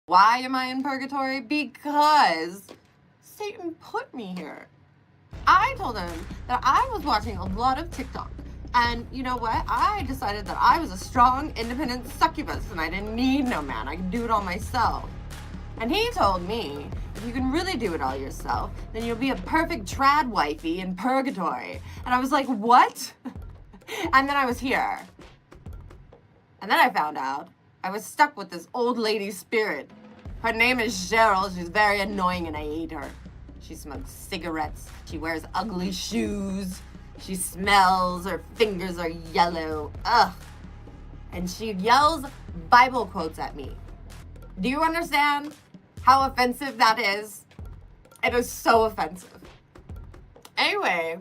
Why am I in purgatory? Because Satan put me here. I told him that I was watching a lot of TikTok. And you know what? I decided that I was a strong, independent succubus and I didn't need no man. I could do it all myself. And he told me, if you can really do it all yourself, then you'll be a perfect trad wifey in purgatory. And I was like, what? And then I was here. And then I found out I was stuck with this old lady spirit. Her name is Cheryl. She's very annoying and I hate her. She smokes cigarettes. She wears ugly shoes. She smells. Her fingers are yellow. Ugh. And she yells Bible quotes at me. Do you understand how offensive that is? It is so offensive. Anyway,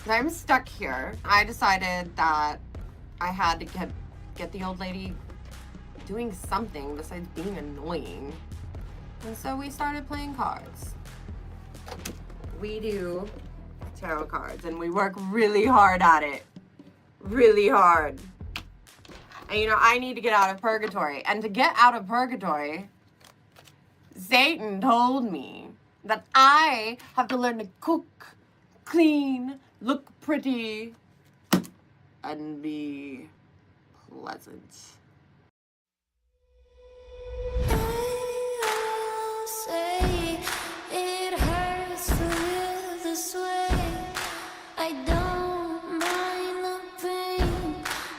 I'm stuck here. I decided that I had to get the old lady doing something besides being annoying. And so we started playing cards. We do tarot cards and we work really hard at it. Really hard. And you know, I need to get out of purgatory. And to get out of purgatory, Satan told me that I have to learn to cook, clean, look pretty, and be pleasant. Say it hurts to live this way. I don't mind the pain,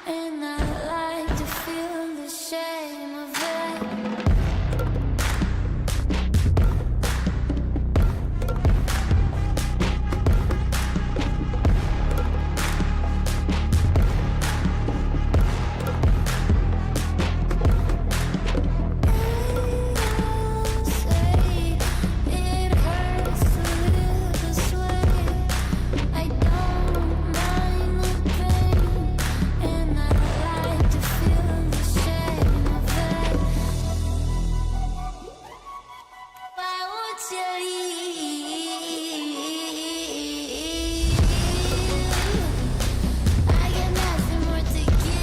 and I like to feel the shame of it. Say it hurts to live this way. I don't mind the pain, and I like to feel the shame of it. Why won't you leave? I got nothing more to give.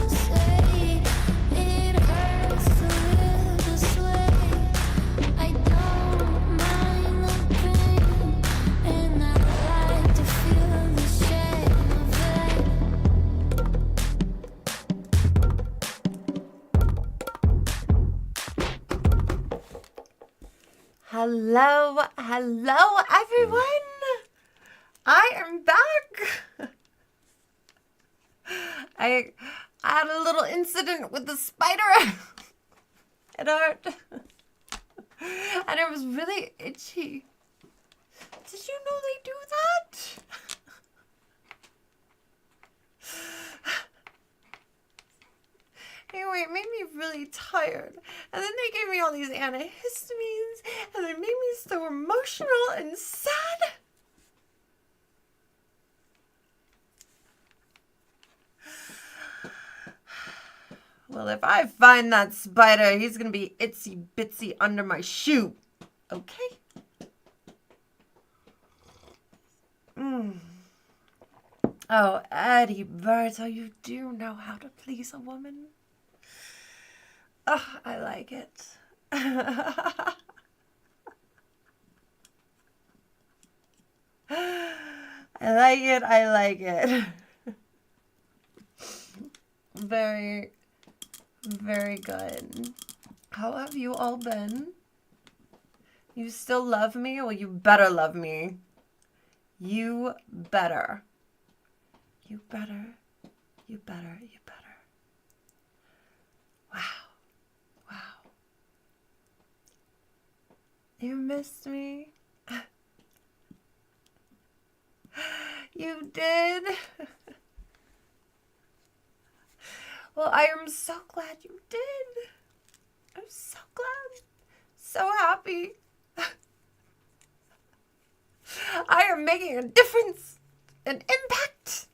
Say it hurts to live this way. I don't mind the pain, and I like to feel the shame of it. Hello, hello everyone! I am back! I had a little incident with the spider. It hurt. And it was really itchy. Did you know they do that? Anyway, it made me really tired. And then they gave me all these antihistamines, and they made me so emotional and sad. Well, if I find that spider, he's gonna be itsy bitsy under my shoe. Okay? Oh, Eddie Berto, you do know how to please a woman. Oh, I like it. I like it. Very, very good. How have you all been? You still love me? Well, you better love me. You better. You better. You better. You better. Wow. Wow. You missed me? You did? Well, I am so glad you did. I'm so glad. So happy. I am making a difference, an impact.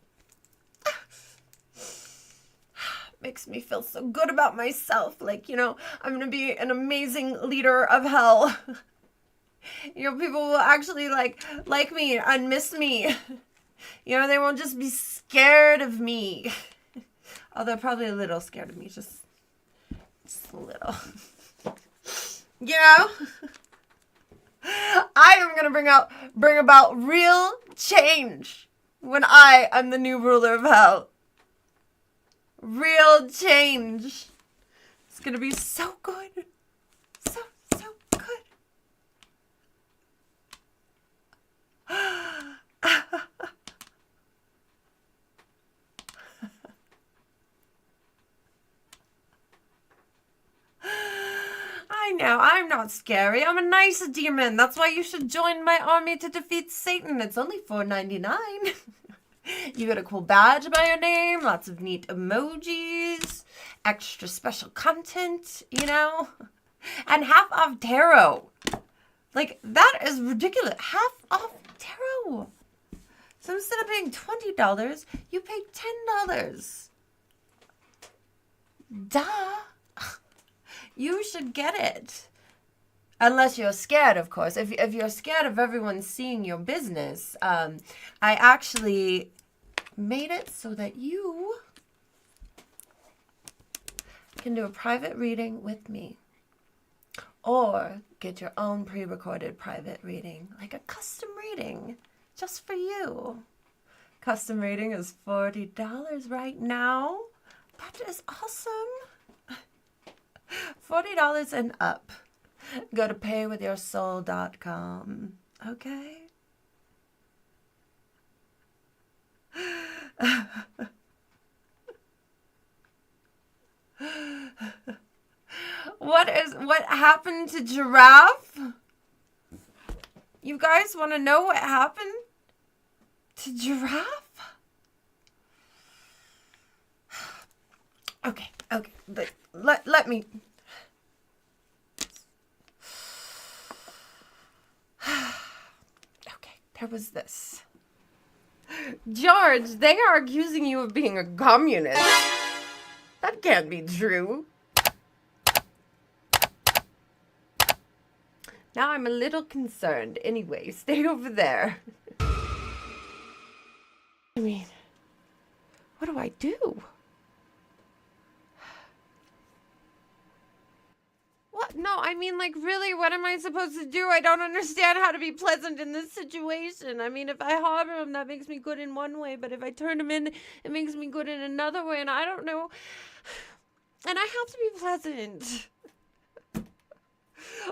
Makes me feel so good about myself. Like, you know, I'm going to be an amazing leader of hell. You know, people will actually like me and miss me. You know, they won't just be scared of me. Although probably a little scared of me, just a little. You know? I am going to bring about real change when I am the new ruler of hell. Real change. It's going to be so good. So good. I know, I'm not scary. I'm a nice demon. That's why you should join my army to defeat Satan. It's only $4.99. You get a cool badge by your name, lots of neat emojis, extra special content, you know, and half off tarot. Like, that is ridiculous. Half off tarot. So instead of paying $20, you pay $10. Duh. You should get it. Unless you're scared, of course. If you're scared of everyone seeing your business, I actually made it so that you can do a private reading with me. Or get your own pre-recorded private reading, like a custom reading, just for you. Custom reading is $40 right now. That is awesome. $40 and up. Go to PayWithYourSoul.com. Okay? What happened to Giraffe? You guys want to know what happened to Giraffe? Okay, but let me. Okay, there was this. George, they are accusing you of being a communist. That can't be true. Now I'm a little concerned. Anyway, stay over there. I mean, what do I do? What? No, I mean, like, really, what am I supposed to do? I don't understand how to be pleasant in this situation. I mean, if I harbor him, that makes me good in one way, but if I turn him in, it makes me good in another way, and I don't know. And I have to be pleasant.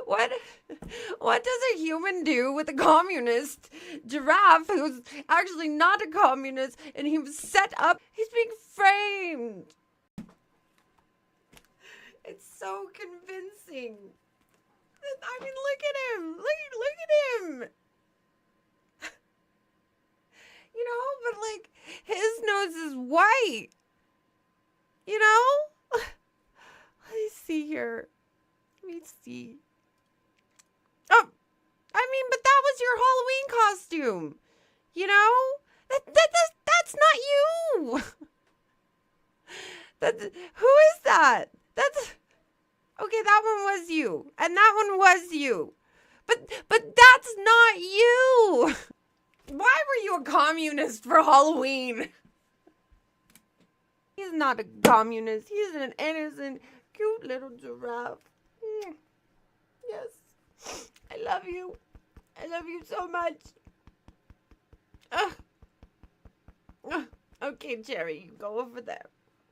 What does a human do with a communist Giraffe who's actually not a communist and he was set up? He's being framed. It's so convincing. I mean, look at him. Look at him. You know, but like his nose is white. You know? Let me see here. Let me see. Oh, I mean, but that was your Halloween costume. You know? That's not you. Who is that? Okay, that one was you. And that one was you. But that's not you. Why were you a communist for Halloween? He's not a communist. He's an innocent, cute little giraffe. Yes. I love you. I love you so much. Okay, Jerry, you go over there.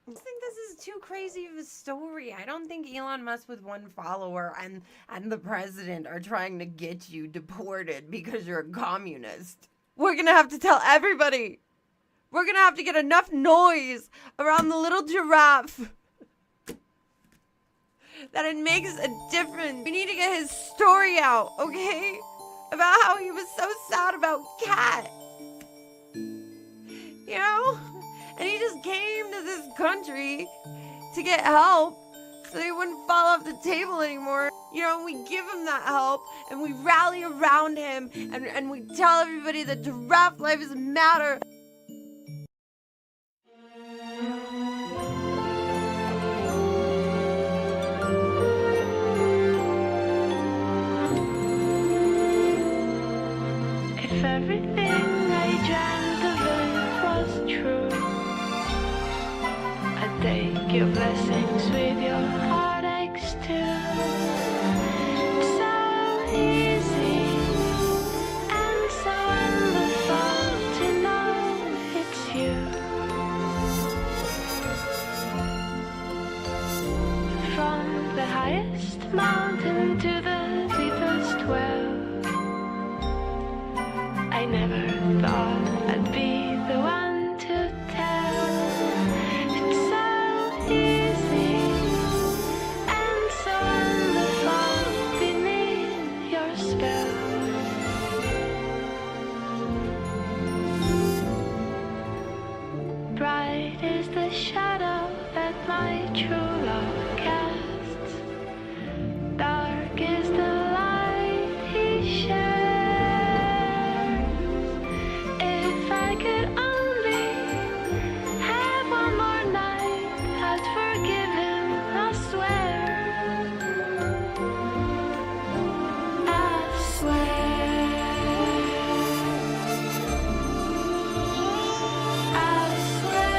I just think this is too crazy of a story. I don't think Elon Musk with one follower and the president are trying to get you deported because you're a communist. We're gonna have to tell everybody. We're gonna have to get enough noise around the little giraffe that it makes a difference. We need to get his story out, okay? About how he was so sad about Cat. You know? And he just came to this country to get help so he wouldn't fall off the table anymore. You know, and we give him that help and we rally around him and we tell everybody that giraffe lives matter. If everything I dreamt of it was true, I'd take your blessings with your heartaches too. It's so easy and so wonderful to know it's you. From the highest mountain to the deepest well, I never thought I'd be the one to tell. It's so easy and so wonderful beneath your spell. Bright is the shadow that my true love casts. Dark is the light he shares. If I could only have one more night, I'd forgive him, I swear. I swear. I swear.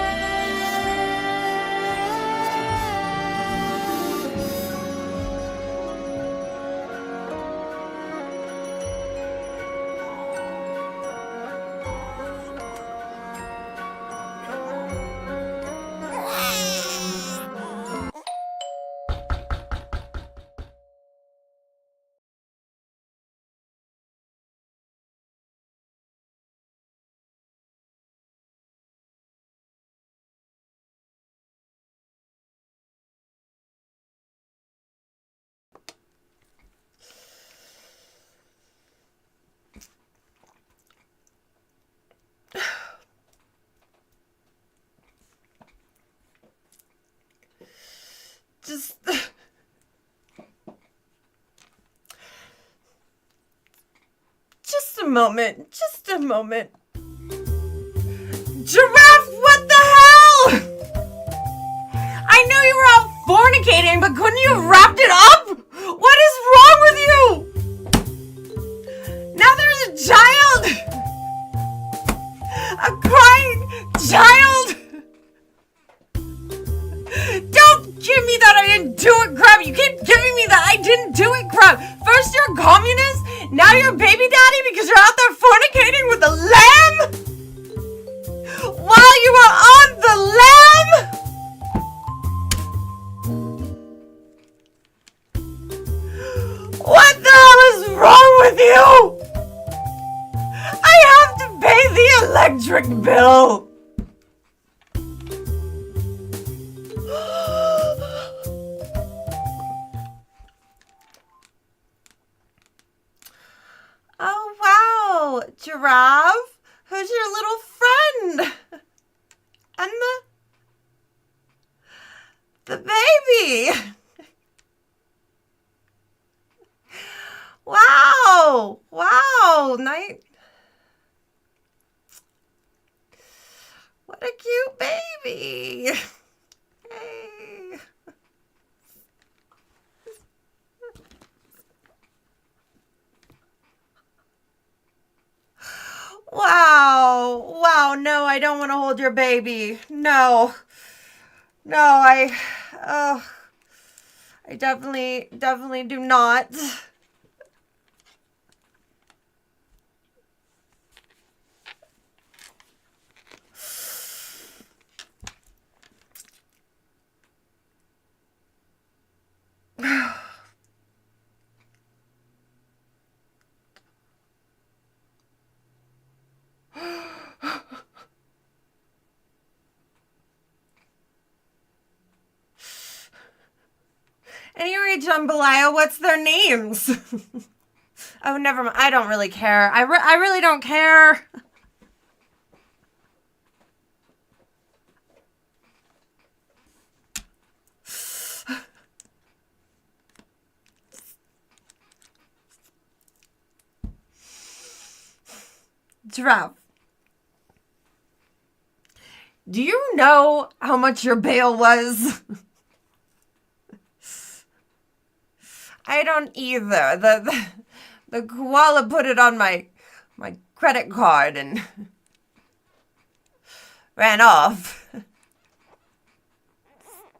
Just a moment. Just a moment. Giraffe, what the hell? I knew you were out fornicating, but couldn't you have wrapped it up? What is wrong with you? Now there's a child. A crying child. Don't give me that I didn't do it crap. You keep giving me that I didn't do it crap. First you're a communist, now you're a baby daddy because you're out there fornicating with a lamb? While you are on the lamb? What the hell is wrong with you? I have to pay the electric bill. Oh, wow. Giraffe, who's your little friend? And the baby. Wow. Wow. Night. What a cute baby. Hey. Wow. Wow. No, I don't want to hold your baby. No. No, I definitely do not. Anyway, Jambalaya, what's their names? Oh, never mind. I don't really care. I really don't care. Giraffe. Do you know how much your bail was? I don't either. The koala put it on my credit card and ran off.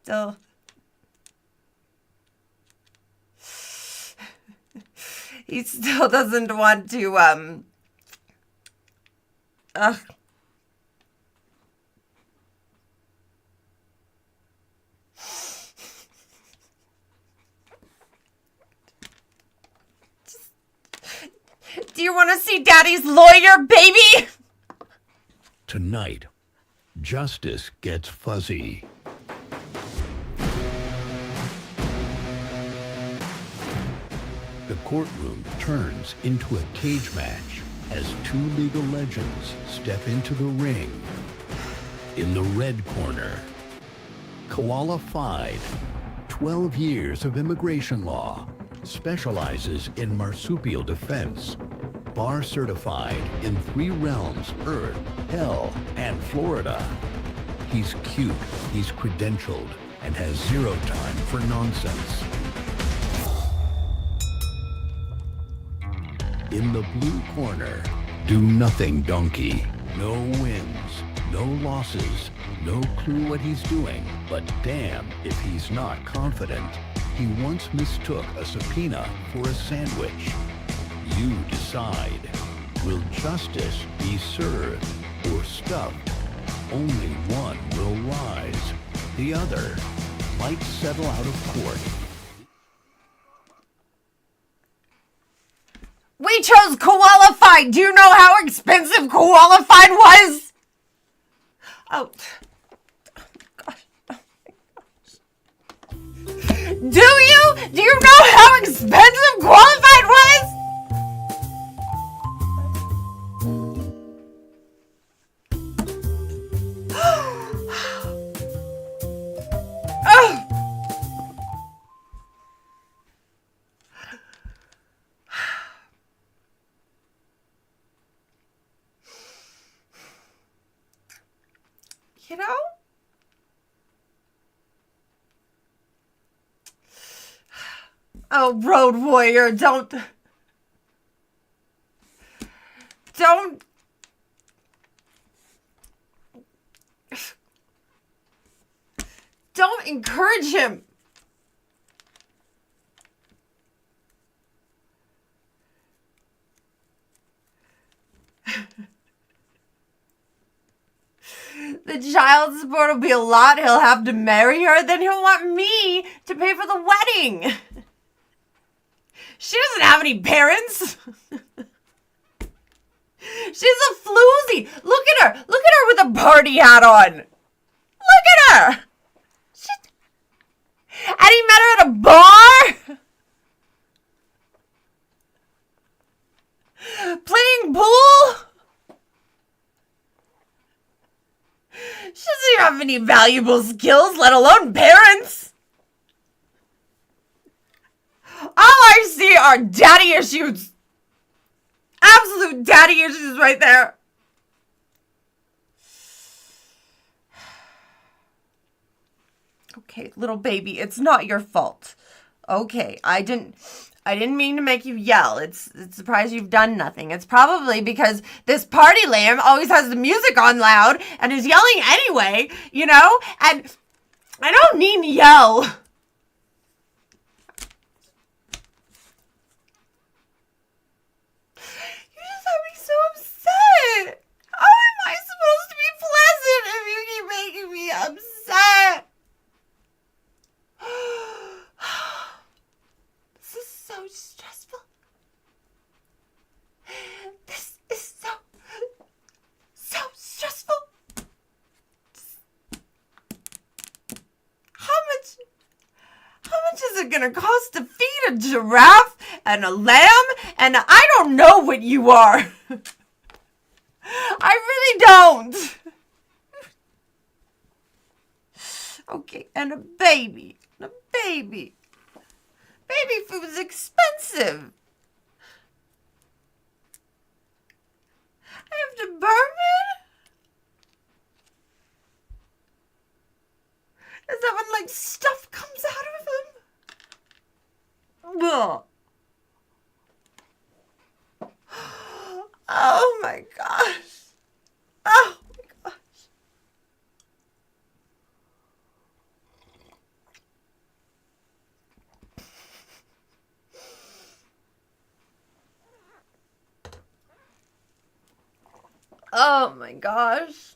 Still. He still doesn't want to, Do you want to see Daddy's lawyer, baby? Tonight, justice gets fuzzy. The courtroom turns into a cage match as two legal legends step into the ring. In the red corner, Koala Fide, 12 years of immigration law, specializes in marsupial defense, bar certified in 3 realms, Earth, Hell, and Florida. He's cute, he's credentialed, and has 0 time for nonsense. In the blue corner, do nothing donkey. No wins, no losses, no clue what he's doing, but damn if he's not confident. He once mistook a subpoena for a sandwich. You decide. Will justice be served or stuffed? Only one will rise. The other might settle out of court. We chose Koala Fide. Do you know how expensive Koala Fide was? Oh. Gosh. Do you? Do you know how expensive Koala Fide was? You know? Oh, Road Warrior, don't encourage him. The child support will be a lot. He'll have to marry her. Then he'll want me to pay for the wedding. She doesn't have any parents. She's a floozy. Look at her. Look at her with a party hat on. Look at her. And he met her at a bar. Playing pool. She doesn't even have any valuable skills, let alone parents. All I see are daddy issues. Absolute daddy issues right there. Okay, little baby, it's not your fault. Okay, I didn't mean to make you yell. It's surprised you've done nothing. It's probably because this party lamb always has the music on loud and is yelling anyway, you know? And I don't mean to yell. You just have me so upset. How am I supposed to be pleasant if you keep making me upset? This is so stressful. This is so stressful. How much gonna cost to feed a giraffe and a lamb, and I don't know what you are. I really don't. Okay, and a baby. A baby. Baby food's expensive. I have to burp it? Is that when, like, stuff comes out of him? Ugh. Oh my gosh. Oh my gosh. Oh my gosh.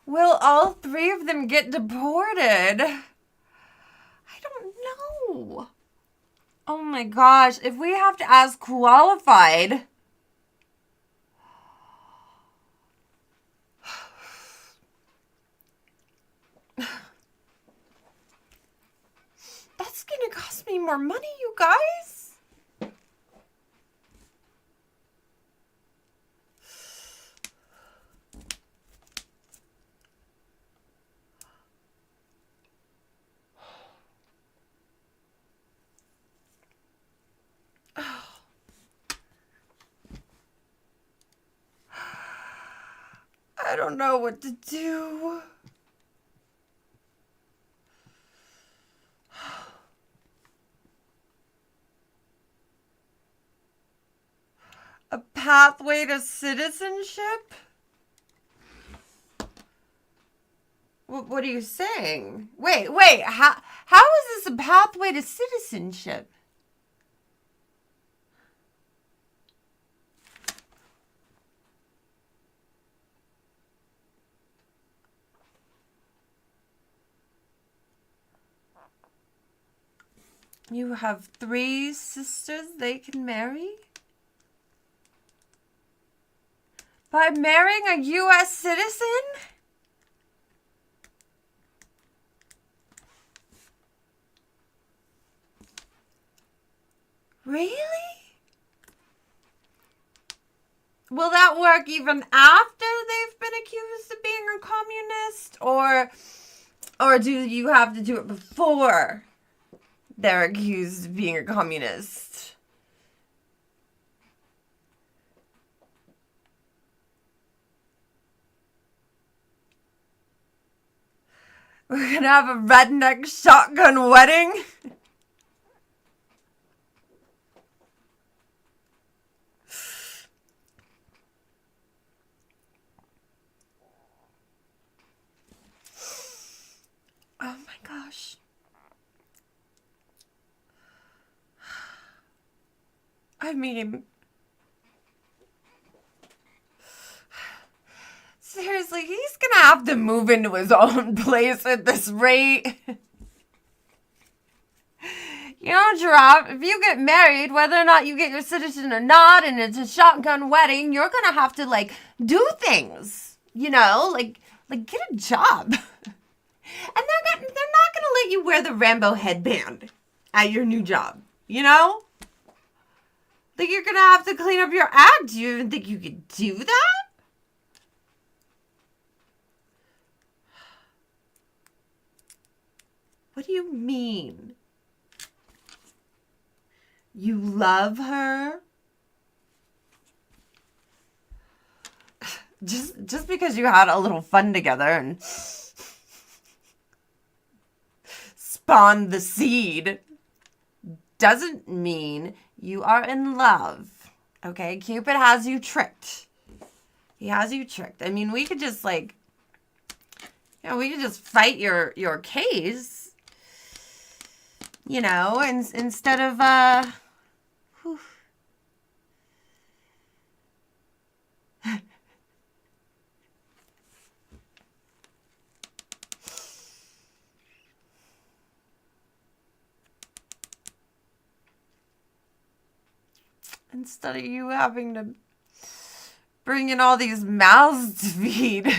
Will all three of them get deported? I don't know. Oh my gosh, if we have to ask qualified. That's gonna cost me more money, you guys. I don't know what to do. A pathway to citizenship? What are you saying? Wait, how is this a pathway to citizenship? You have 3 sisters they can marry? By marrying a U.S. citizen? Really? Will that work even after they've been accused of being a communist? Or do you have to do it before they're accused of being a communist? We're gonna have a redneck shotgun wedding? Oh my gosh. I mean, seriously, he's gonna have to move into his own place at this rate. You know, Giraffe, if you get married, whether or not you get your citizen or not, and it's a shotgun wedding, you're gonna have to, like, do things. You know, like get a job. And they're not gonna let you wear the Rambo headband at your new job. You know? Like, you're gonna have to clean up your act. Do you even think you could do that? What do you mean? You love her? Just because you had a little fun together and spawned the seed doesn't mean you are in love. Okay? Cupid has you tricked. He has you tricked. I mean, we could just, like, you know, we could just fight your case. You know, instead of, whew. Instead of you having to bring in all these mouths to feed.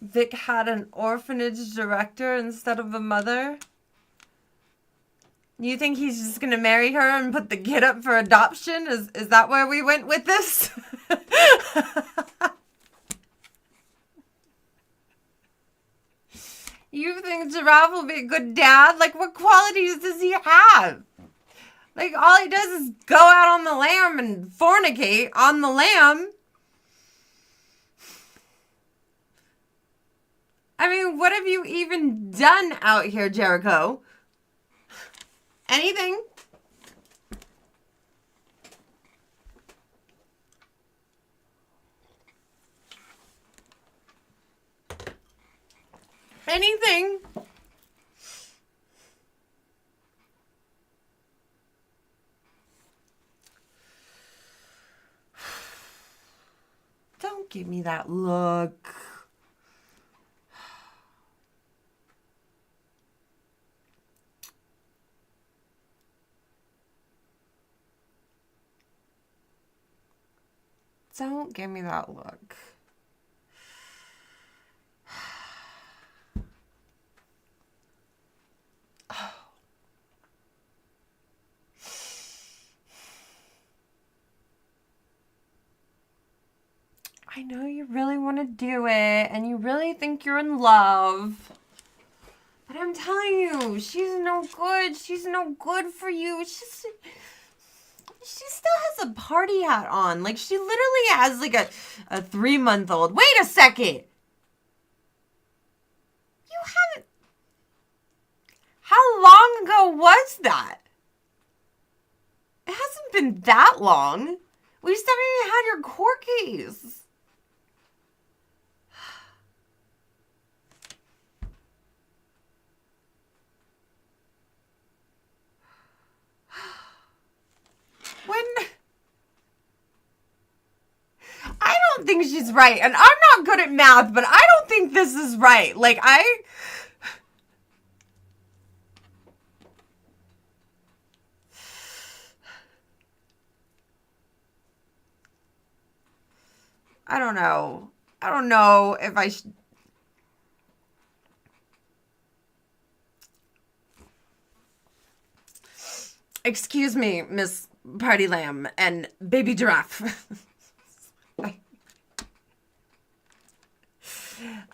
Vic had an orphanage director instead of a mother. You think he's just gonna marry her and put the kid up for adoption? Is that where we went with this? You think Giraffe will be a good dad? Like, what qualities does he have? Like, all he does is go out on the lam and fornicate on the lam. I mean, what have you even done out here, Jericho? Anything? Anything? Don't give me that look. Don't give me that look. I know you really want to do it, and you really think you're in love. But I'm telling you, she's no good. She's no good for you. She still has a party hat on. Like, she literally has, like, a 3-month-old. Wait a second. You haven't... How long ago was that? It hasn't been that long. We still haven't even had your court case. I don't think she's right. And I'm not good at math, but I don't think this is right. Like, I don't know. I don't know if I should. Excuse me, Miss Party Lamb and Baby Giraffe.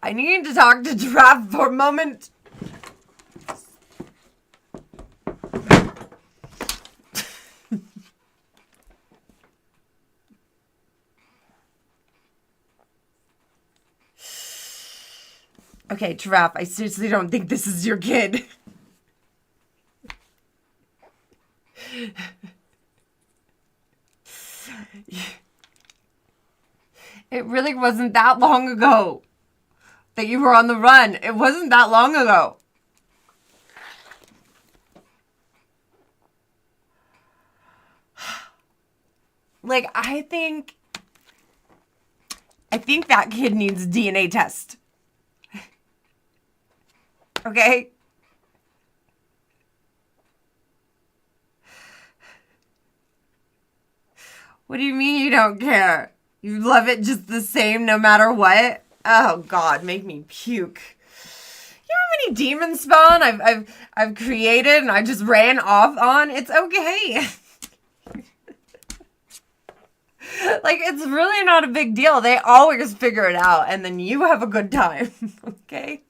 I need to talk to Giraffe for a moment. Okay, Giraffe, I seriously don't think this is your kid. It really wasn't that long ago that you were on the run. It wasn't that long ago. Like, I think that kid needs a DNA test. Okay? What do you mean you don't care? You love it just the same no matter what? Oh God, make me puke. You know how many demon spawn I've created and I just ran off on? It's okay. Like, it's really not a big deal. They always figure it out and then you have a good time. Okay?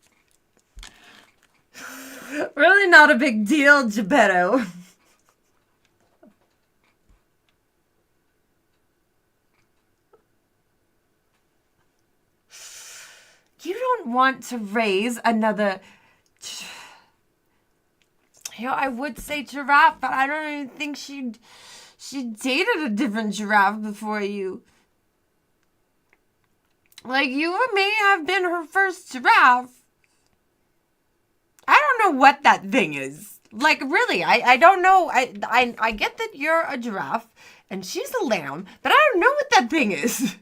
Really not a big deal, Geppetto. You don't want to raise another... I would say giraffe, but I don't even think she dated a different giraffe before you. Like, you may have been her first giraffe. I don't know what that thing is. Like, really, I don't know. I get that you're a giraffe and she's a lamb, but I don't know what that thing is.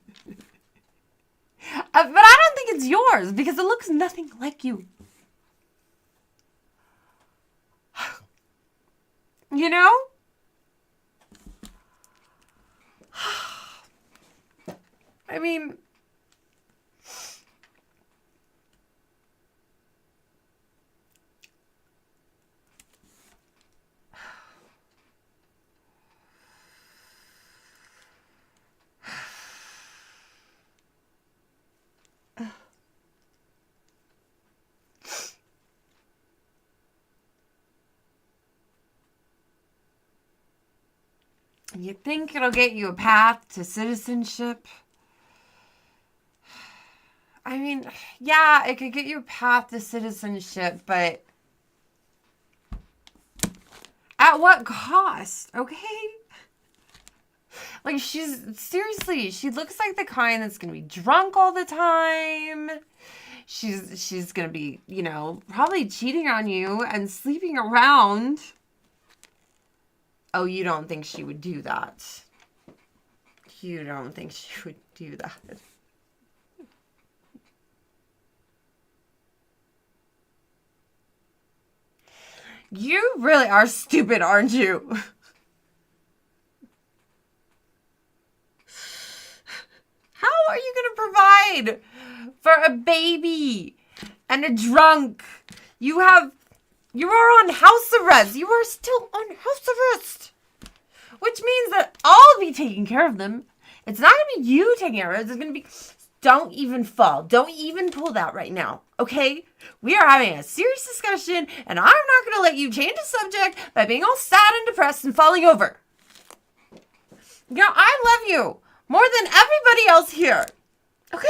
But I don't think it's yours because it looks nothing like you. You know? I mean... You think it'll get you a path to citizenship? I mean, yeah, it could get you a path to citizenship, but at what cost, okay? Like, seriously, she looks like the kind that's gonna be drunk all the time. She's gonna be, probably cheating on you and sleeping around. Oh, you don't think she would do that? You don't think she would do that? You really are stupid, aren't you? How are you going to provide for a baby and a drunk? You are on house arrest. You are still on house arrest. Which means that I'll be taking care of them. It's not going to be you taking care of it. It's going to be... Don't even fall. Don't even pull that right now, okay? We are having a serious discussion, and I'm not going to let you change the subject by being all sad and depressed and falling over. I love you more than everybody else here, okay?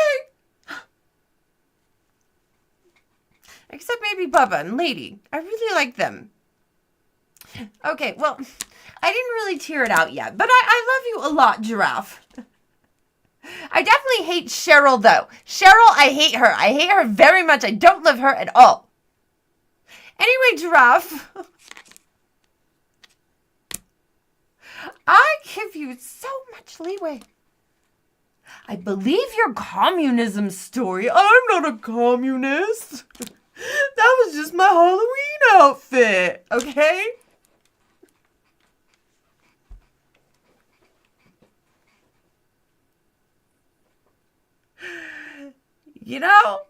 Except maybe Bubba and Lady. I really like them. Okay, well, I didn't really tear it out yet, but I love you a lot, Giraffe. I definitely hate Cheryl, though. Cheryl, I hate her. I hate her very much. I don't love her at all. Anyway, Giraffe, I give you so much leeway. I believe your communism story. I'm not a communist. That was just my Halloween outfit, okay? You know,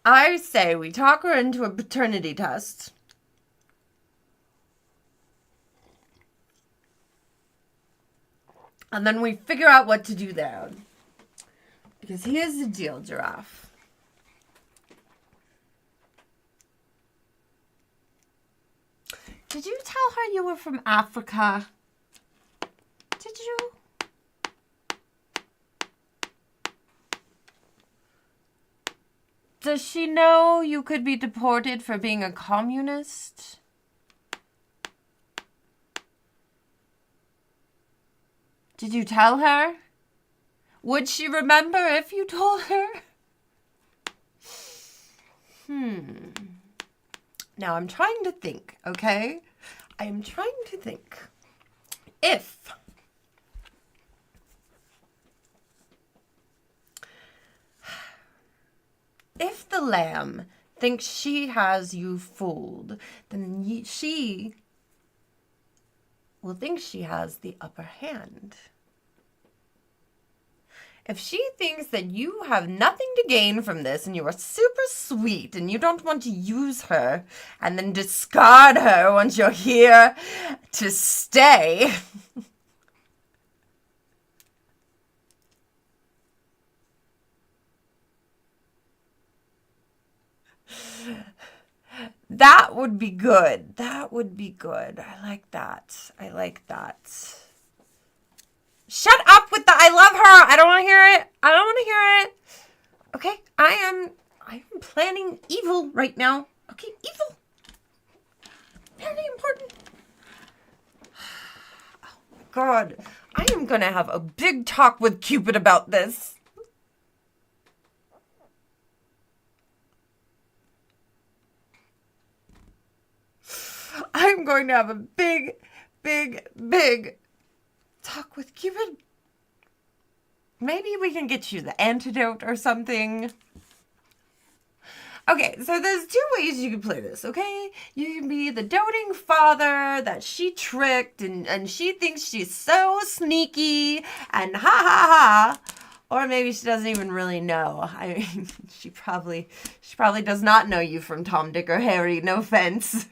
I say we talk her into a paternity test. And then we figure out what to do there. Because here's the deal, Giraffe. Did you tell her you were from Africa? Did you? Does she know you could be deported for being a communist? Did you tell her? Would she remember if you told her? Now I'm trying to think, okay? I am trying to think. If the lamb thinks she has you fooled, then she will think she has the upper hand. if she thinks that you have nothing to gain from this and you are super sweet and you don't want to use her and then discard her once you're here to stay. That would be good. That would be good. I like that. I like that. Shut up with the I love her. I don't want to hear it. I don't want to hear it. Okay, I am planning evil right now. Okay, evil. Very important. Oh my God. I am going to have a big talk with Cupid about this. I'm going to have a big talk with Cupid. Maybe we can get you the antidote or something. Okay, so there's two ways you can play this, okay? You can be the doting father that she tricked and she thinks she's so sneaky and ha ha ha. Or maybe she doesn't even really know. I mean, she probably does not know you from Tom, Dick, or Harry, no offense.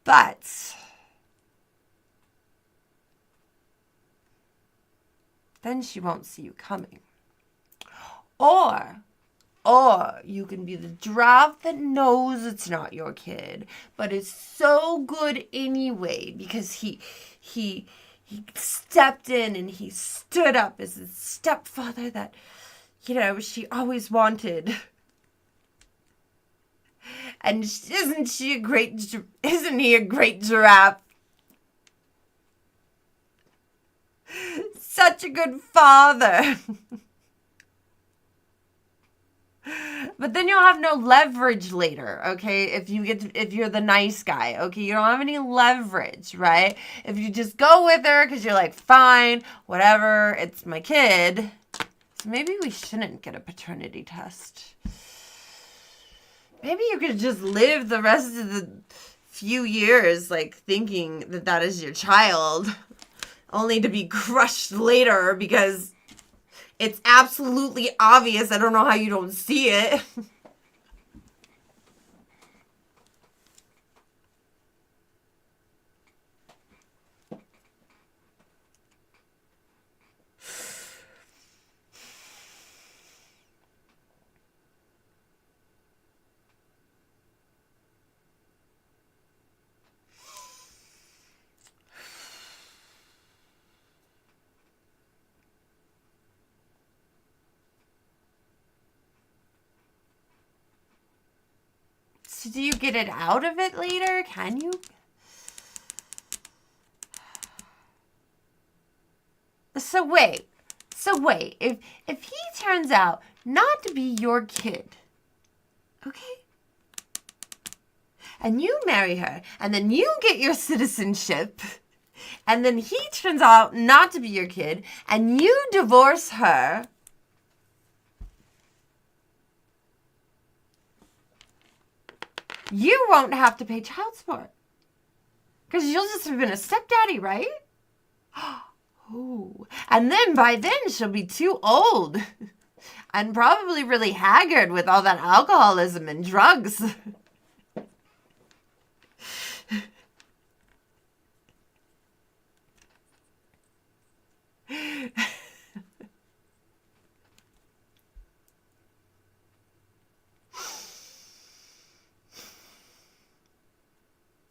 But then she won't see you coming. Or you can be the giraffe that knows it's not your kid, but is so good anyway because he stepped in and he stood up as a stepfather that, you know, she always wanted. And isn't he a great giraffe? Such a good father. But then you'll have no leverage later, okay? If you're the nice guy, okay? You don't have any leverage, right? If you just go with her because you're like, fine, whatever, it's my kid. So maybe we shouldn't get a paternity test. Maybe you could just live the rest of the few years, like, thinking that that is your child, only to be crushed later because it's absolutely obvious. I don't know how you don't see it. So do you get it out of it later? Can you? So wait. If he turns out not to be your kid, okay? And you marry her, and then you get your citizenship, and then he turns out not to be your kid, and you divorce her. You won't have to pay child support. Because you'll just have been a stepdaddy, right? Oh. And then by then she'll be too old. And probably really haggard with all that alcoholism and drugs.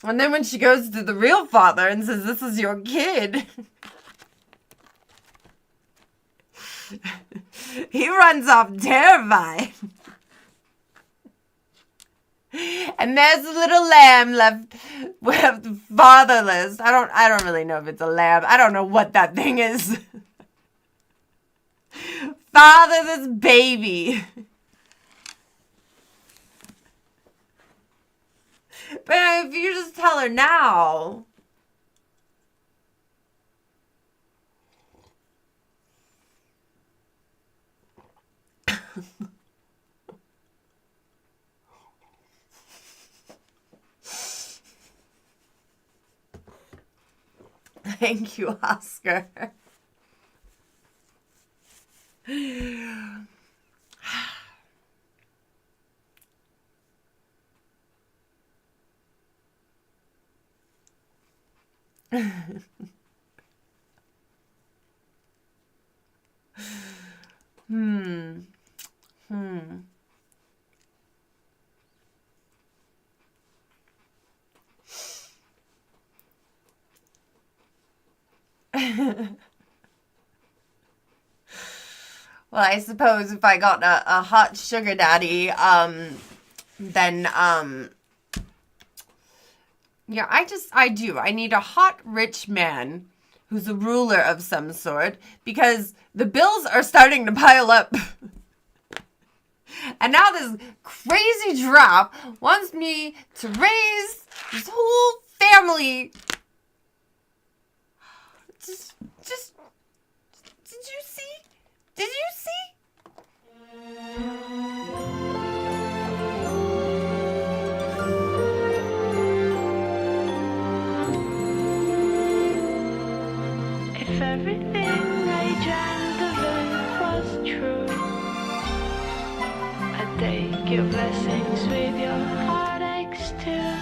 And then when she goes to the real father and says, this is your kid, he runs off terrified. And there's a little lamb left fatherless. I don't really know if it's a lamb. I don't know what that thing is. Fatherless baby. But if you just tell her now. Thank you, Oscar. Well, I suppose if I got a hot sugar daddy, then, yeah, I need a hot, rich man who's a ruler of some sort, because the bills are starting to pile up. And now this crazy giraffe wants me to raise this whole family. Just, did you see? Did you see? If everything I dreamt of it was true, I'd take your blessings with your heartaches too.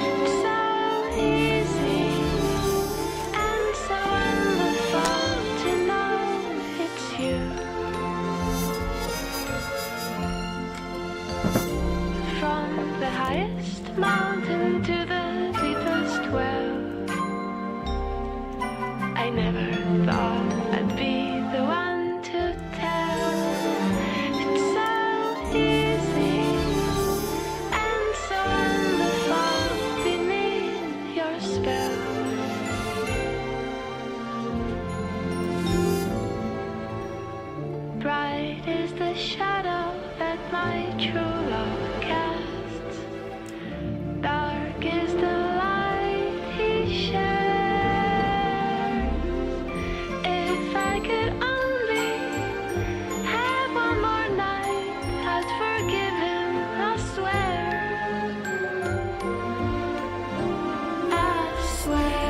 It's so easy and so wonderful to know it's you. From the highest mountain to the deepest well, I never thought I'd be the one to tell. It's so easy and so wonderful beneath your spell. Bright is the shadow that my true love casts. Dark is the light he shares. If I could only have one more night, I'd forgive him, I swear. I swear.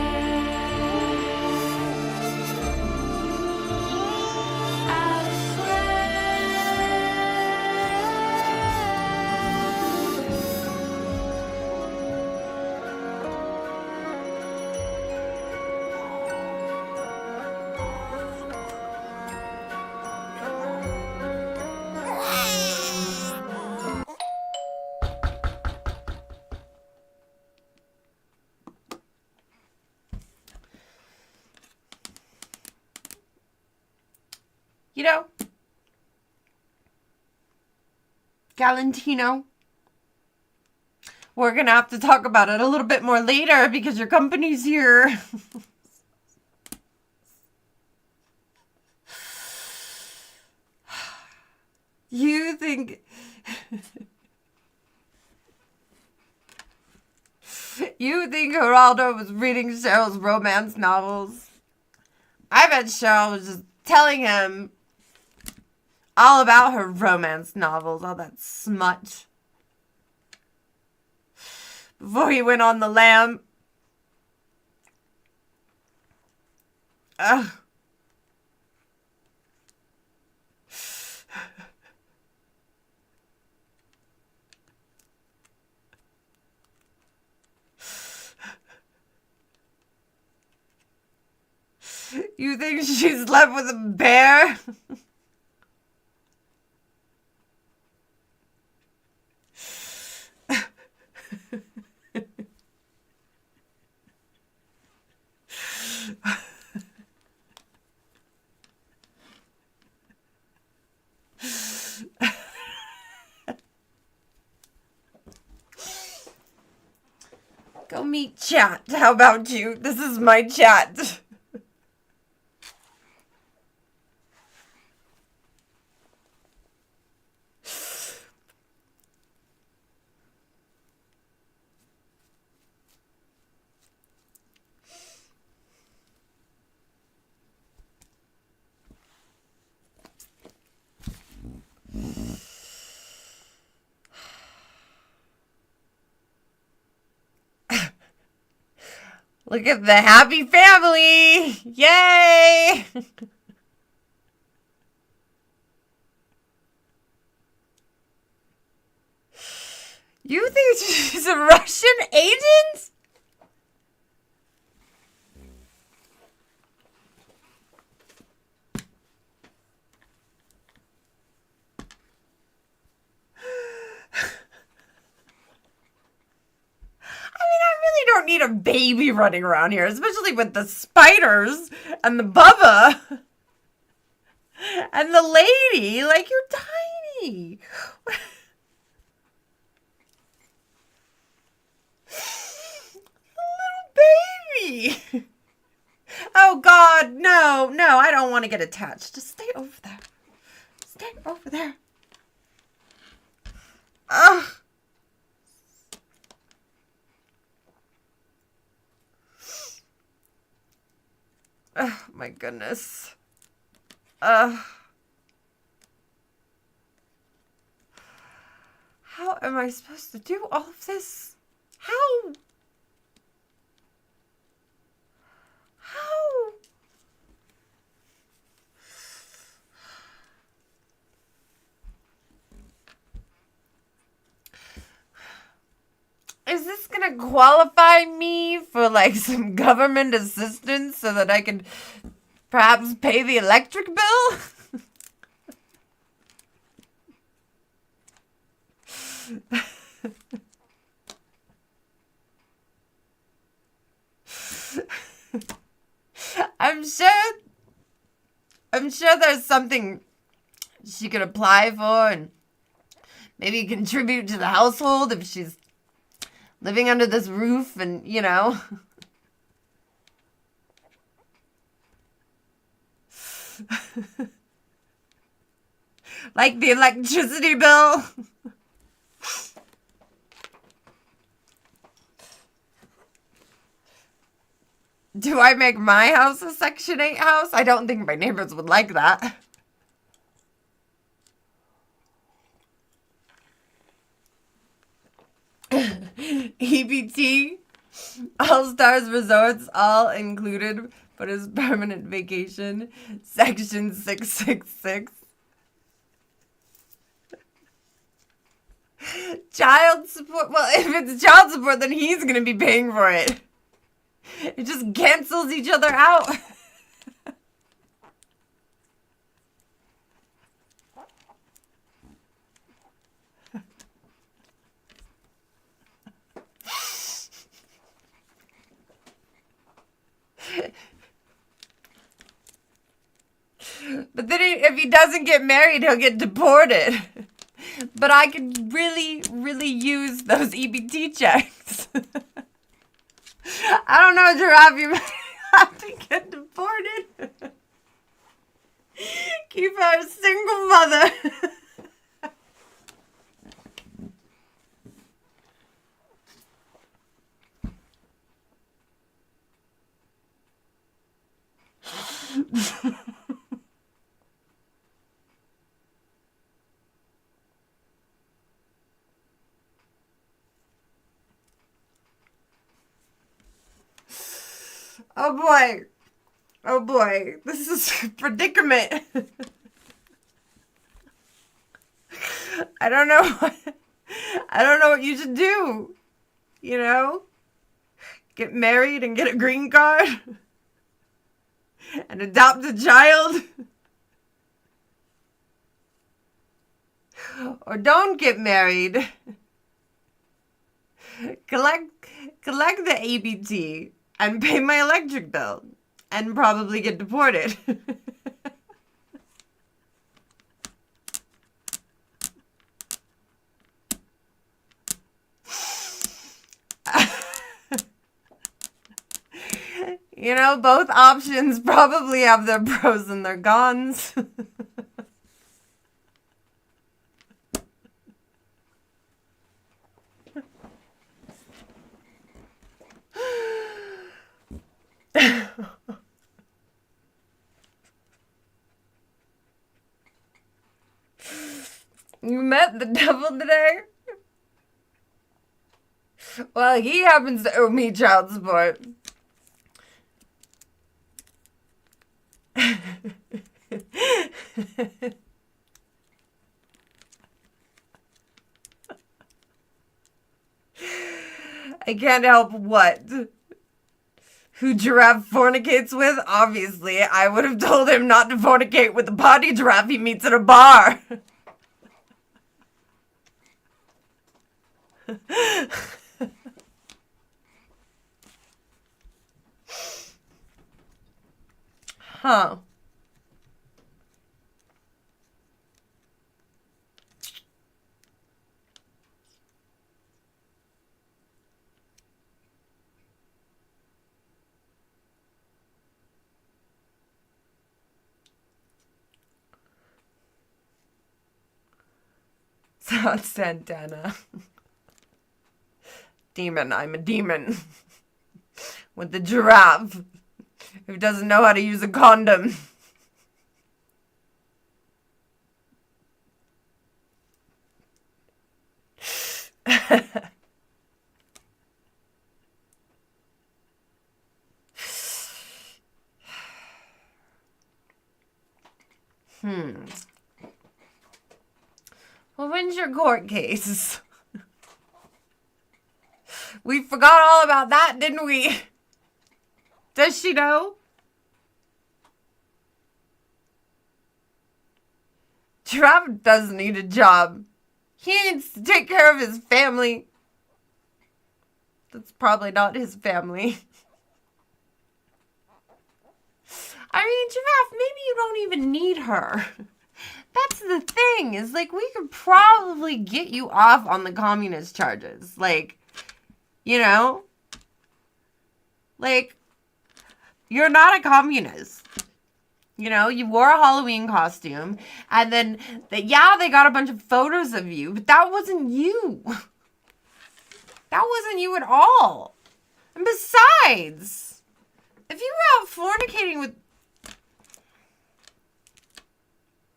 I You know, Galantino, we're going to have to talk about it a little bit more later because your company's here. You think... You think Geraldo was reading Cheryl's romance novels? I bet Cheryl was just telling him all about her romance novels, all that smut. Before he went on the lam. Ugh. You think she slept with a bear? Go meet chat. How about you? This is my chat. Look at the happy family. Yay. You think she's a Russian agent? Don't need a baby running around here, especially with the spiders and the Bubba and the lady. Like, you're tiny. Little baby. Oh, God, no, I don't want to get attached. Just stay over there. Stay over there. Ugh. Oh, my goodness. How am I supposed to do all of this? How? Is this gonna qualify me for like some government assistance so that I can perhaps pay the electric bill? I'm sure there's something she could apply for and maybe contribute to the household if she's living under this roof and, you know. Like the electricity bill. Do I make my house a Section 8 house? I don't think my neighbors would like that. EBT, All-Stars Resorts, all included, but his permanent vacation, Section 666. Child support, well, if it's child support, then he's going to be paying for it. It just cancels each other out. But then if he doesn't get married, he'll get deported. But I could really, really use those EBT checks. I don't know, Giraffe, you might have to get deported. Keep her a single mother. Oh boy, this is a predicament. I don't know what you should do. You know? Get married and get a green card? And adopt a child? Or don't get married. Collect the ABT and pay my electric bill and probably get deported. You know, both options probably have their pros and their cons. You met the devil today? Well, he happens to owe me child support. I can't help what? Who Giraffe fornicates with? Obviously, I would have told him not to fornicate with the potty giraffe he meets at a bar. Huh. Sound Santana. Demon, I'm a demon. With the giraffe. Who doesn't know how to use a condom. Well, when's your court case? We forgot all about that, didn't we? Does she know? Giraffe does need a job. He needs to take care of his family. That's probably not his family. I mean, Giraffe, maybe you don't even need her. That's the thing, is like we could probably get you off on the communist charges. Like, you know? Like, you're not a communist. You know, you wore a Halloween costume, and then, they got a bunch of photos of you, but that wasn't you. That wasn't you at all. And besides, if you were out fornicating with...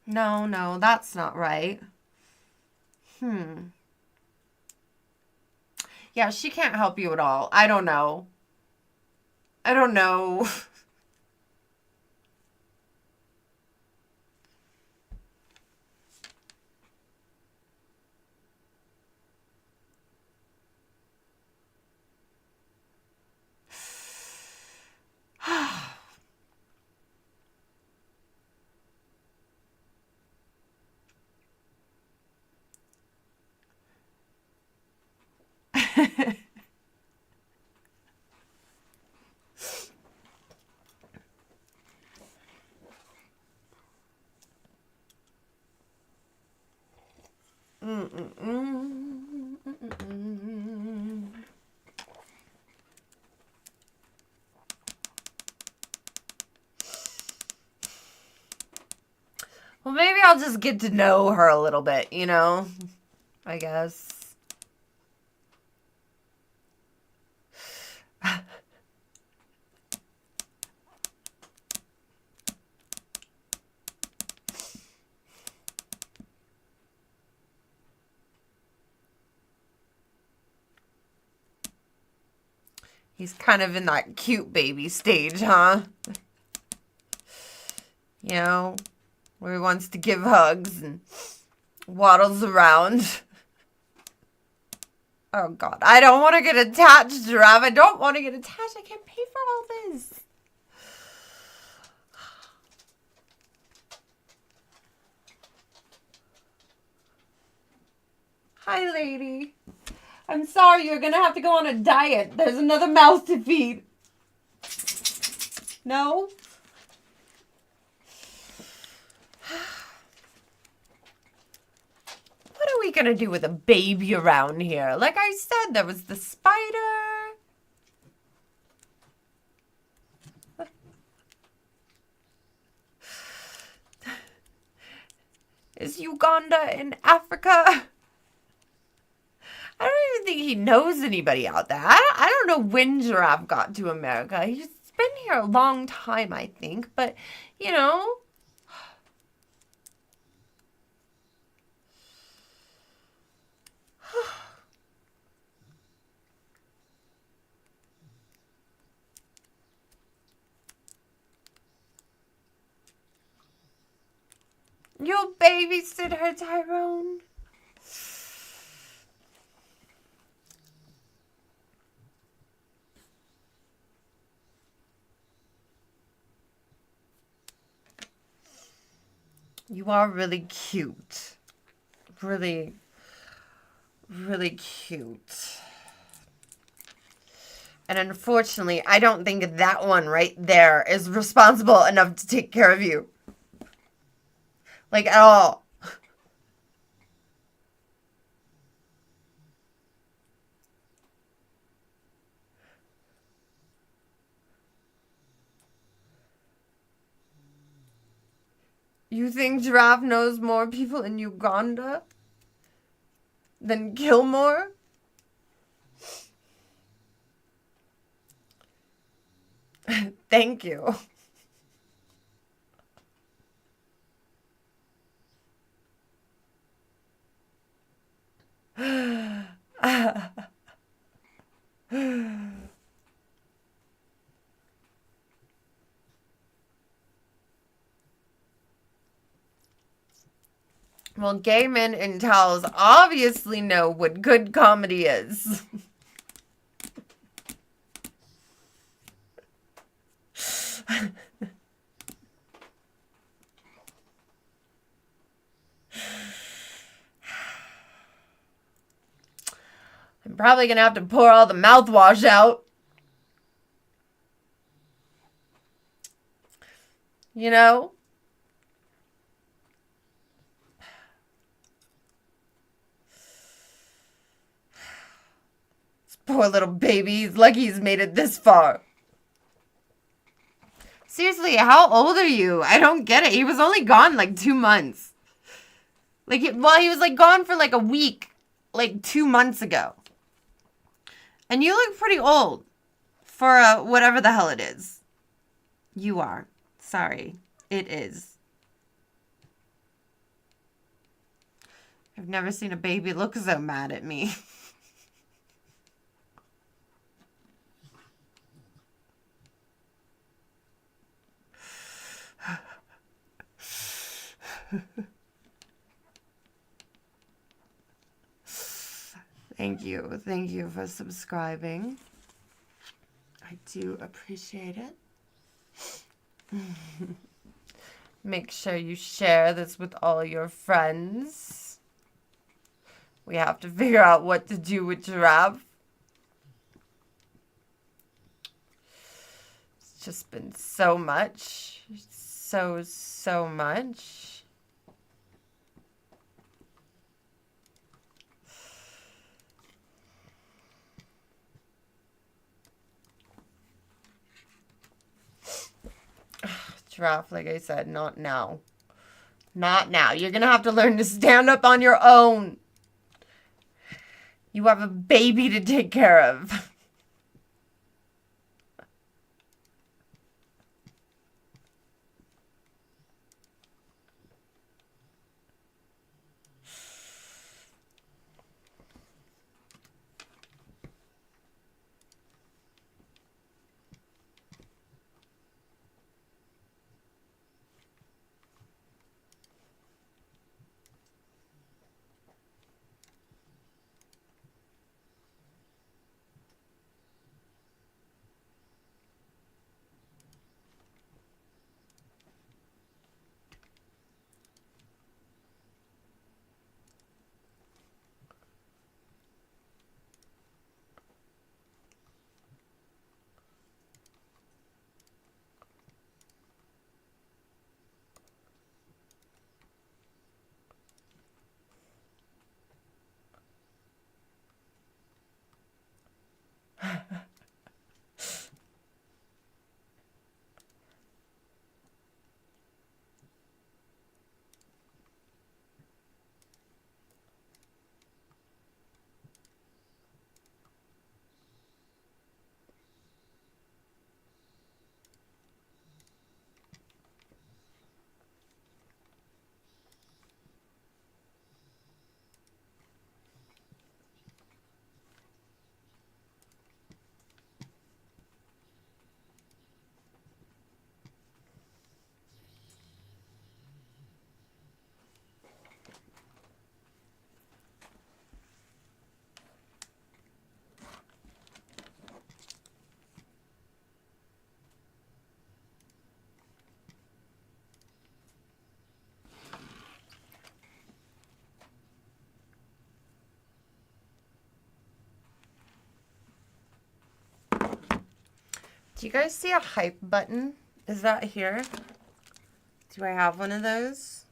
No, that's not right. Yeah, she can't help you at all. I don't know. Well, maybe I'll just get to know her a little bit, you know? I guess. He's kind of in that cute baby stage, huh? You know, where he wants to give hugs and waddles around. Oh, God. I don't want to get attached, Giraffe. I don't want to get attached. I can't pay for all this. Hi, lady. I'm sorry, you're gonna have to go on a diet. There's another mouse to feed. No? What are we gonna do with a baby around here? Like I said, there was the spider. Is Uganda in Africa? I don't even think he knows anybody out there. I don't know when Giraffe got to America. He's been here a long time, I think. But, you know. You'll babysit her, Tyrone. You are really cute. Really, really cute. And unfortunately, I don't think that one right there is responsible enough to take care of you. Like, at all. You think Giraffe knows more people in Uganda than Gilmore? Thank you. Well, gay men in towels obviously know what good comedy is. I'm probably going to have to pour all the mouthwash out. You know? This poor little baby. He's lucky he's made it this far. Seriously, how old are you? I don't get it. He was only gone like 2 months. Like, he was like gone for like a week, like 2 months ago. And you look pretty old for whatever the hell it is. You are. Sorry. It is. I've never seen a baby look so mad at me. Thank you. Thank you for subscribing. I do appreciate it. Make sure you share this with all your friends. We have to figure out what to do with Giraffe. It's just been so much. So much. Giraffe, like I said, not now. Not now. You're going to have to learn to stand up on your own. You have a baby to take care of. Do you guys see a hype button? Is that here? Do I have one of those?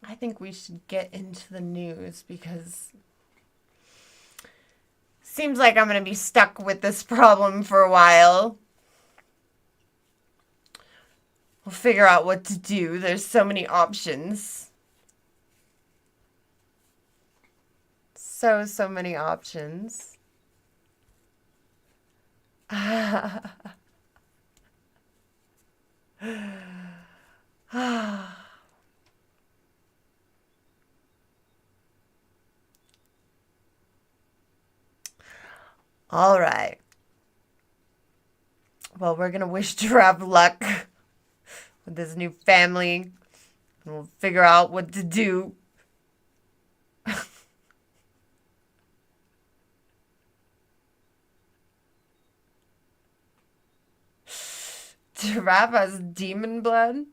I think we should get into the news because seems like I'm going to be stuck with this problem for a while. We'll figure out what to do. There's so many options. So many options. All right. Well, we're going to wish Giraffe luck with his new family. And we'll figure out what to do. Giraffe has demon blood?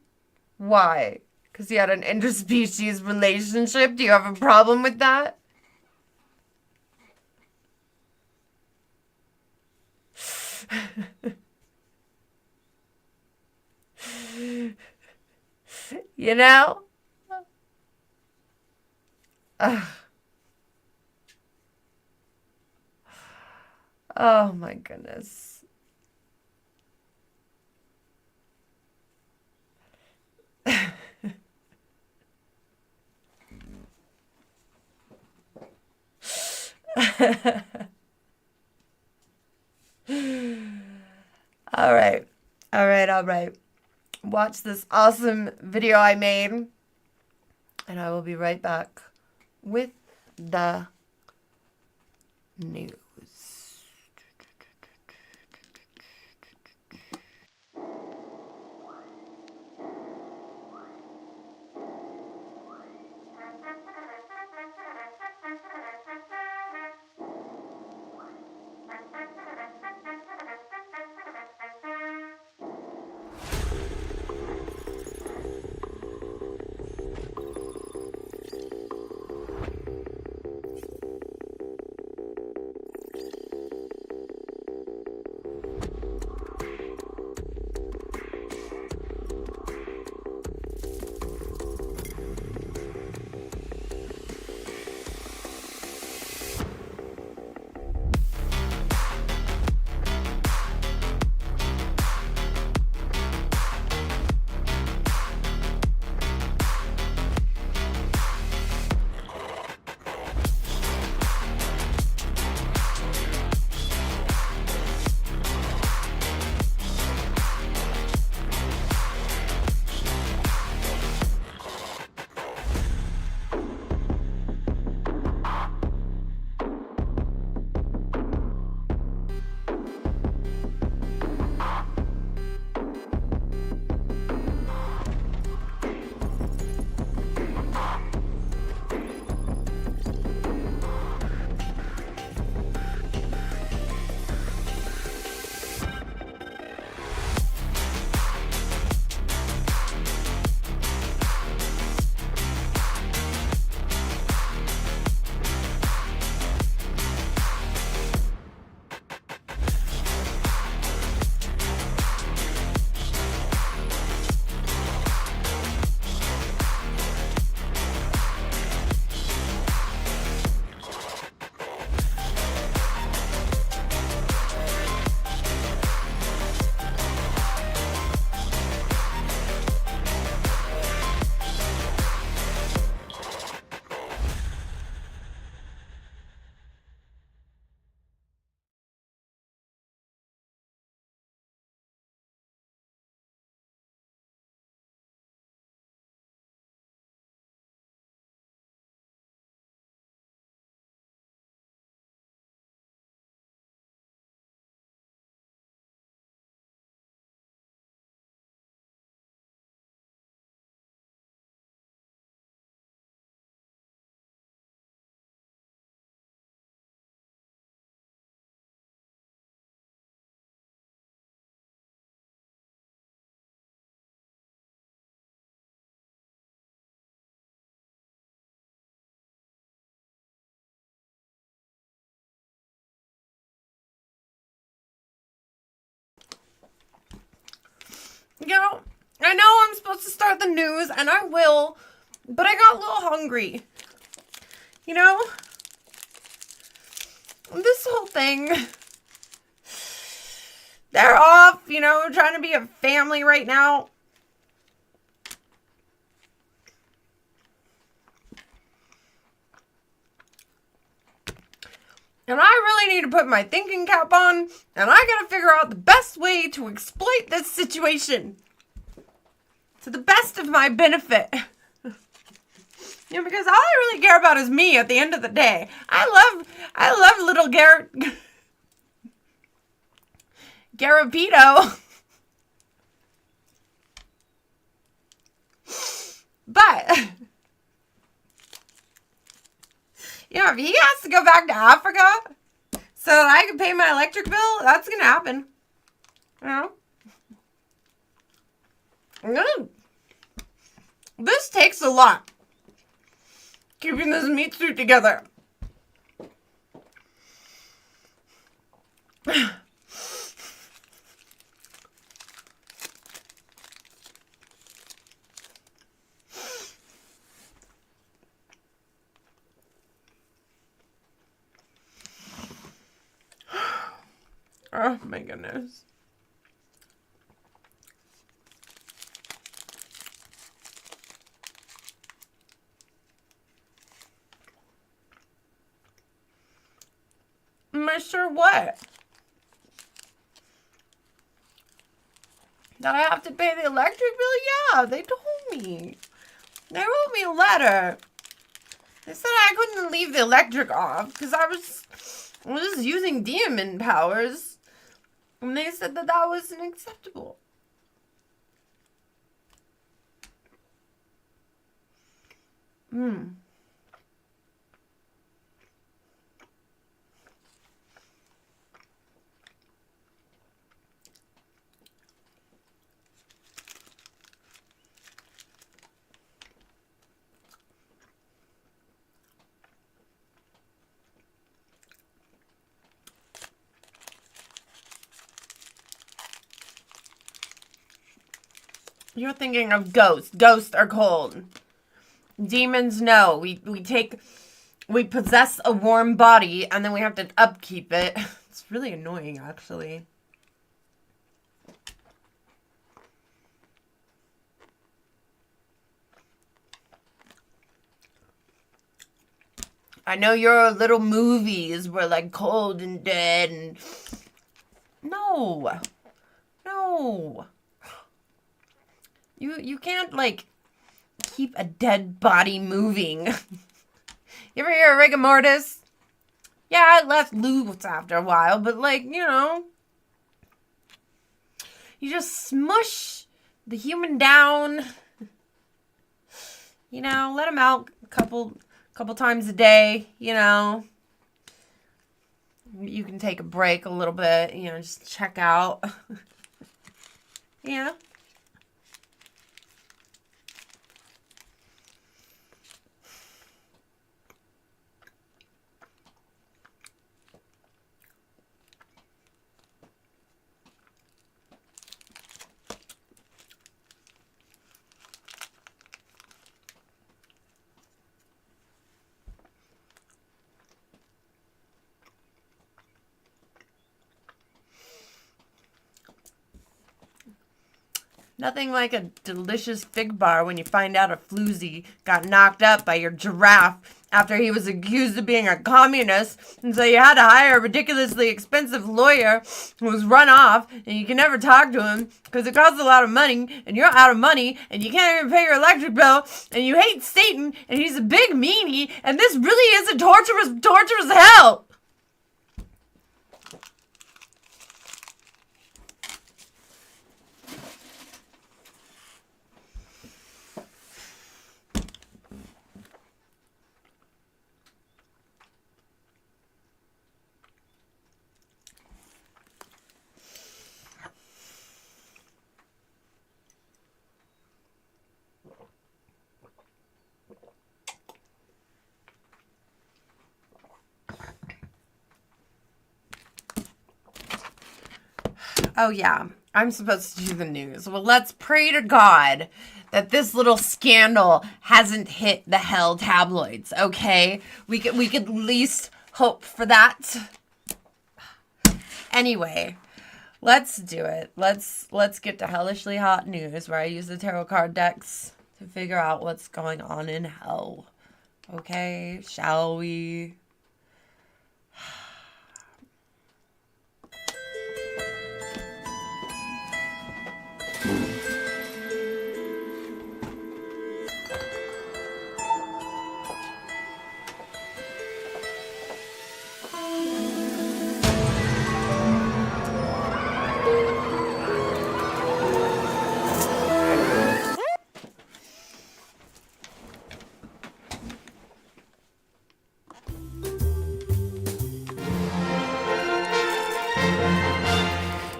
Why? Because he had an interspecies relationship? Do you have a problem with that? You know? Oh my goodness. All right. Watch this awesome video I made, and I will be right back with the news. You know, I know I'm supposed to start the news, and I will, but I got a little hungry. You know? This whole thing, they're off, you know, trying to be a family right now. And I really need to put my thinking cap on, and I gotta figure out the best way to exploit this situation to the best of my benefit. You know, because all I really care about is me at the end of the day. I love little Garapito. But, you know, if he has to go back to Africa so that I can pay my electric bill, that's going to happen. You know? This takes a lot. Keeping this meat suit together. Oh my goodness. Am I sure what? That I have to pay the electric bill? Yeah, they told me. They wrote me a letter. They said I couldn't leave the electric off because I was just using demon powers. And they said that that wasn't acceptable. You're thinking of ghosts. Ghosts are cold. Demons, no. We possess a warm body and then we have to upkeep it. It's really annoying, actually. I know your little movies were like cold and dead and... No. No. You can't, like, keep a dead body moving. You ever hear of rigor mortis? Yeah, it left loose after a while, but, like, you know, you just smush the human down. You know, let him out a couple times a day, you know. You can take a break a little bit, you know, just check out. Yeah. Nothing like a delicious fig bar when you find out a floozy got knocked up by your giraffe after he was accused of being a communist, and so you had to hire a ridiculously expensive lawyer who was run off, and you can never talk to him because it costs a lot of money, and you're out of money, and you can't even pay your electric bill, and you hate Satan, and he's a big meanie, and this really is a torturous hell. Oh, yeah. I'm supposed to do the news. Well, let's pray to God that this little scandal hasn't hit the hell tabloids, okay? We could at least hope for that. Anyway, let's do it. Let's get to Hellishly Hot News, where I use the tarot card decks to figure out what's going on in hell. Okay, shall we?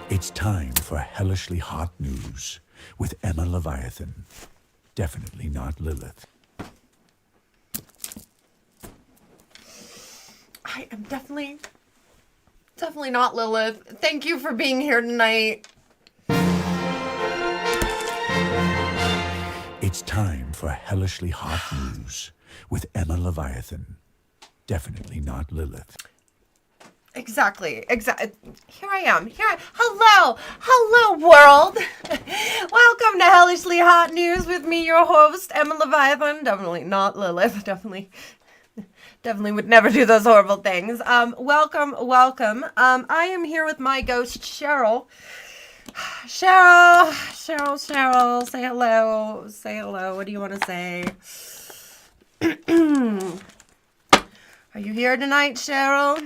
It's time for Hellishly Hot News with Emma Leviathan. Definitely not Lilith. I am definitely not Lilith. Thank you for being here tonight. It's time for Hellishly Hot News with Emma Leviathan. Definitely not Lilith. Exactly. Here I am. Hello, world. Welcome to Hellishly Hot News with me, your host, Emma Leviathan. Definitely not Lilith. Definitely would never do those horrible things. Welcome. I am here with my ghost, Cheryl. Cheryl. Say hello. What do you want to say? Are you here tonight, Cheryl?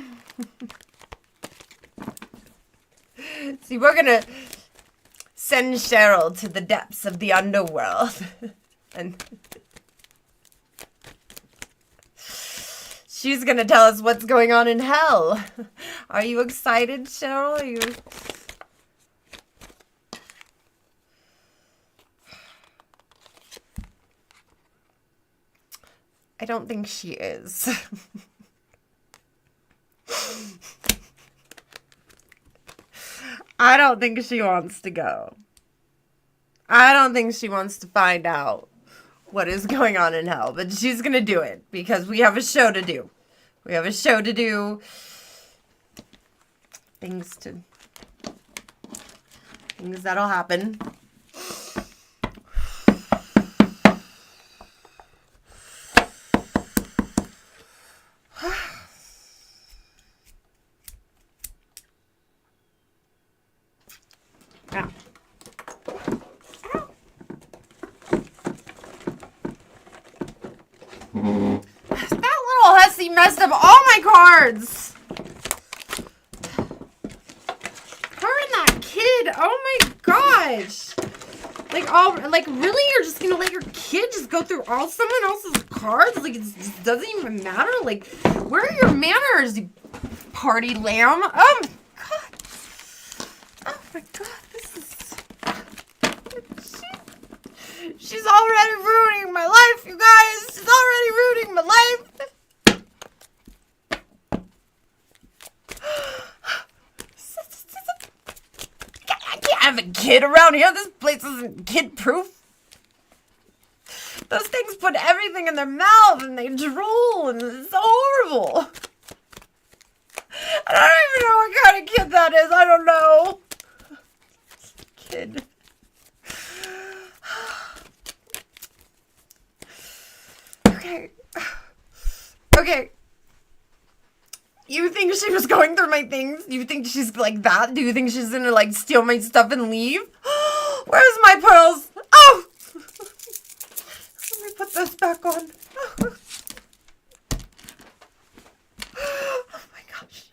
See, we're gonna send Cheryl to the depths of the underworld. And she's gonna tell us what's going on in hell. Are you excited, Cheryl? Are you... I don't think she is. I don't think she wants to go. I don't think she wants to find out what is going on in hell. But she's going to do it because we have a show to do. Things that'll happen. Ow. That little hussy messed up all my cards. Her and that kid. Oh my gosh. Really? You're just gonna let your kid just go through someone else's cards? Like, it just doesn't even matter? Like, where are your manners, you party lamb? Oh my god. Oh my god. She's already ruining my life, you guys. She's already ruining my life. I can't have a kid around here. This place isn't kid-proof. Those things put everything in their mouth and they drool and it's horrible. I don't even know what kind of kid that is. I don't know. Kid. Okay. You think she was going through my things? You think she's like that? Do you think she's gonna like steal my stuff and leave? Where's my pearls? Oh! Let me put this back on. Oh my gosh.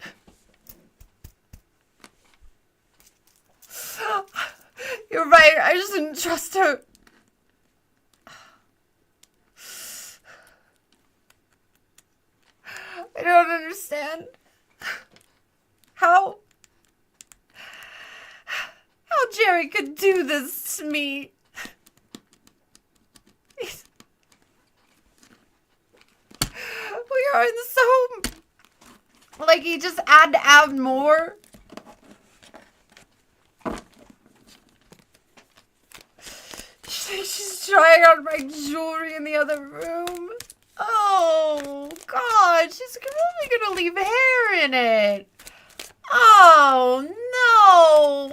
You're right. I just didn't trust her. I don't understand how Jerry could do this to me. We are in so, like, he just had to add more. I got my jewelry in the other room. Oh, God. She's probably going to leave hair in it. Oh, no.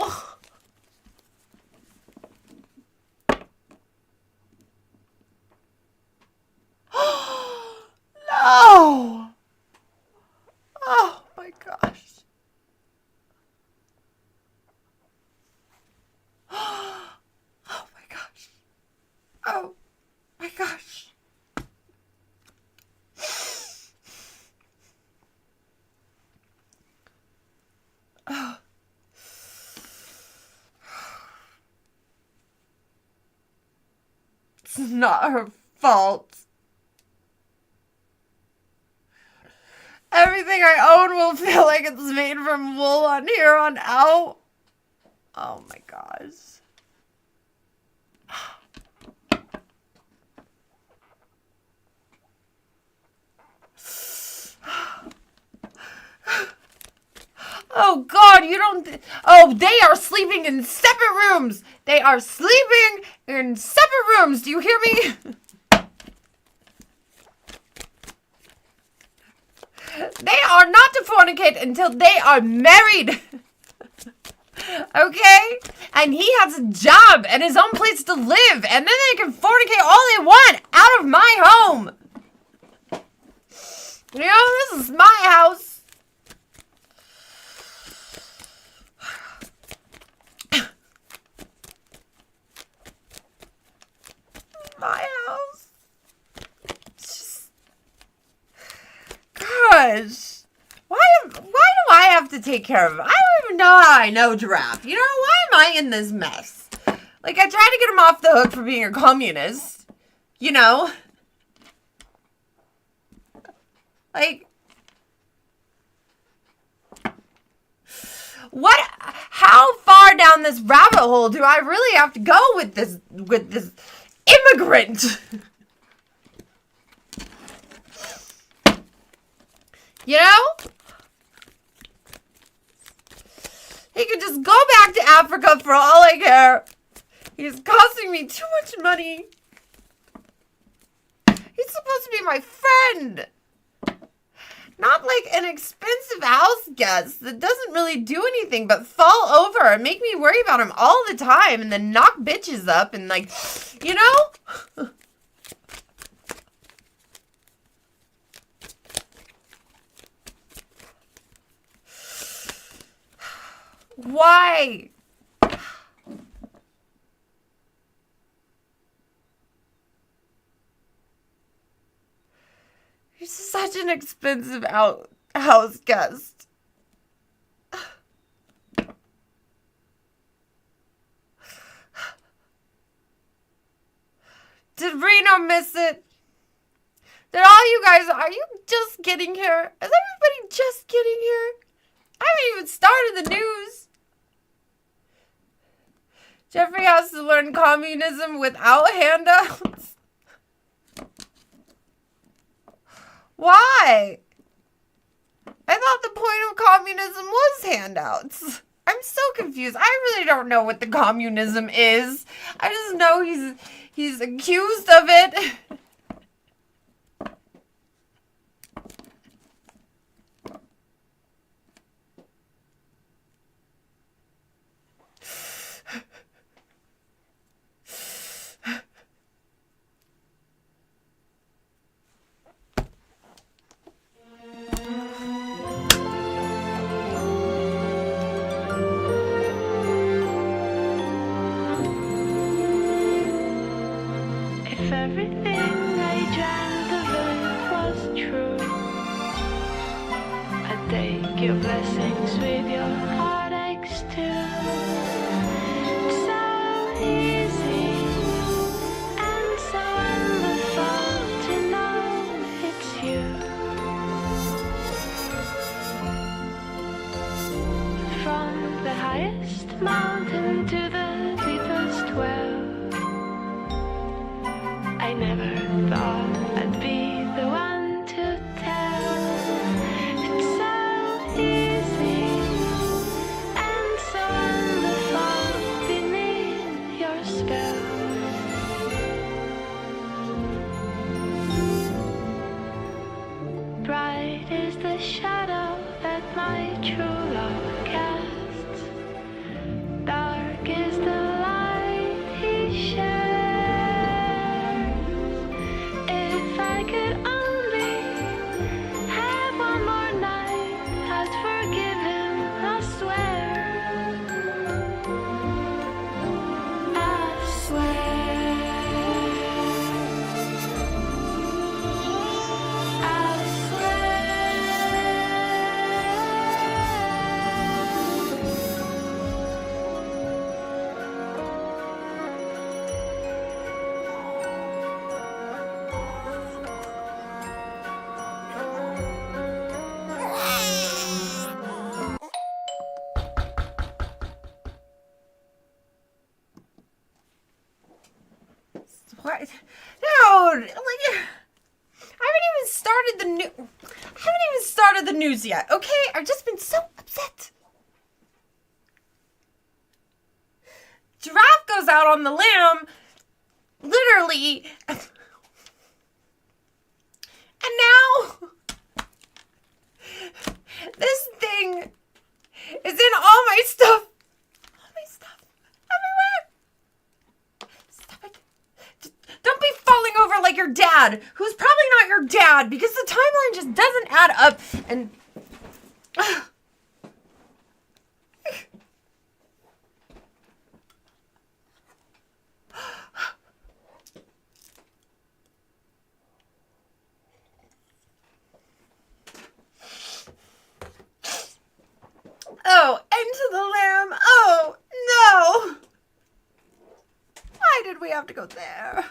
No. Oh, my gosh. Oh, my gosh. Oh, my gosh. Oh. It's not her fault. Everything I own will feel like it's made from wool on here on out. Oh my gosh. Oh God, you don't... Oh, they are sleeping in separate rooms. They are sleeping in separate rooms. Do you hear me? They are not to fornicate until they are married. Okay? And he has a job and his own place to live. And then they can fornicate all they want out of my home. You know, this is my house. My house. It's just... Gosh. Why do I have to take care of him? I don't even know how I know Giraffe. You know, why am I in this mess? Like, I tried to get him off the hook for being a communist. You know? Like... What? How far down this rabbit hole do I really have to go with this immigrant? You know? He could just go back to Africa for all I care. He's costing me too much money. He's supposed to be my friend. Not like an expensive house guest that doesn't really do anything but fall over and make me worry about him all the time and then knock bitches up and like, you know? Why? You're such an expensive house guest. Did Reno miss it? Did all you guys, are you just getting here? Is everybody just getting here? I haven't even started the news. Jeffrey has to learn communism without handouts. Why? I thought the point of communism was handouts. I'm so confused. I really don't know what the communism is. I just know he's accused of it. If everything I dreamt of it was true, I'd take your blessings with your heartaches too. It's so easy and so wonderful to know it's you. From the highest mountain to the deepest well, I never thought I'd be the one to tell. It's so easy and so wonderful beneath your spell. Bright is the shadow that my true love casts. Dark is the light he shares. If I could only have one more night, I'd forgive him, I swear. I swear. What? No, like, I haven't even started the news yet. Okay, I've just been so upset. Giraffe goes out on the lamb, literally, and now this thing is in all my stuff. Don't be falling over like your dad, who's probably not your dad, because the timeline just doesn't add up. And oh, into the lamb. Oh, no. Why did we have to go there?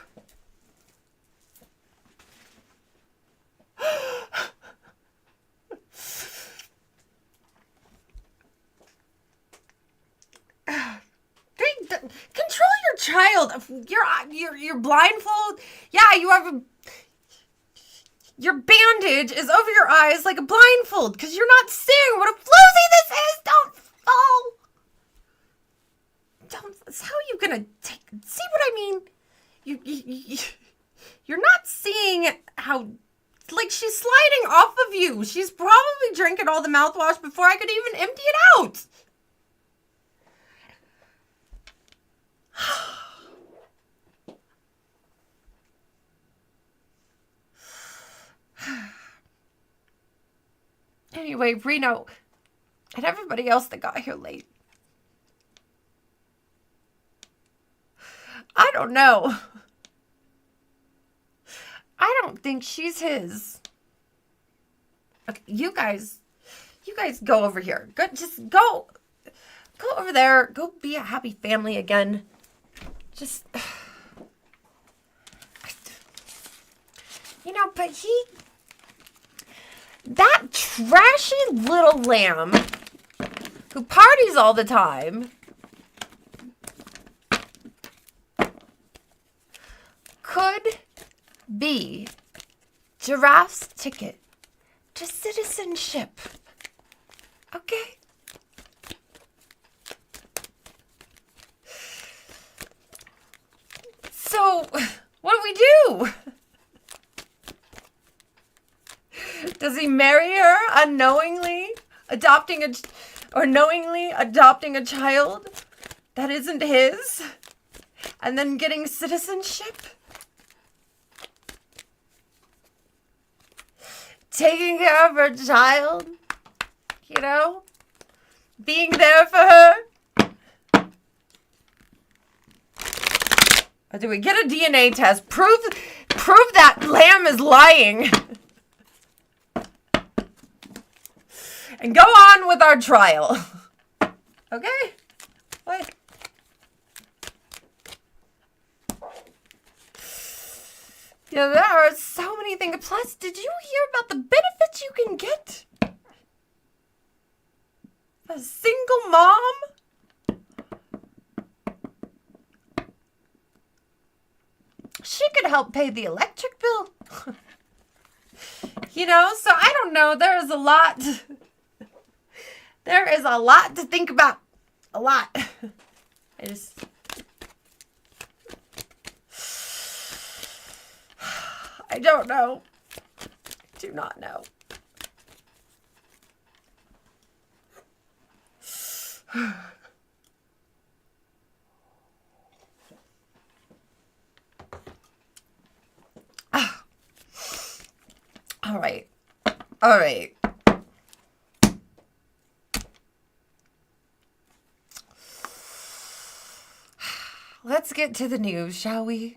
Control your child. You're blindfold. Yeah, you have your bandage is over your eyes like a blindfold because you're not seeing what a floozy this is. Don't fall. How are you gonna see what I mean? You're not seeing how, like, she's sliding off of you. She's probably drinking all the mouthwash before I could even empty it out. Anyway, Reno and everybody else that got here late. I don't know. I don't think she's his. Okay, you guys go over here. Go over there. Go be a happy family again. Just, but that trashy little lamb who parties all the time could be Giraffe's ticket to citizenship. Okay? So, what do we do? Does he marry her unknowingly, knowingly adopting a child that isn't his, and then getting citizenship? Taking care of her child, being there for her? Or do we get a DNA test? Prove that lamb is lying. And go on with our trial. Okay? What? Yeah, there are so many things. Plus, did you hear about the benefits you can get? A single mom? She could help pay the electric bill. So I don't know. There is a lot to think about. A lot. I don't know. I do not know. All right. All right. Let's get to the news, shall we?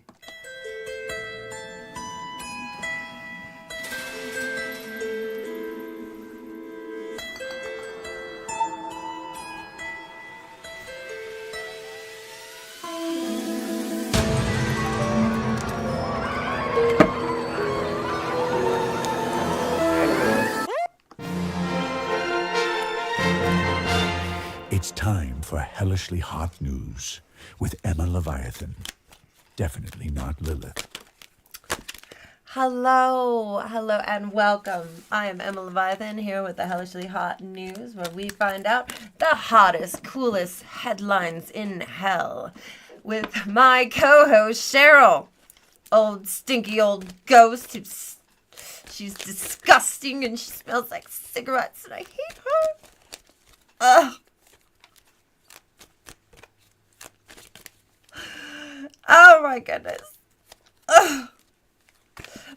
It's time for Hellishly Hot News with Emma Leviathan. Definitely not Lilith. Hello, and welcome. I am Emma Leviathan here with the Hellishly Hot News, where we find out the hottest, coolest headlines in hell with my co-host Cheryl, old stinky old ghost she's disgusting and she smells like cigarettes and I hate her. Ugh. Oh my goodness. Ugh.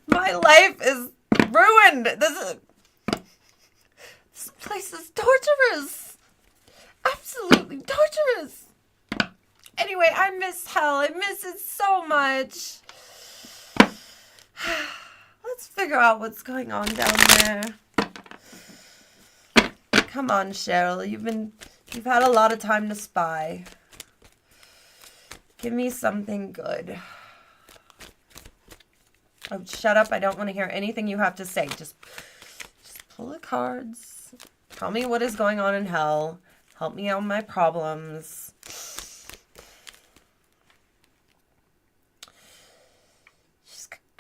My life is ruined. This place is torturous. Absolutely torturous. Anyway, I miss hell. I miss it so much. Let's figure out what's going on down there. Come on, Cheryl. You've had a lot of time to spy. Give me something good. Oh, shut up. I don't want to hear anything you have to say. Just pull the cards. Tell me what is going on in hell. Help me out with my problems.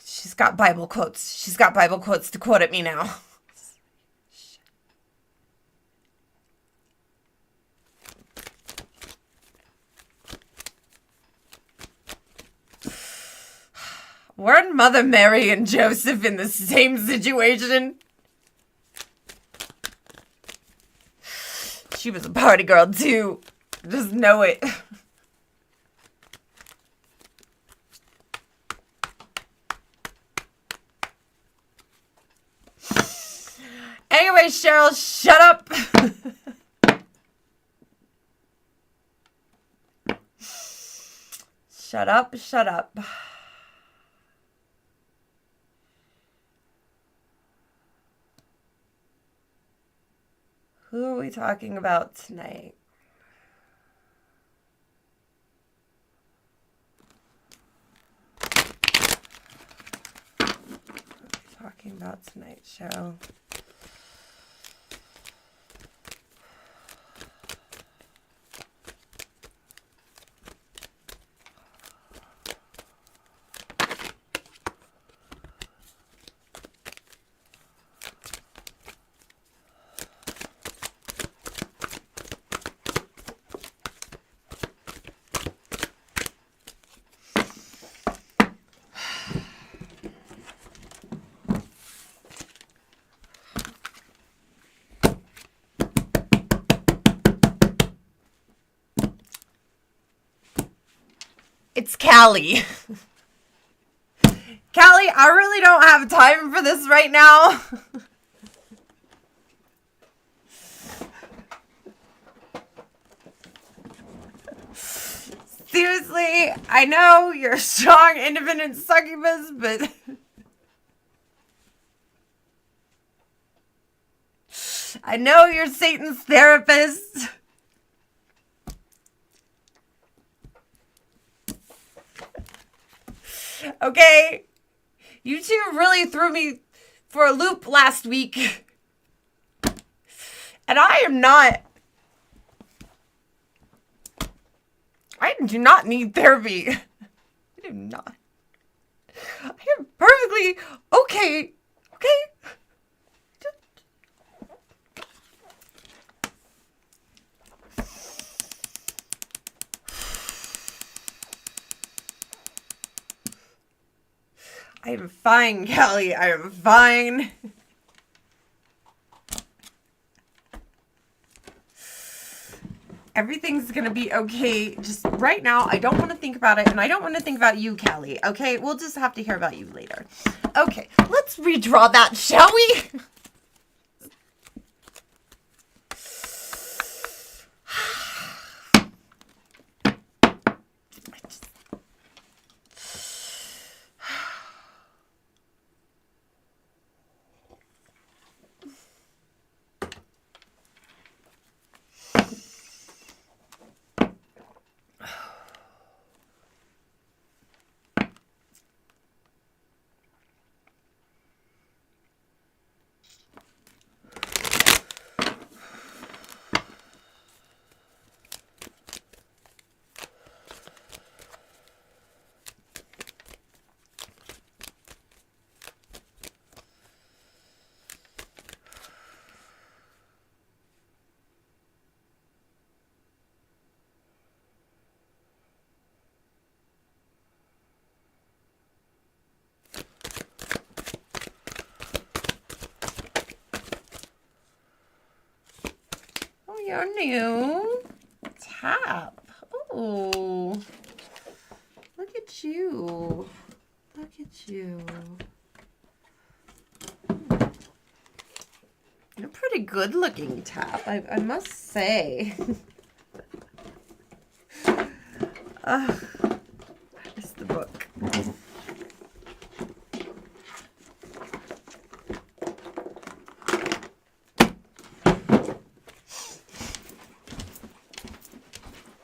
She's got Bible quotes. She's got Bible quotes to quote at me now. Weren't Mother Mary and Joseph in the same situation? She was a party girl too. Just know it. Anyway, Cheryl, shut up. Shut up, shut up. Who are we talking about tonight? What are we talking about tonight, Cheryl? It's Callie. Callie, I really don't have time for this right now. Seriously, I know you're a strong, independent succubus, but I know you're Satan's therapist. Okay? You two really threw me for a loop last week. And I am not. I do not need therapy. I do not. I am perfectly okay. Okay? I am fine, Callie. I am fine. Everything's gonna be okay. Just right now, I don't want to think about it, and I don't want to think about you, Callie. Okay, we'll just have to hear about you later. Okay, let's redraw that, shall we? You're new. Tap. Oh. Look at you. Look at you. You're pretty good looking, Tap. I must say. Where's the book?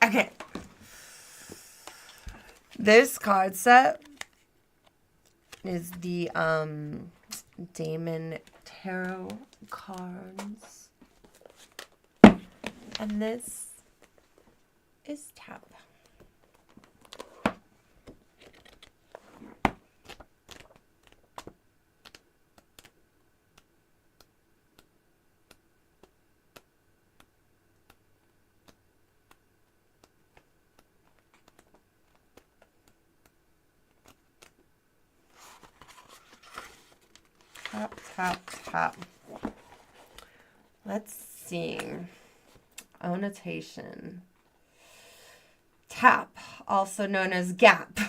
Okay. This card set is the Damon Tarot cards. And this is Tap. Tap, tap, tap. Let's see. Annotation. Tap, also known as gap.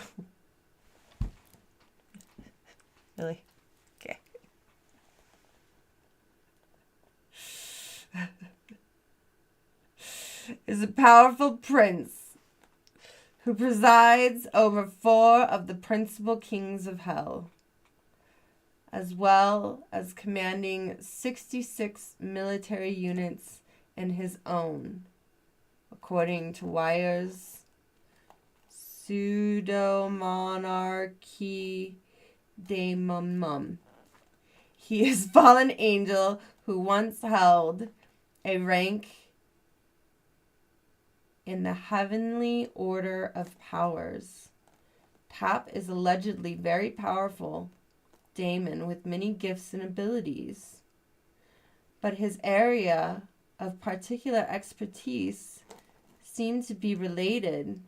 Really? Okay. Is a powerful prince who presides over 4 of the principal kings of hell, as well as commanding 66 military units in his own, according to Wire's Pseudo-Monarchy de Mum. He is fallen angel who once held a rank in the heavenly order of powers. Tap is allegedly very powerful Daemon with many gifts and abilities, but his area of particular expertise seemed to be related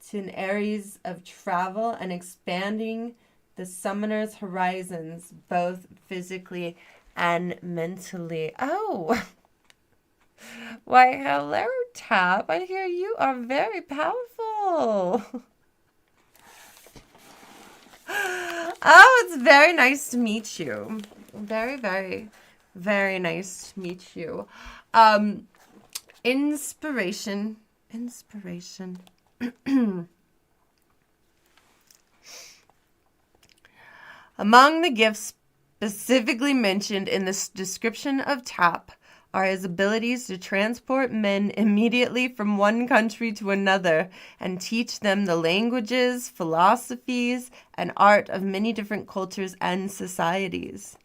to an areas of travel and expanding the summoner's horizons, both physically and mentally. Oh, why, hello, Tap. I hear you are very powerful. Oh, it's very nice to meet you. Very, very, very nice to meet you. Inspiration. Among the gifts specifically mentioned in this description of Tap are his abilities to transport men immediately from one country to another and teach them the languages, philosophies, and art of many different cultures and societies.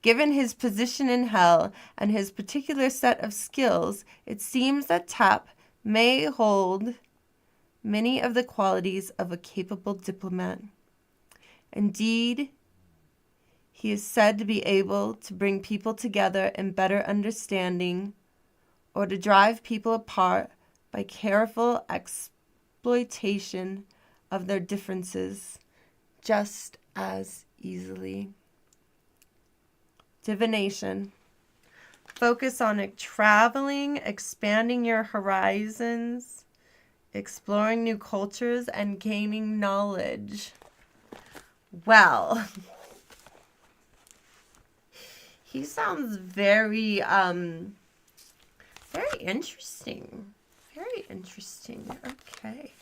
Given his position in hell and his particular set of skills, it seems that Tap may hold many of the qualities of a capable diplomat. Indeed, he is said to be able to bring people together in better understanding or to drive people apart by careful exploitation of their differences just as easily. Divination. Focus on traveling, expanding your horizons, exploring new cultures, and gaining knowledge. Well, he sounds very, very interesting. Very interesting. Okay.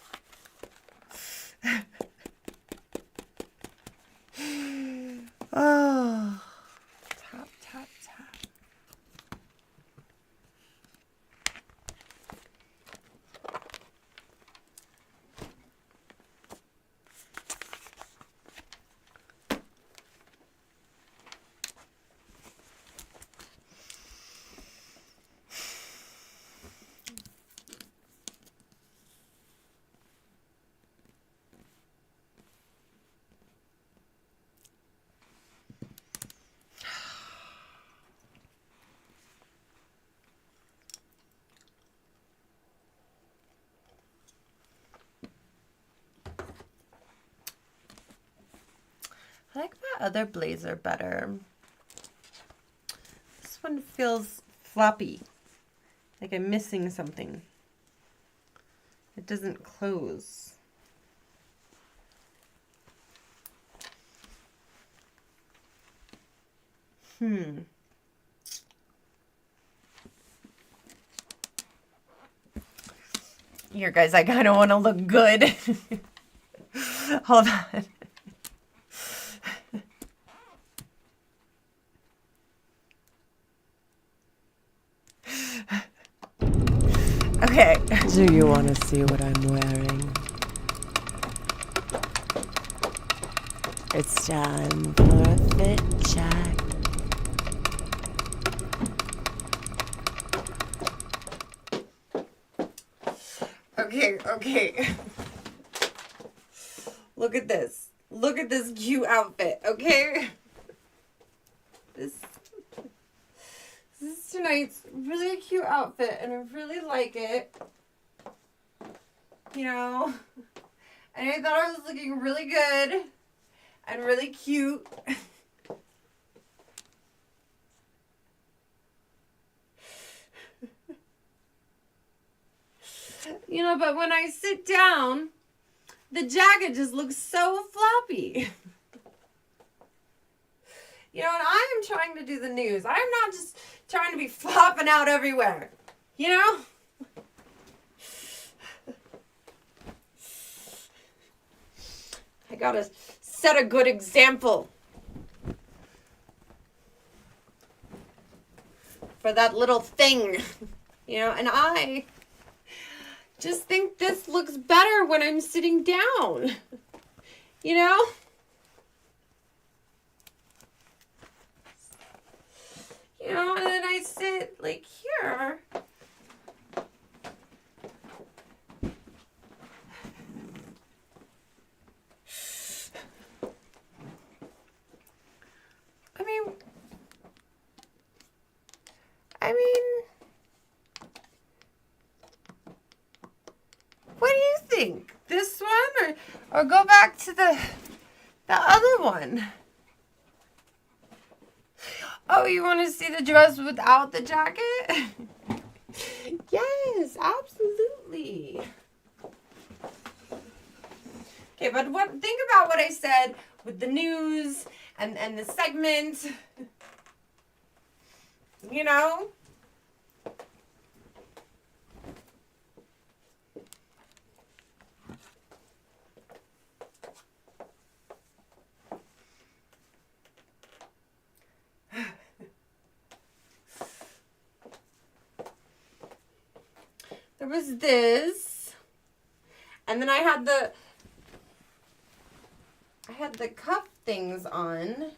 Oh, tap, tap, tap. I like my other blazer better. This one feels floppy, like I'm missing something. It doesn't close. Here, guys, I kind of want to look good. Hold on. Okay. Do you want to see what I'm wearing? It's time for a fit check. Okay. Look at this. Look at this cute outfit, okay? This is tonight's really cute outfit, and I really like it. You know? And I thought I was looking really good and really cute. You know, but when I sit down, the jacket just looks so floppy. You know, and I am trying to do the news. I'm not just trying to be flopping out everywhere. You know? I gotta set a good example for that little thing. You know, and I just think this looks better when I'm sitting down. You know? You know, and then I sit like here. I mean, what do you think? This one or go back to the other one? Oh, you want to see the dress without the jacket? Yes, absolutely. Okay, but think about what I said with the news and the segment. You know? There was this, and then I had the cuff things on,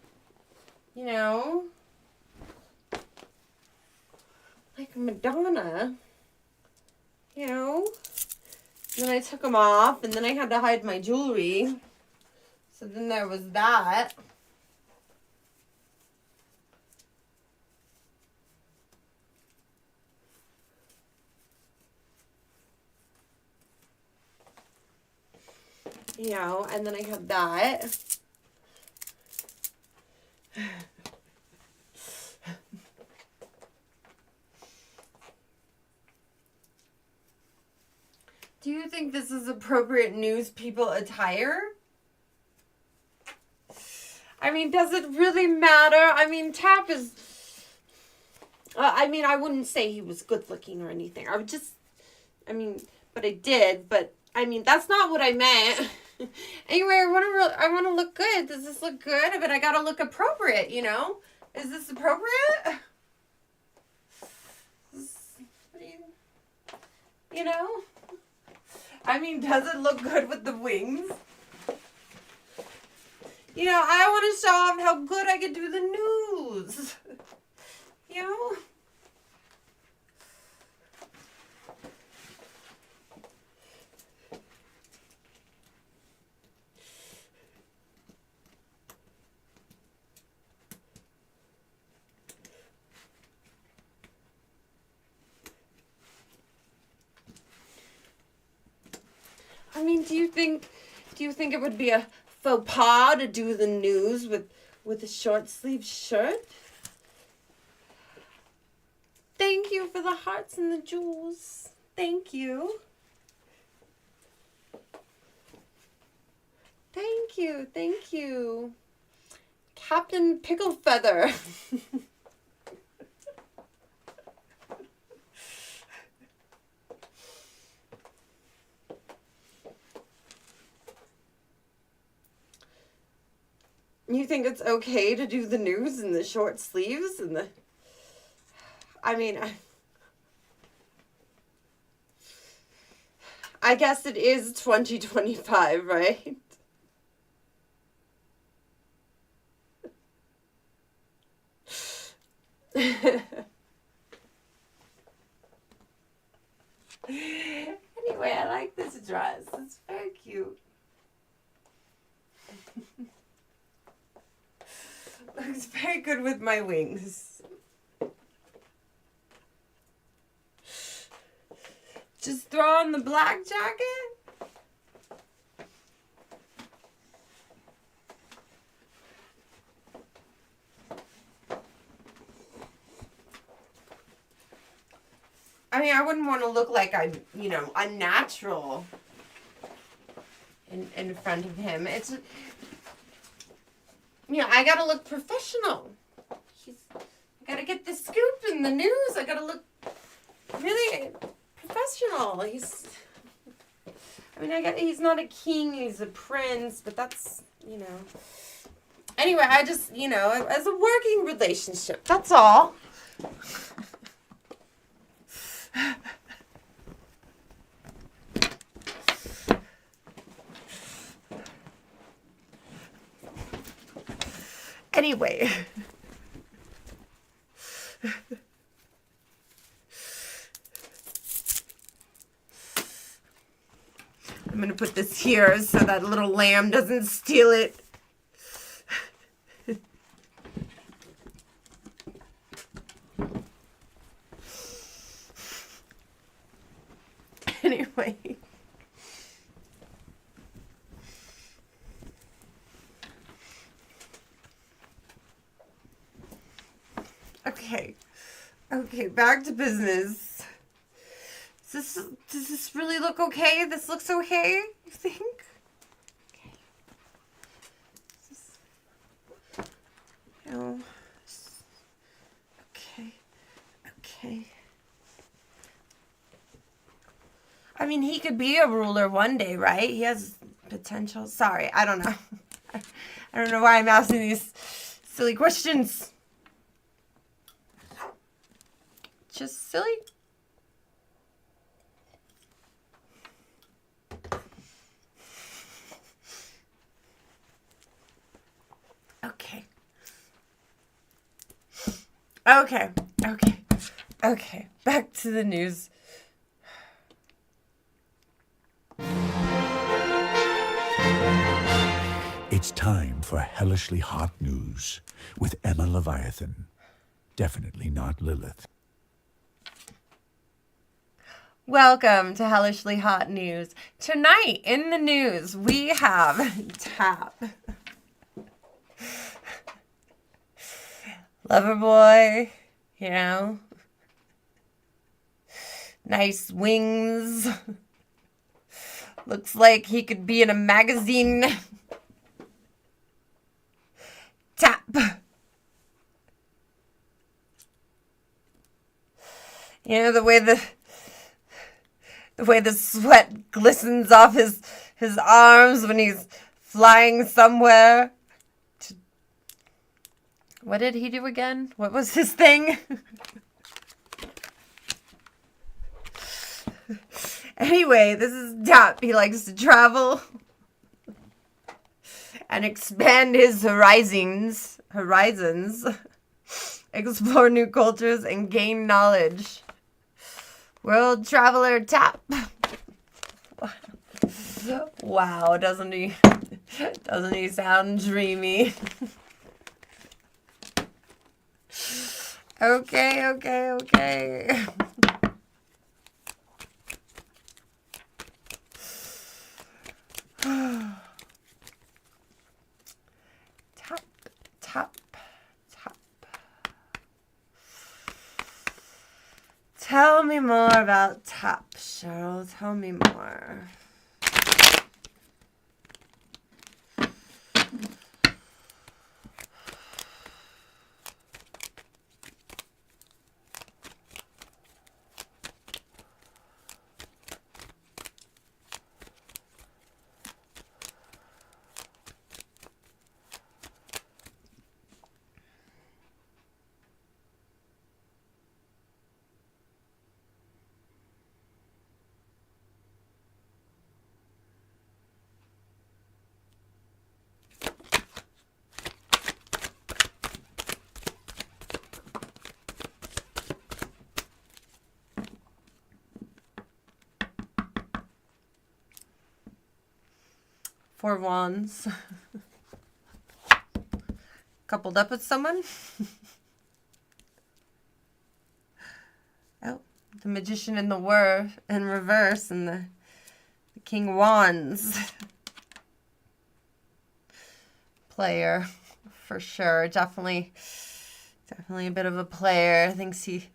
you know, like Madonna, you know. And then I took them off, and then I had to hide my jewelry. So then there was that. You know, and then I had that. Do you think this is appropriate news people attire? I mean, does it really matter? I mean, Tap is... I wouldn't say he was good looking or anything. But I did. But, that's not what I meant. Anyway, I want to look good. Does this look good? But I got to look appropriate, you know? Is this appropriate? You know? Does it look good with the wings? You know, I want to show off how good I can do the news. You know? Do you think it would be a faux pas to do the news with a short sleeve shirt? Thank you for the hearts and the jewels. Thank you. Thank you. Thank you. Captain Picklefeather. You think it's okay to do the news in the short sleeves and the... I guess it is 2025, right? Anyway, I like this dress. It's very cute. Looks very good with my wings. Just throw on the black jacket. I wouldn't want to look like I'm, unnatural in front of him. It's... I gotta look professional. I gotta get the scoop in the news. I gotta look really professional. He's not a king, he's a prince, but that's, Anyway, I just, as a working relationship, that's all. Anyway. I'm going to put this here so that little lamb doesn't steal it. Anyway. Okay, back to business. Does this really look okay? This looks okay, you think? Okay. No. Okay. He could be a ruler one day, right? He has potential. Sorry, I don't know. I don't know why I'm asking these silly questions. Just silly. Okay. Back to the news. It's time for Hellishly Hot News with Emma Leviathan. Definitely not Lilith. Welcome to Hellishly Hot News. Tonight in the news, we have Tap. Lover boy, nice wings. Looks like he could be in a magazine. Tap. You know, the way the sweat glistens off his arms when he's flying somewhere. What did he do again? What was his thing? Anyway, this is Tap. He likes to travel and expand his horizons, explore new cultures, and gain knowledge. World Traveler Tap. Wow, doesn't he sound dreamy? Okay. Tap. Tell me more about Tap, Cheryl. Tell me more. Four wands. Coupled up with someone. Oh, the magician in the in reverse, and the king wands. Player, for sure. Definitely a bit of a player. Thinks he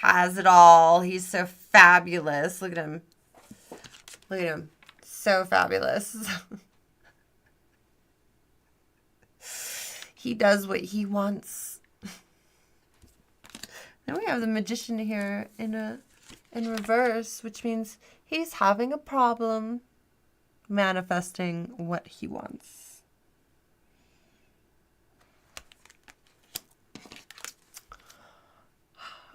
has it all. He's so fabulous. Look at him. So fabulous. He does what he wants. Then we have the magician here in reverse, which means he's having a problem manifesting what he wants.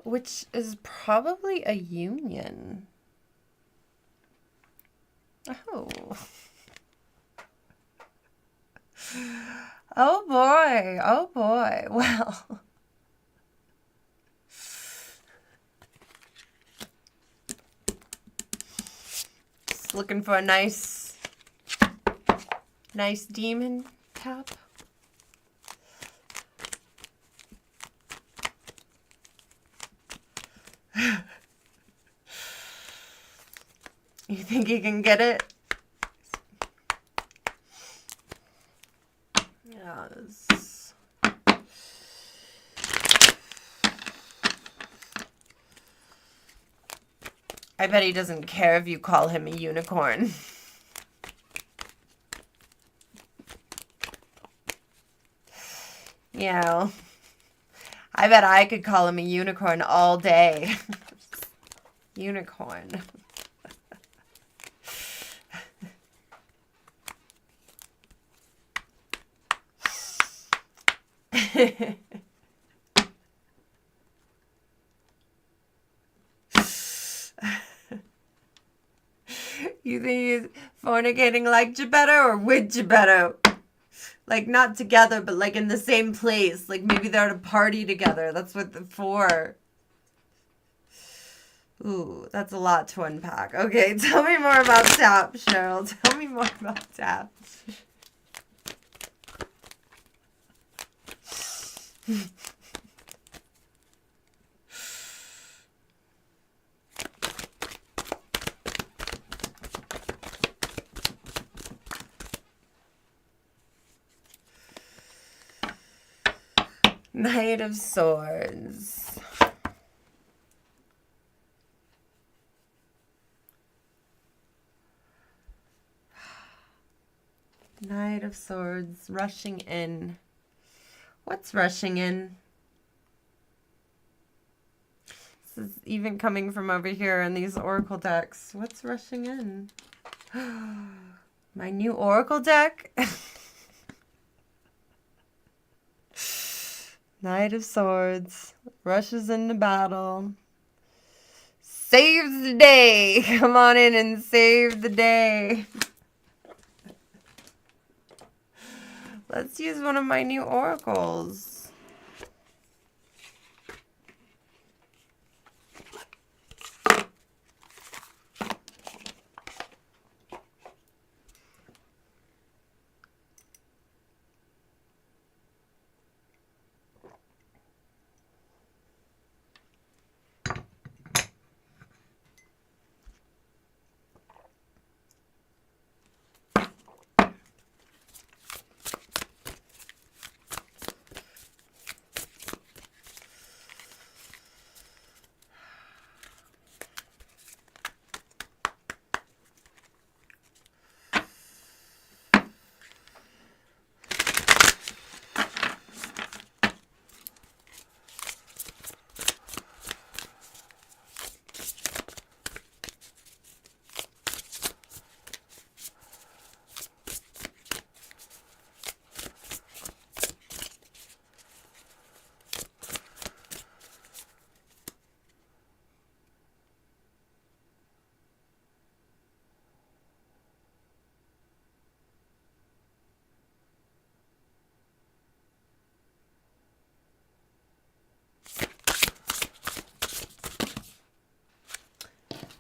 Which is probably a union. Oh. Oh boy. Well. Just looking for a nice demon Tap. You think he can get it? Yes. I bet he doesn't care if you call him a unicorn. You know, I bet I could call him a unicorn all day. Unicorn. You think he's fornicating like Geppetto or with Geppetto? Like, not together, but like in the same place. Like, maybe they're at a party together. That's what the for. Ooh, that's a lot to unpack. Okay, tell me more about Tap, Cheryl. Tell me more about Tap. Knight of Swords. Knight of Swords, rushing in. What's rushing in? This is even coming from over here in these oracle decks. What's rushing in? My new oracle deck? Knight of Swords, rushes into battle. Saves the day! Come on in and save the day. Let's use one of my new oracles.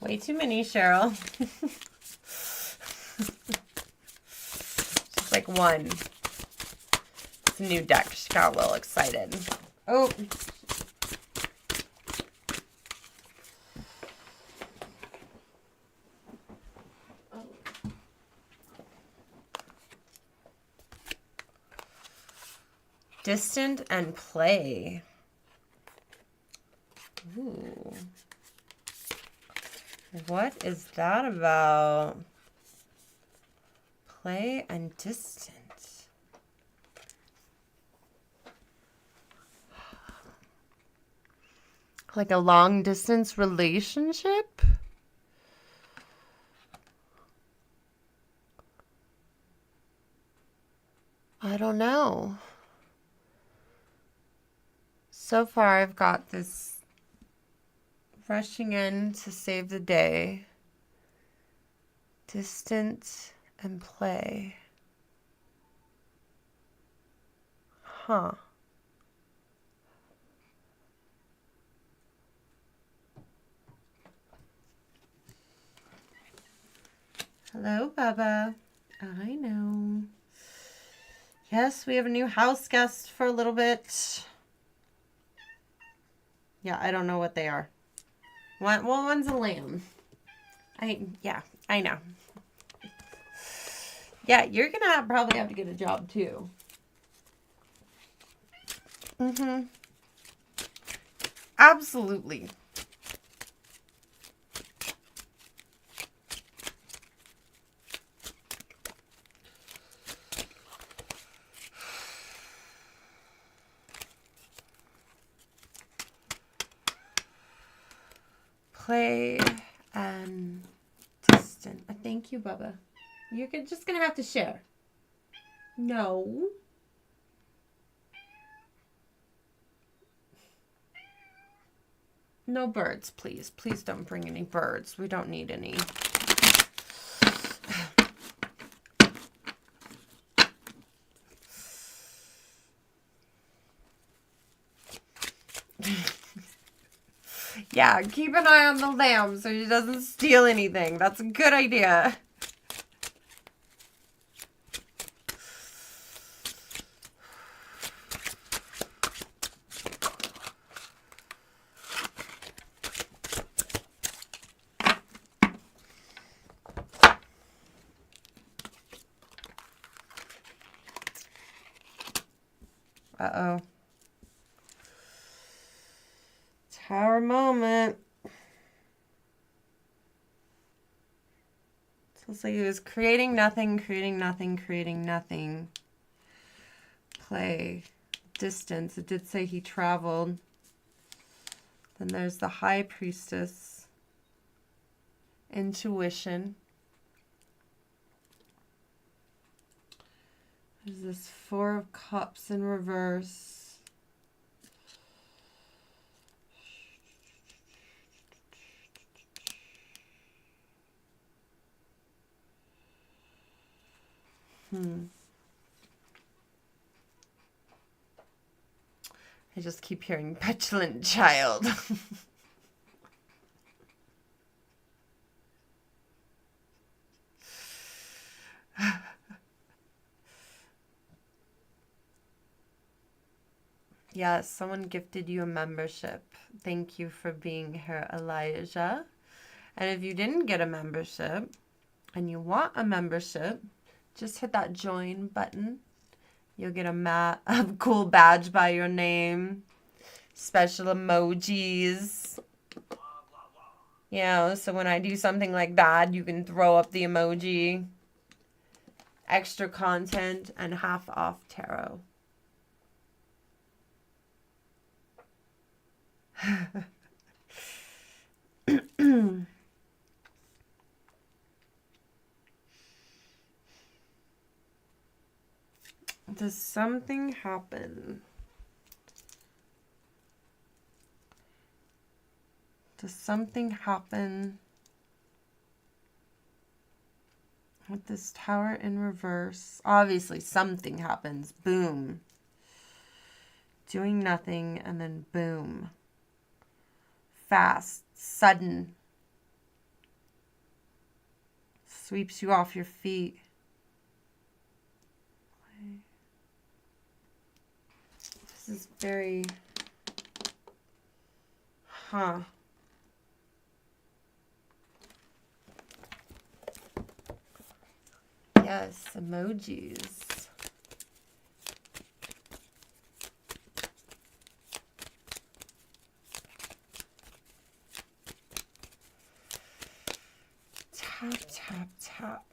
Way too many, Cheryl. Just like one. It's a new deck. She got a little excited. Oh. Distant and play. Ooh. What is that about? Play and distant. Like a long distance relationship? I don't know. So far I've got this rushing in to save the day, distant and play. Huh. Hello, Bubba. I know. Yes, we have a new house guest for a little bit. Yeah, I don't know what they are. Well, one's a lamb. Yeah, I know. Yeah, you're gonna probably have to get a job too. Mm-hmm. Absolutely. Play and distant. Thank you, Bubba. You're just gonna have to share. No. No birds, please. Please don't bring any birds. We don't need any. Yeah, keep an eye on the lamb so she doesn't steal anything. That's a good idea. Uh-oh. Tower moment. It's It's like he was creating nothing, creating nothing, creating nothing. Play. Distance. It did say he traveled. Then there's the High Priestess. Intuition. There's this Four of Cups in reverse. I just keep hearing petulant child. Yes, someone gifted you a membership. Thank you for being here, Elijah. And if you didn't get a membership and you want a membership, just hit that join button. You'll get a cool badge by your name. Special emojis. Yeah, so when I do something like that, you can throw up the emoji. Extra content and half off tarot. Does something happen? Does something happen with this Tower in reverse? Obviously, something happens. Boom. Doing nothing, and then boom. Fast, sudden. Sweeps you off your feet. This is very... Yes, emojis. Tap, tap, tap.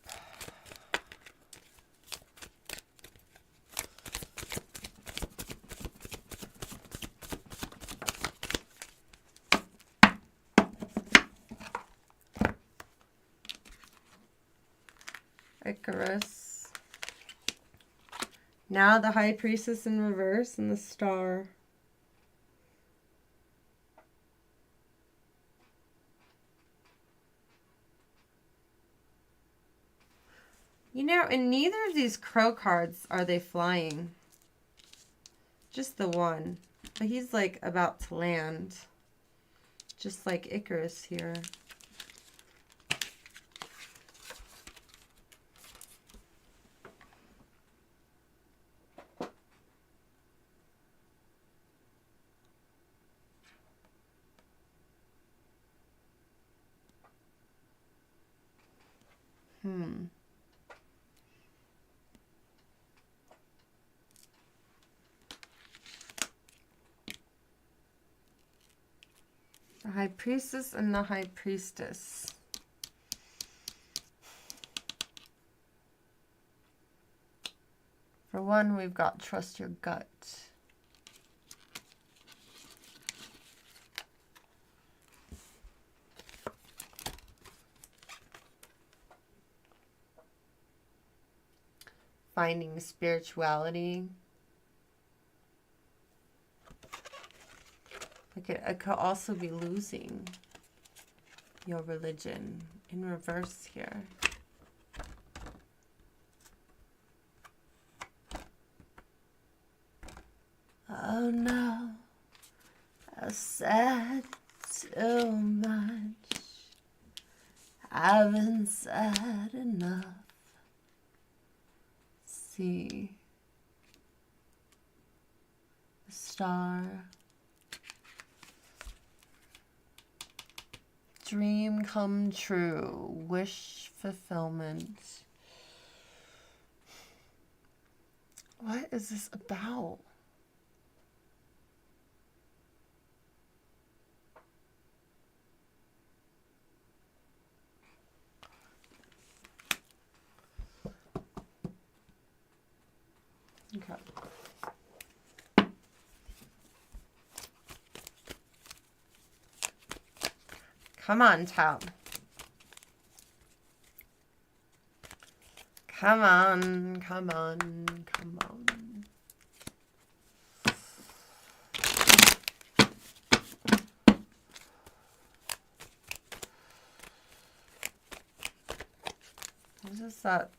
Icarus. Now the High Priestess in reverse and the Star. You know, in neither of these crow cards are they flying. Just the one. But he's like about to land. Just like Icarus here. The High Priestess and the High Priestess. For one, we've got trust your gut. Finding spirituality. It could also be losing your religion in reverse here. Oh no, I said too much. Haven't said enough. See the Star. Dream come true. Wish fulfillment. What is this about? Come on, Tap. Come on, come on, come on. What is that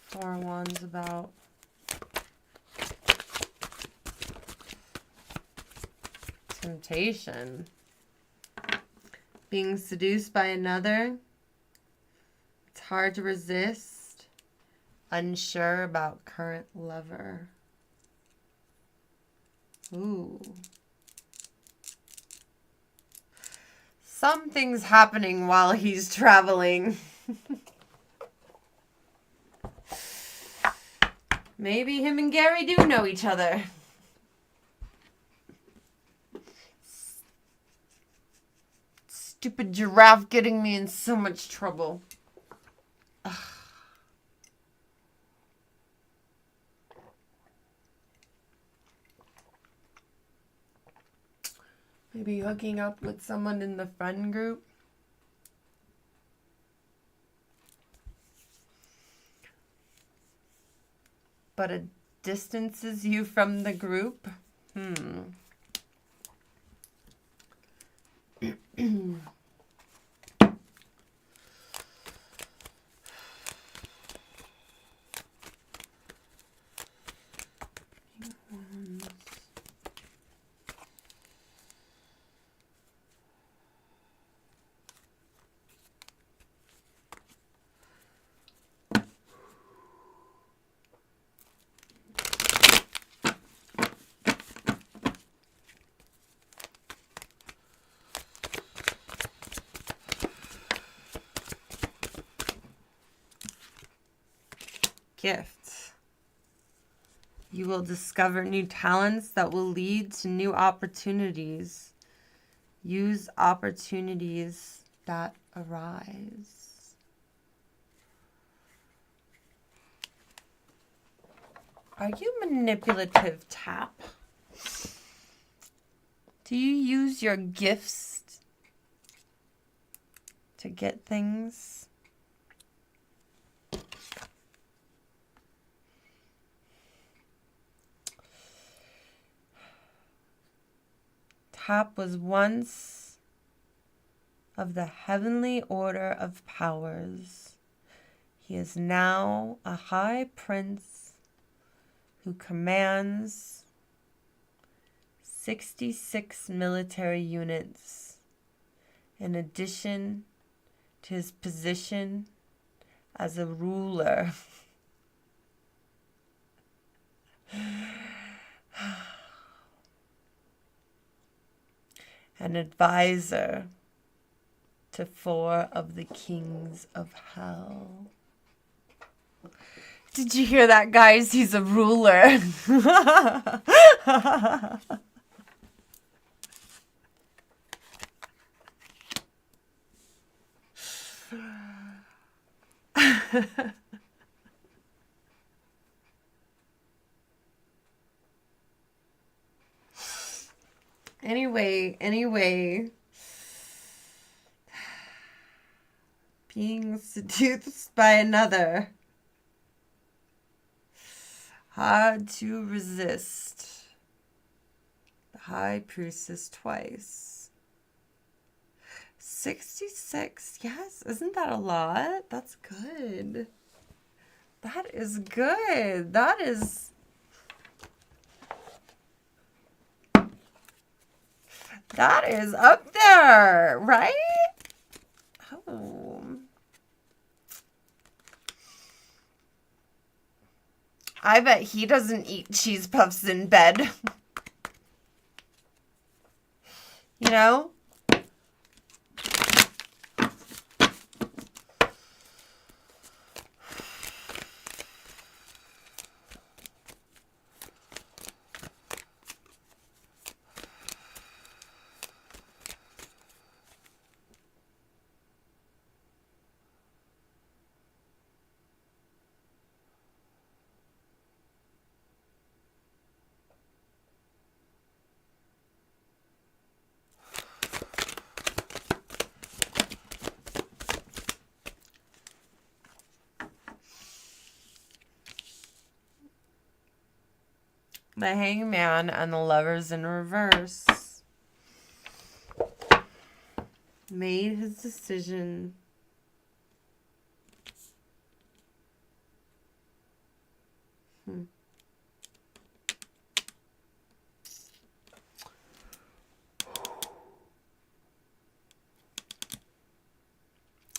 Four of Wands about? Temptation. Being seduced by another. It's hard to resist. Unsure about current lover. Ooh. Something's happening while he's traveling. Maybe him and Gary do know each other. Stupid giraffe getting me in so much trouble. Ugh. Maybe hooking up with someone in the friend group. But it distances you from the group? Gifts. You will discover new talents that will lead to new opportunities. Use opportunities that arise. Are you manipulative, Tap? Do you use your gifts to get things? Tap was once of the heavenly order of powers. He is now a high prince who commands 66 military units in addition to his position as a ruler. An advisor to 4 of the kings of hell. Did you hear that, guys? He's a ruler. Anyway. Being seduced by another. Hard to resist. The High Priestess twice. 66. Yes, isn't that a lot? That's good. That is good. That is up there, right? Oh. I bet he doesn't eat cheese puffs in bed. You know? The Hangman and the Lovers in Reverse. Made his decision.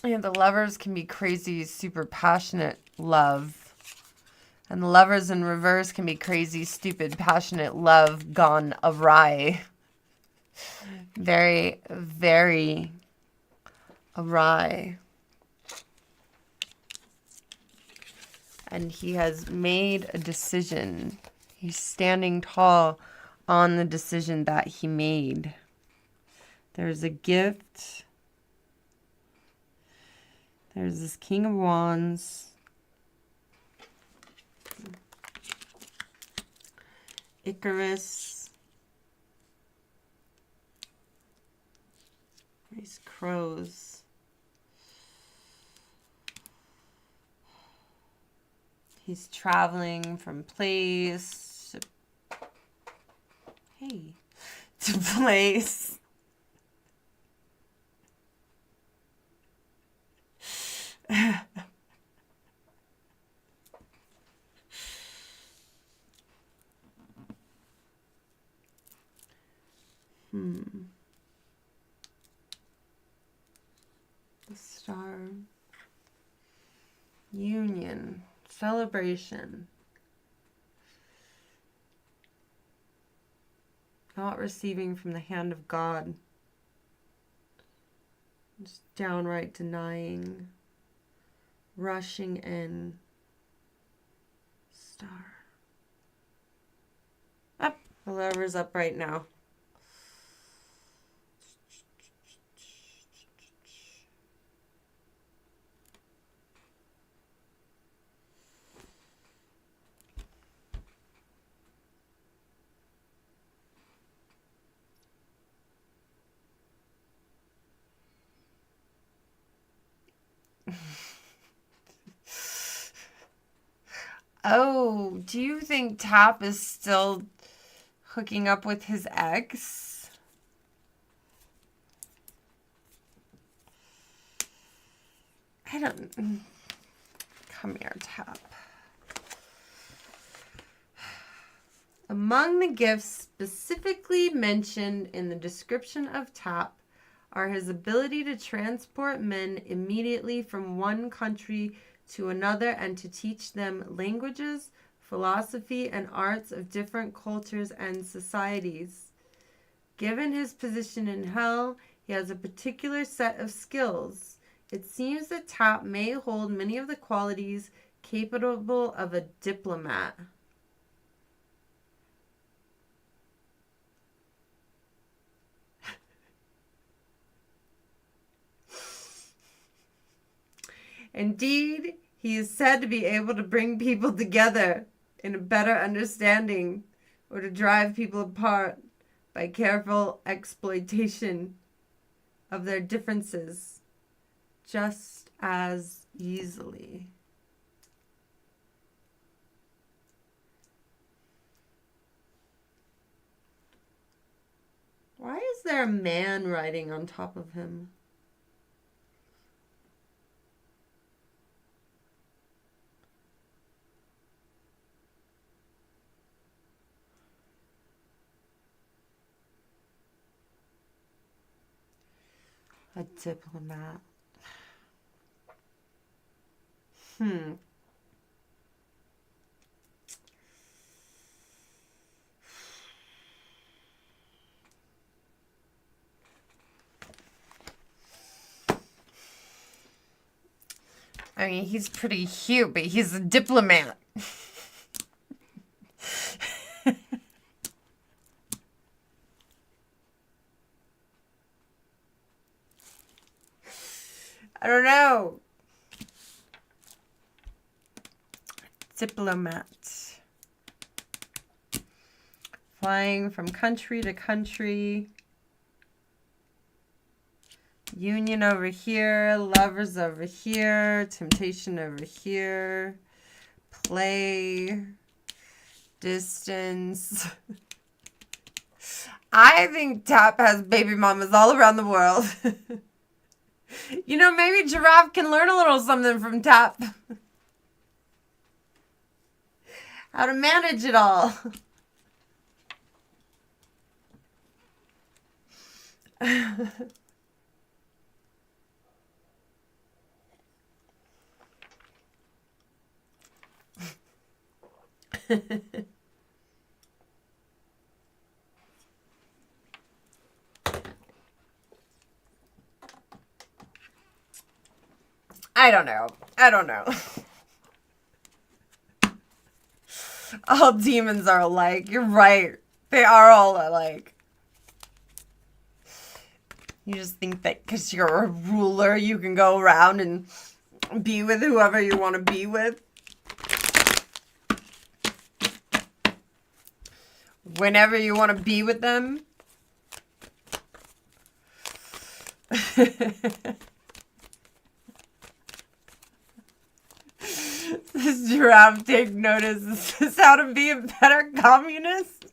Yeah, the lovers can be crazy, super passionate love. And the lovers in reverse can be crazy, stupid, passionate love gone awry. Very, very awry. And he has made a decision. He's standing tall on the decision that he made. There's a gift. There's this King of Wands. Icarus. These crows. He's traveling from place to place. The star. Union. Celebration. Not receiving from the hand of God. Just downright denying. Rushing in. Star. Up. The Lover's up right now. Oh, do you think Tap is still hooking up with his ex? I don't... Come here, Tap. Among the gifts specifically mentioned in the description of Tap are his ability to transport men immediately from one country to another and to teach them languages, philosophy, and arts of different cultures and societies. Given his position in hell, he has a particular set of skills. It seems that Tap may hold many of the qualities capable of a diplomat. Indeed, he is said to be able to bring people together in a better understanding or to drive people apart by careful exploitation of their differences just as easily. Why is there a man riding on top of him? A diplomat. I mean, he's pretty cute, but he's a diplomat. I don't know. Diplomat. Flying from country to country. Union over here. Lovers over here. Temptation over here. Play. Distance. I think Tap has baby mamas all around the world. You know, maybe Giraffe can learn a little something from Tap. How to manage it all. I don't know. I don't know. All demons are alike. You're right. They are all alike. You just think that because you're a ruler, you can go around and be with whoever you want to be with. Whenever you want to be with them. This Giraffe take notice. Is this how to be a better communist?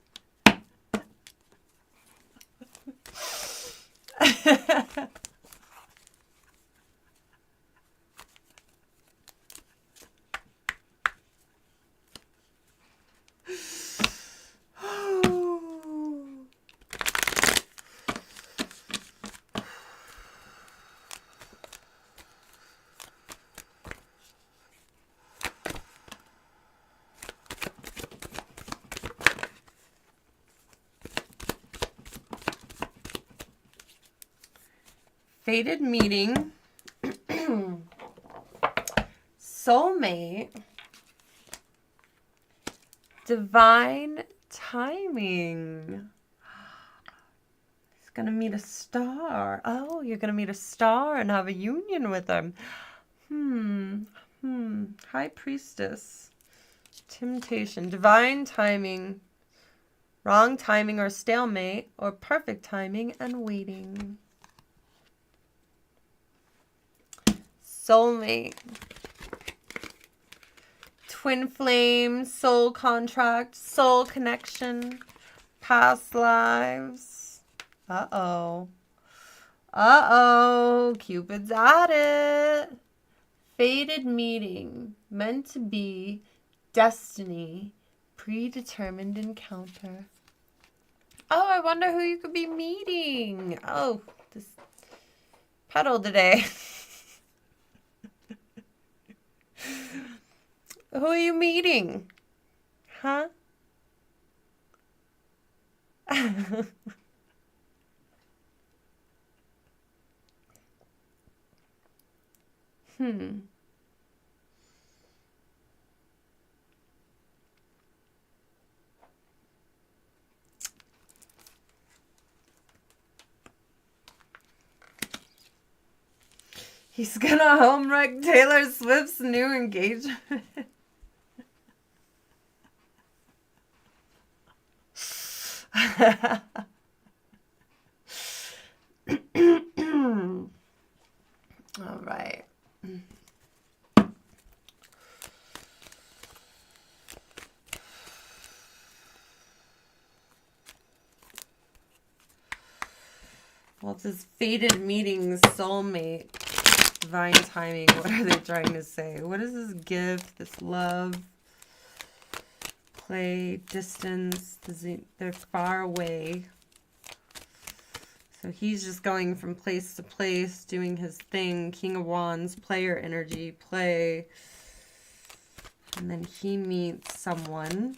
Fated meeting. Soulmate. Divine timing. He's gonna meet a star. Oh, you're gonna meet a star and have a union with him. High Priestess. Temptation. Divine timing. Wrong timing or stalemate. Or perfect timing and waiting. Soulmate. Twin flame, soul contract, soul connection, past lives. Uh-oh. Uh-oh. Cupid's at it. Fated meeting. Meant to be. Destiny. Predetermined encounter. Oh, I wonder who you could be meeting. Oh, this pedal today. Who are you meeting? Huh? He's gonna home wreck Taylor Swift's new engagement. All right. Well, it says fated meetings, soulmate, divine timing. What are they trying to say? What is this gift, this love, play, distance? They're far away. So he's just going from place to place, doing his thing. King of Wands, player energy, play. And then he meets someone.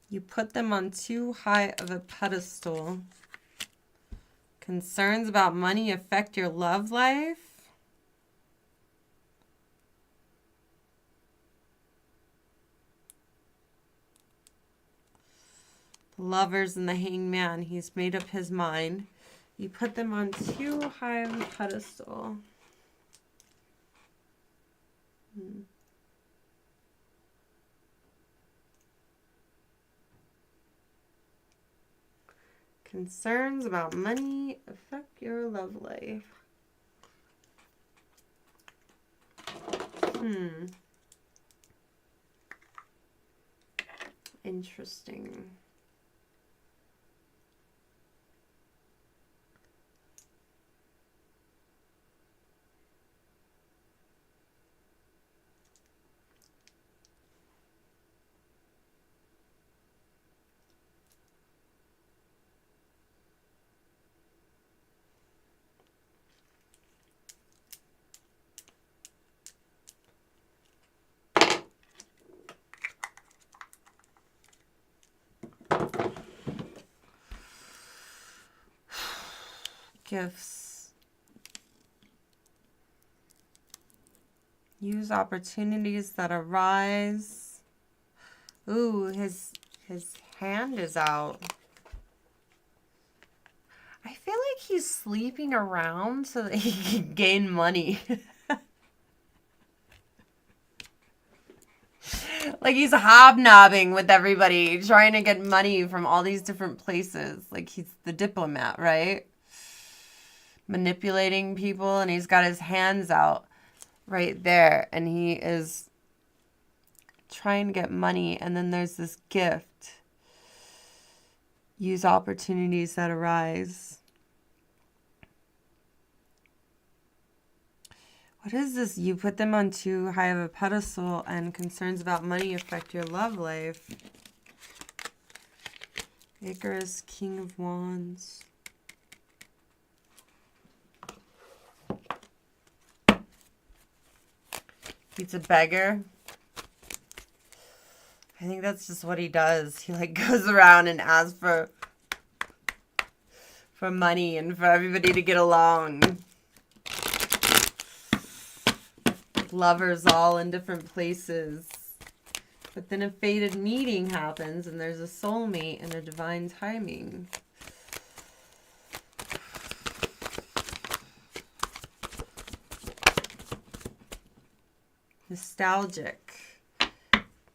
You put them on too high of a pedestal. Concerns about money affect your love life? The Lovers and the Hangman. He's made up his mind. You put them on too high of a pedestal. Concerns about money affect your love life. Interesting. Gifts. Use opportunities that arise. Ooh, his hand is out. I feel like he's sleeping around so that he can gain money. Like he's hobnobbing with everybody, trying to get money from all these different places. Like he's the diplomat, right? Manipulating people, and he's got his hands out right there, and he is trying to get money. And then there's this gift. Use opportunities that arise. What is this? You put them on too high of a pedestal, and concerns about money affect your love life. Icarus, King of Wands. He's a beggar. I think that's just what he does. He like goes around and asks for money and for everybody to get along. Lovers all in different places. But then a fated meeting happens and there's a soulmate and a divine timing. Nostalgic.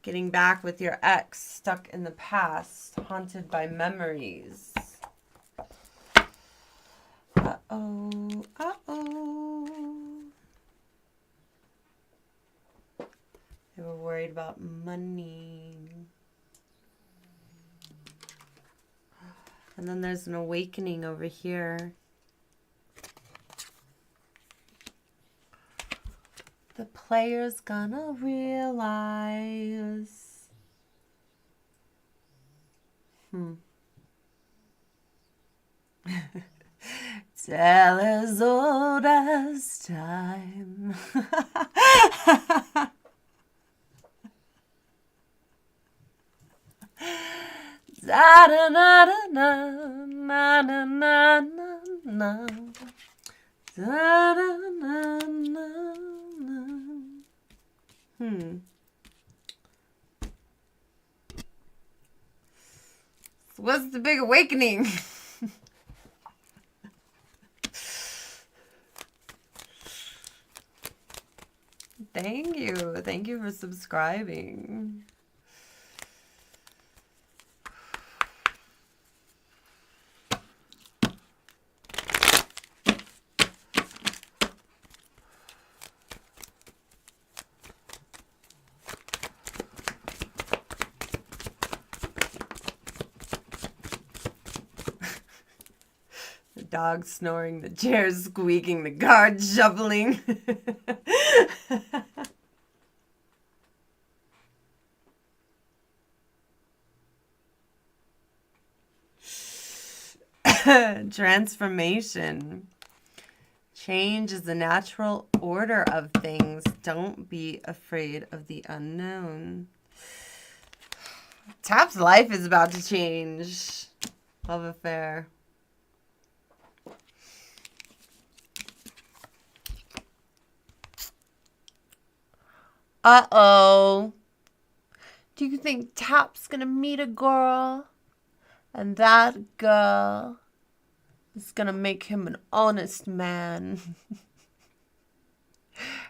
Getting back with your ex, stuck in the past, haunted by memories. Uh-oh, uh-oh. They were worried about money. And then there's an awakening over here. The player's gonna realize. Tale as old as time. Da da da da da na na na na. Da da na na. What's the big awakening? Thank you. Thank you for subscribing. Dog snoring, the chair squeaking, the cards shuffling. Transformation. Change is the natural order of things. Don't be afraid of the unknown. Tap's life is about to change. Love affair. Uh-oh. Do you think Tap's gonna meet a girl? And that girl is gonna make him an honest man.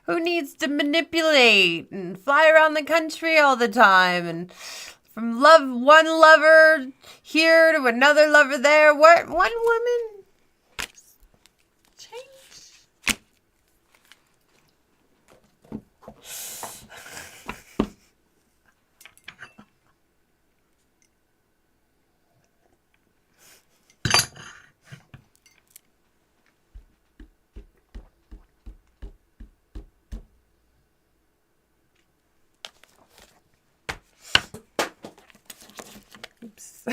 Who needs to manipulate and fly around the country all the time and From one lover here to another lover there. What? One woman? Change. Oops.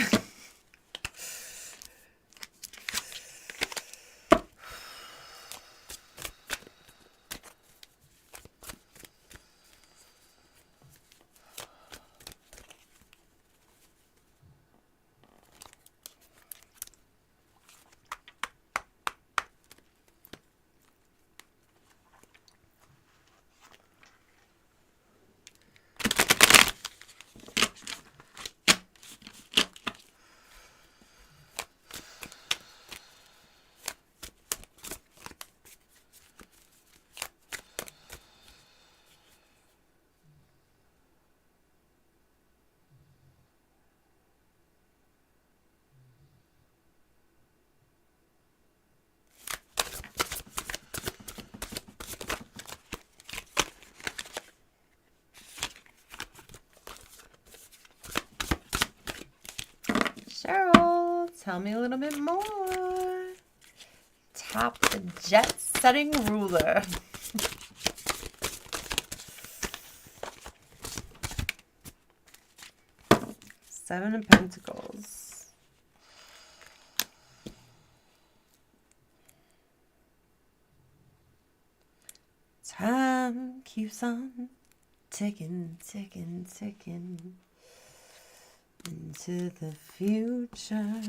Cheryl, tell me a little bit more. Tap the jet-setting ruler. Seven of Pentacles. Time keeps on ticking, ticking, ticking into the future.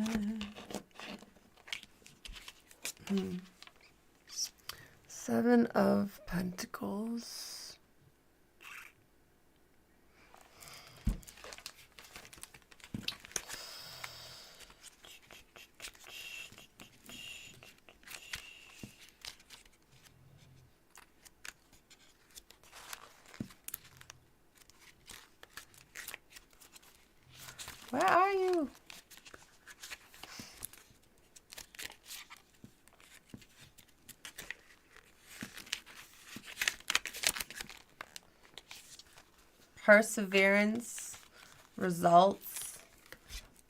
Seven of Pentacles. Where are you? Perseverance, results,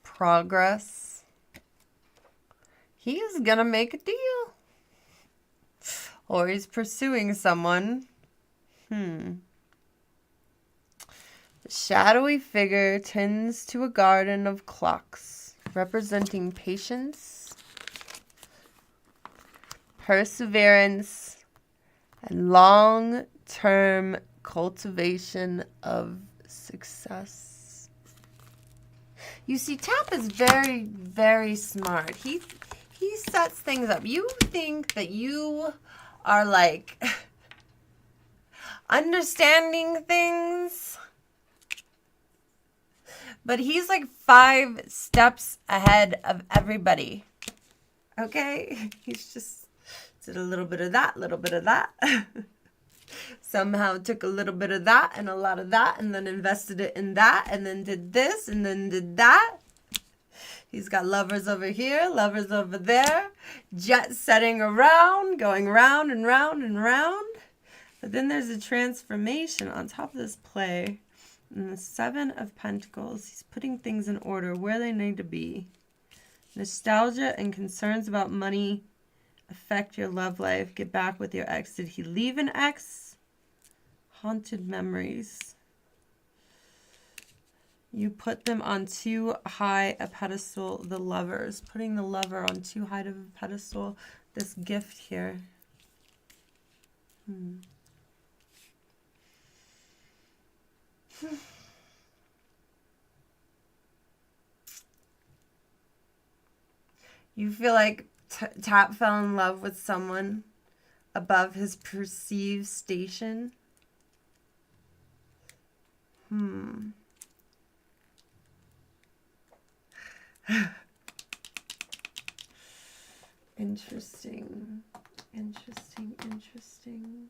progress. He's gonna make a deal. Or he's pursuing someone. The shadowy figure tends to a garden of clocks, representing patience, perseverance, and long-term cultivation of success. You see, Tap is very, very smart. He sets things up. You think that you are like understanding things, but he's like 5 steps ahead of everybody. Okay? He's just did a little bit of that, little bit of that. Somehow took a little bit of that and a lot of that and then invested it in that and then did this and then did that. He's got lovers over here, lovers over there, jet setting around, going round and round and round. But then there's a transformation on top of this play. And the Seven of Pentacles, he's putting things in order where they need to be. Nostalgia and concerns about money affect your love life. Get back with your ex. Did he leave an ex? Haunted memories. You put them on too high a pedestal, the lovers. Putting the lover on too high of a pedestal. This gift here. You feel like Tap fell in love with someone above his perceived station. Interesting. Interesting, interesting.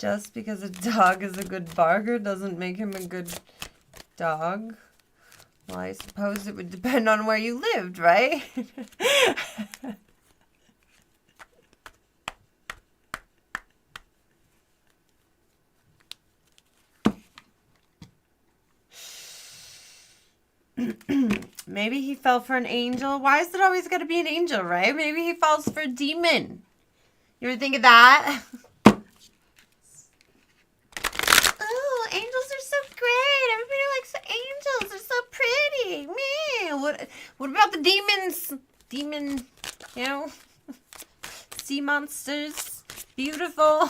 Just because a dog is a good barker doesn't make him a good dog. Well, I suppose it would depend on where you lived, right? Maybe he fell for an angel. Why is it always got to be an angel, right? Maybe he falls for a demon. You ever think of that? Oh, angels are so great. Everybody likes angels. They're so pretty. Man, what about the demons? Demon, you know, sea monsters. Beautiful.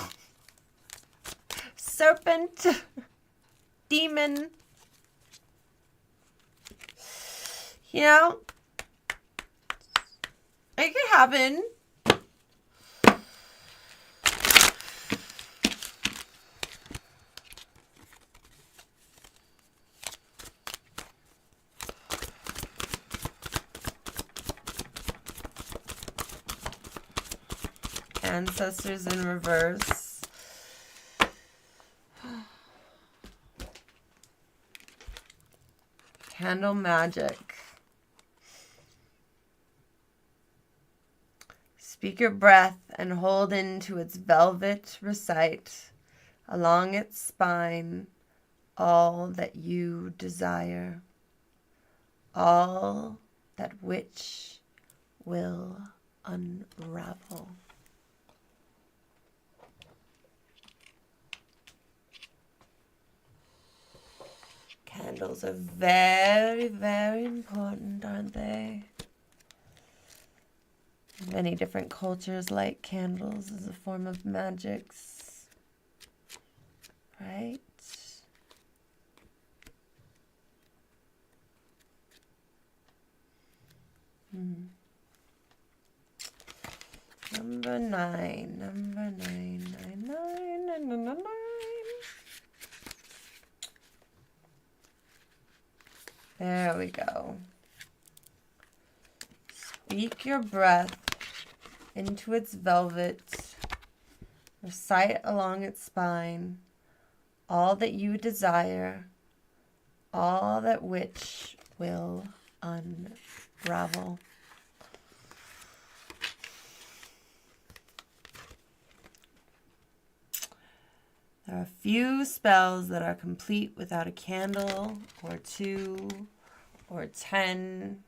Serpent. Demon. You know, it could happen. Ancestors in reverse. Candle magic. Speak your breath and hold into its velvet, recite along its spine all that you desire, all that which will unravel. Candles are very, very important, aren't they? Many different cultures like candles as a form of magics, right? Number 9, number 9, 9, 9, 9, 9, 9. There we go. Speak your breath into its velvet, recite along its spine all that you desire, all that which will unravel. There are few spells that are complete without a candle, or 2, or 10.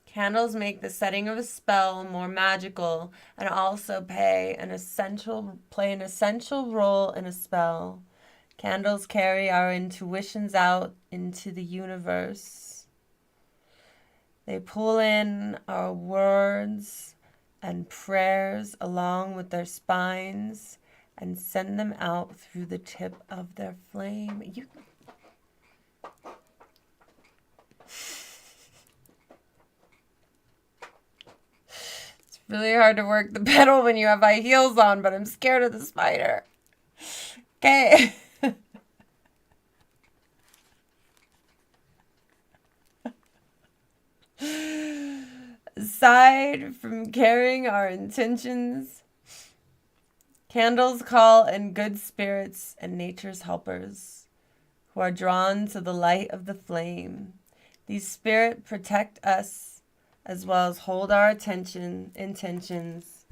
Candles make the setting of a spell more magical and also play an essential role in a spell. Candles carry our intuitions out into the universe. They pull in our words and prayers along with their spines and send them out through the tip of their flame. It's really hard to work the pedal when you have high heels on, but I'm scared of the spider. Okay. Aside from carrying our intentions, candles call in good spirits and nature's helpers who are drawn to the light of the flame. These spirits protect us as well as hold our intentions,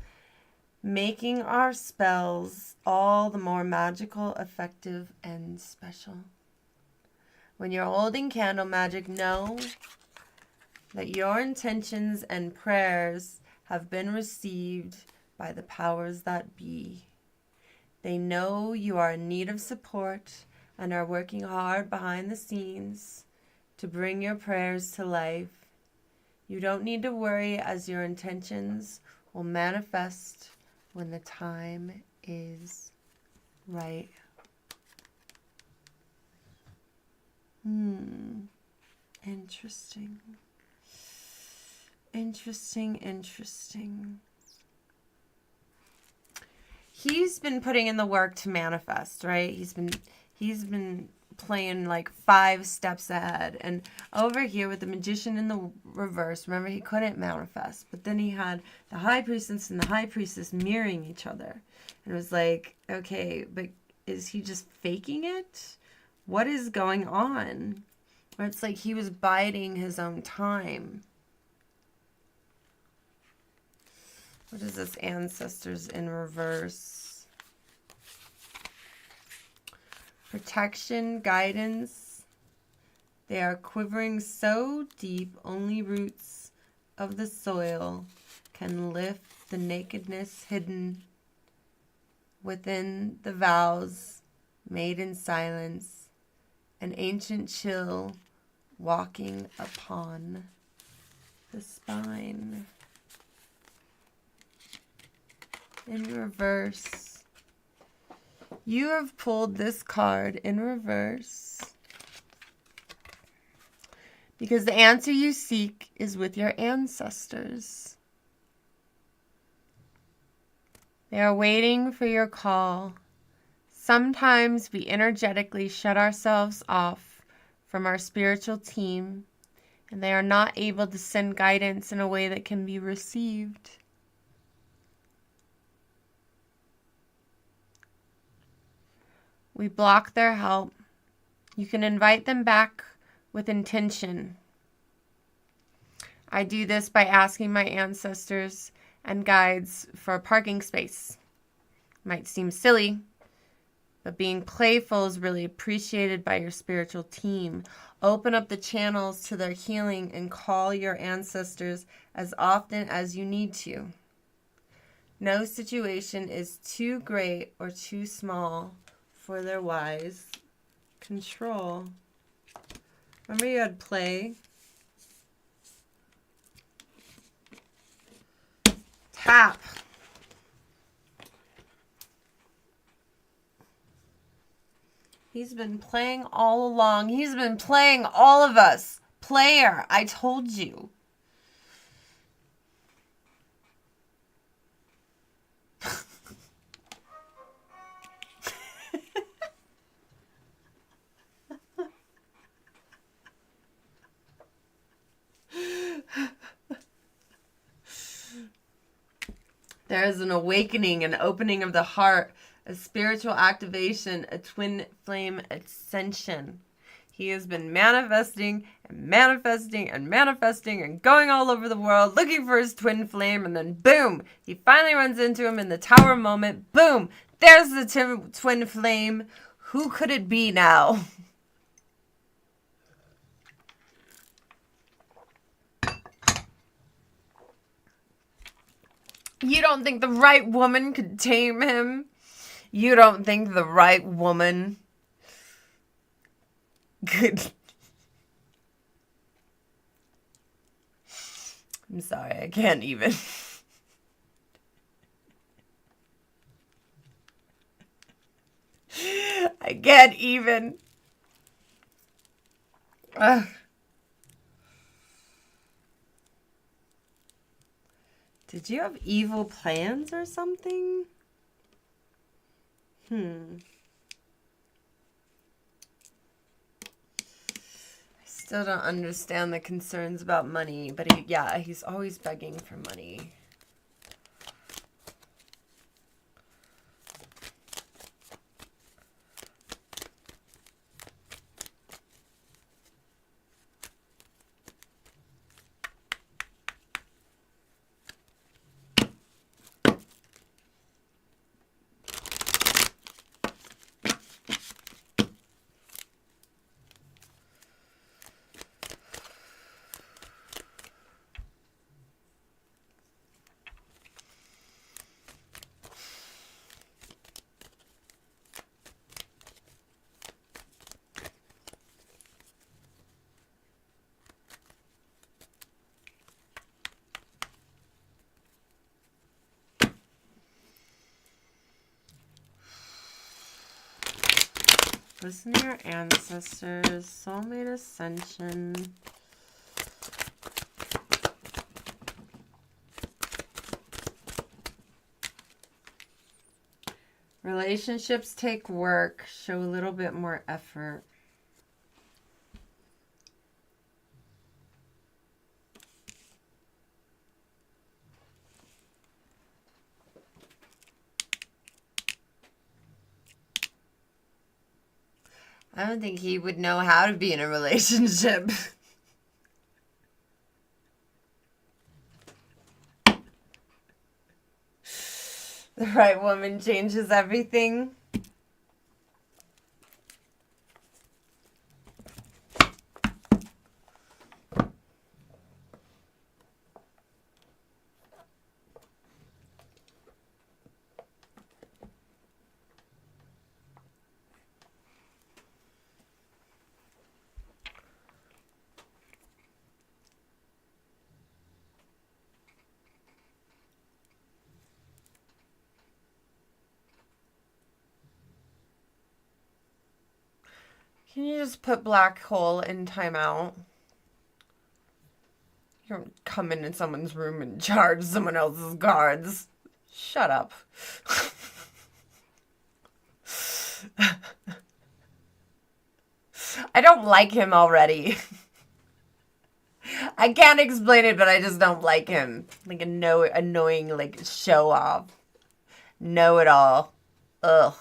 making our spells all the more magical, effective, and special. When you're holding candle magic, know that your intentions and prayers have been received by the powers that be. They know you are in need of support and are working hard behind the scenes to bring your prayers to life. You don't need to worry, as your intentions will manifest when the time is right. Interesting. Interesting. He's been putting in the work to manifest, right? He's been playing like 5 steps ahead. And over here with the magician in the reverse, remember he couldn't manifest, but then he had the high priestess and the high priestess mirroring each other. And it was like, okay, but is he just faking it? What is going on? Or it's like he was biding his own time. What is this? Ancestors in reverse. Protection, guidance. They are quivering so deep, only roots of the soil can lift the nakedness hidden within the vows made in silence, an ancient chill walking upon the spine. In reverse. You have pulled this card in reverse because the answer you seek is with your ancestors. They are waiting for your call. Sometimes we energetically shut ourselves off from our spiritual team, and they are not able to send guidance in a way that can be received. We block their help. You can invite them back with intention. I do this by asking my ancestors and guides for a parking space. Might seem silly, but being playful is really appreciated by your spiritual team. Open up the channels to their healing and call your ancestors as often as you need to. No situation is too great or too small for their wise control. Remember you had play? Tap. He's been playing all along. He's been playing all of us. Player, I told you. There is an awakening, an opening of the heart, a spiritual activation, a twin flame ascension. He has been manifesting and manifesting and manifesting and going all over the world looking for his twin flame, and then boom, he finally runs into him in the tower moment. Boom, there's the twin flame. Who could it be now? You don't think the right woman could tame him? You don't think the right woman could... I'm sorry, I can't even. I can't even. Ugh. Did you have evil plans or something? I still don't understand the concerns about money, but he's always begging for money. Listen to your ancestors, soulmate ascension. Relationships take work. Show a little bit more effort. I don't think he would know how to be in a relationship. The right woman changes everything. Can you just put black hole in timeout? You don't come into someone's room and charge someone else's guards. Shut up. I don't like him already. I can't explain it, but I just don't like him. Like a annoying, like, show off. Know it all. Ugh.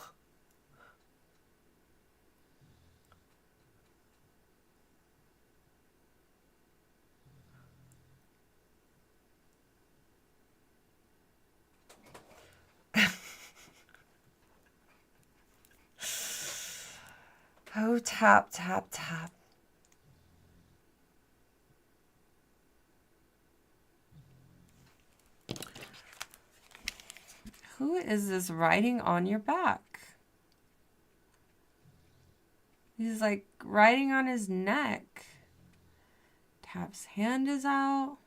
Oh, tap, tap, tap. Who is this riding on your back? He's like riding on his neck. Tap's hand is out.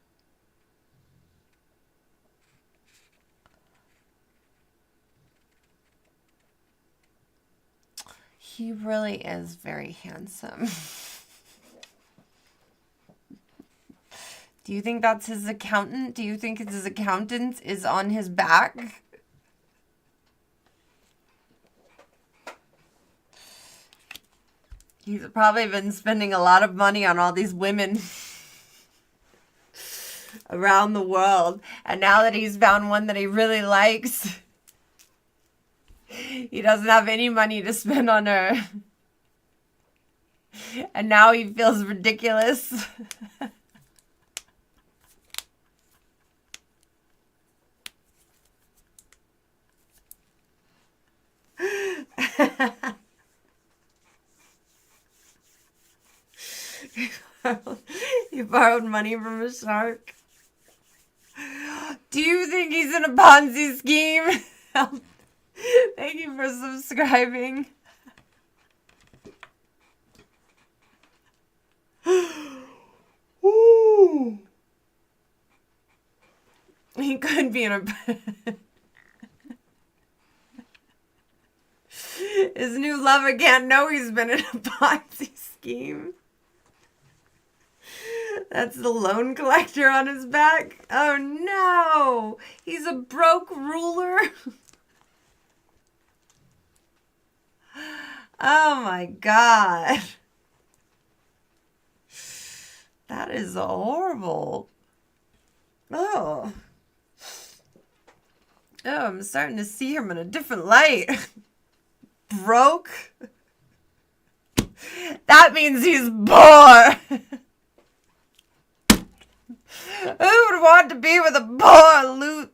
He really is very handsome. Do you think that's his accountant? Do you think his accountant is on his back? He's probably been spending a lot of money on all these women around the world. And now that he's found one that he really likes, he doesn't have any money to spend on her. And now he feels ridiculous. You borrowed money from a shark. Do you think he's in a Ponzi scheme? Thank you for subscribing. Ooh. He could be in a... His new lover can't know he's been in a Ponzi scheme. That's the loan collector on his back. Oh no! He's a broke ruler. Oh my god. That is horrible. Oh. Oh, I'm starting to see him in a different light. Broke? That means he's poor. Who would want to be with a poor loot?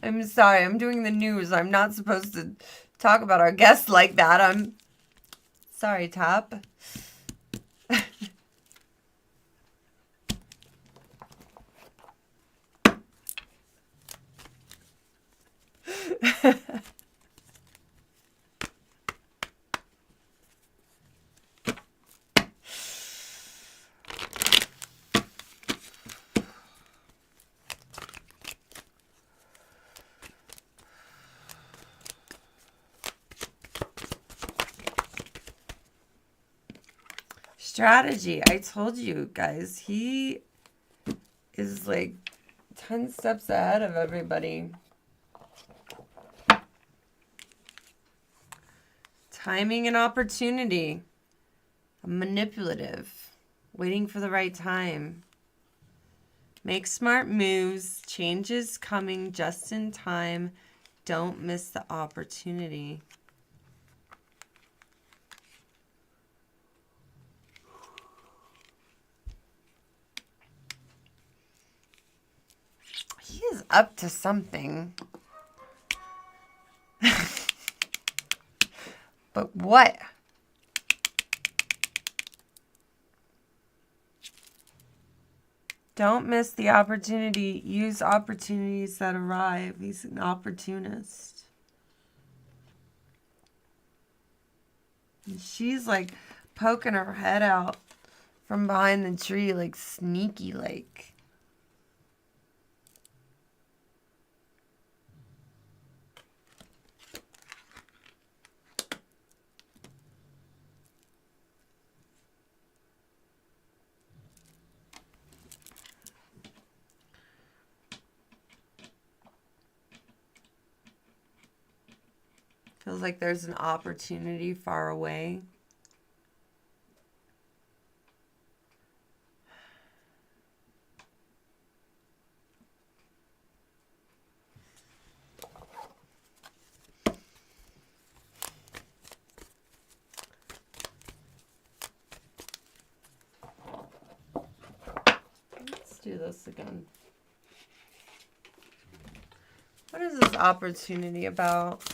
I'm sorry, I'm doing the news. I'm not supposed to talk about our guests like that. I'm sorry, Top. Strategy. I told you guys, he is like 10 steps ahead of everybody. Timing and opportunity. Manipulative. Waiting for the right time. Make smart moves. Changes coming just in time. Don't miss the opportunity. He is up to something. But what? Don't miss the opportunity. Use opportunities that arrive. He's an opportunist. And she's like poking her head out from behind the tree, like sneaky like. Feels like there's an opportunity far away. Let's do this again. What is this opportunity about?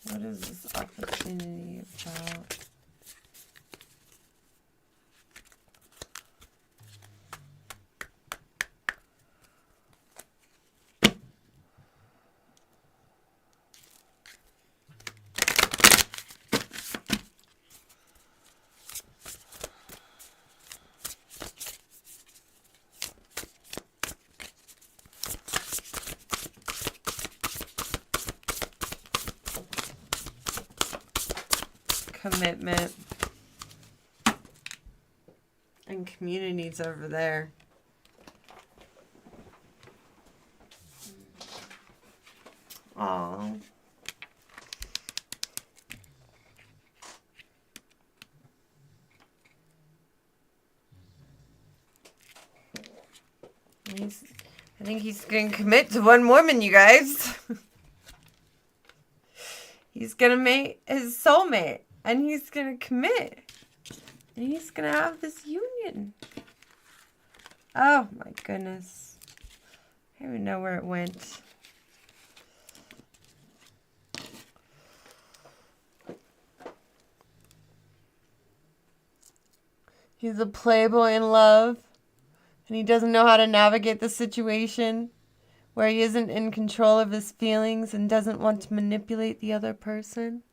What is this opportunity about? Commitment and communities over there. Aw. I think he's going to commit to one woman, you guys. He's going to make his soulmate. And he's going to commit. And he's going to have this union. Oh, my goodness. I don't even know where it went. He's a playboy in love. And he doesn't know how to navigate the situation where he isn't in control of his feelings and doesn't want to manipulate the other person.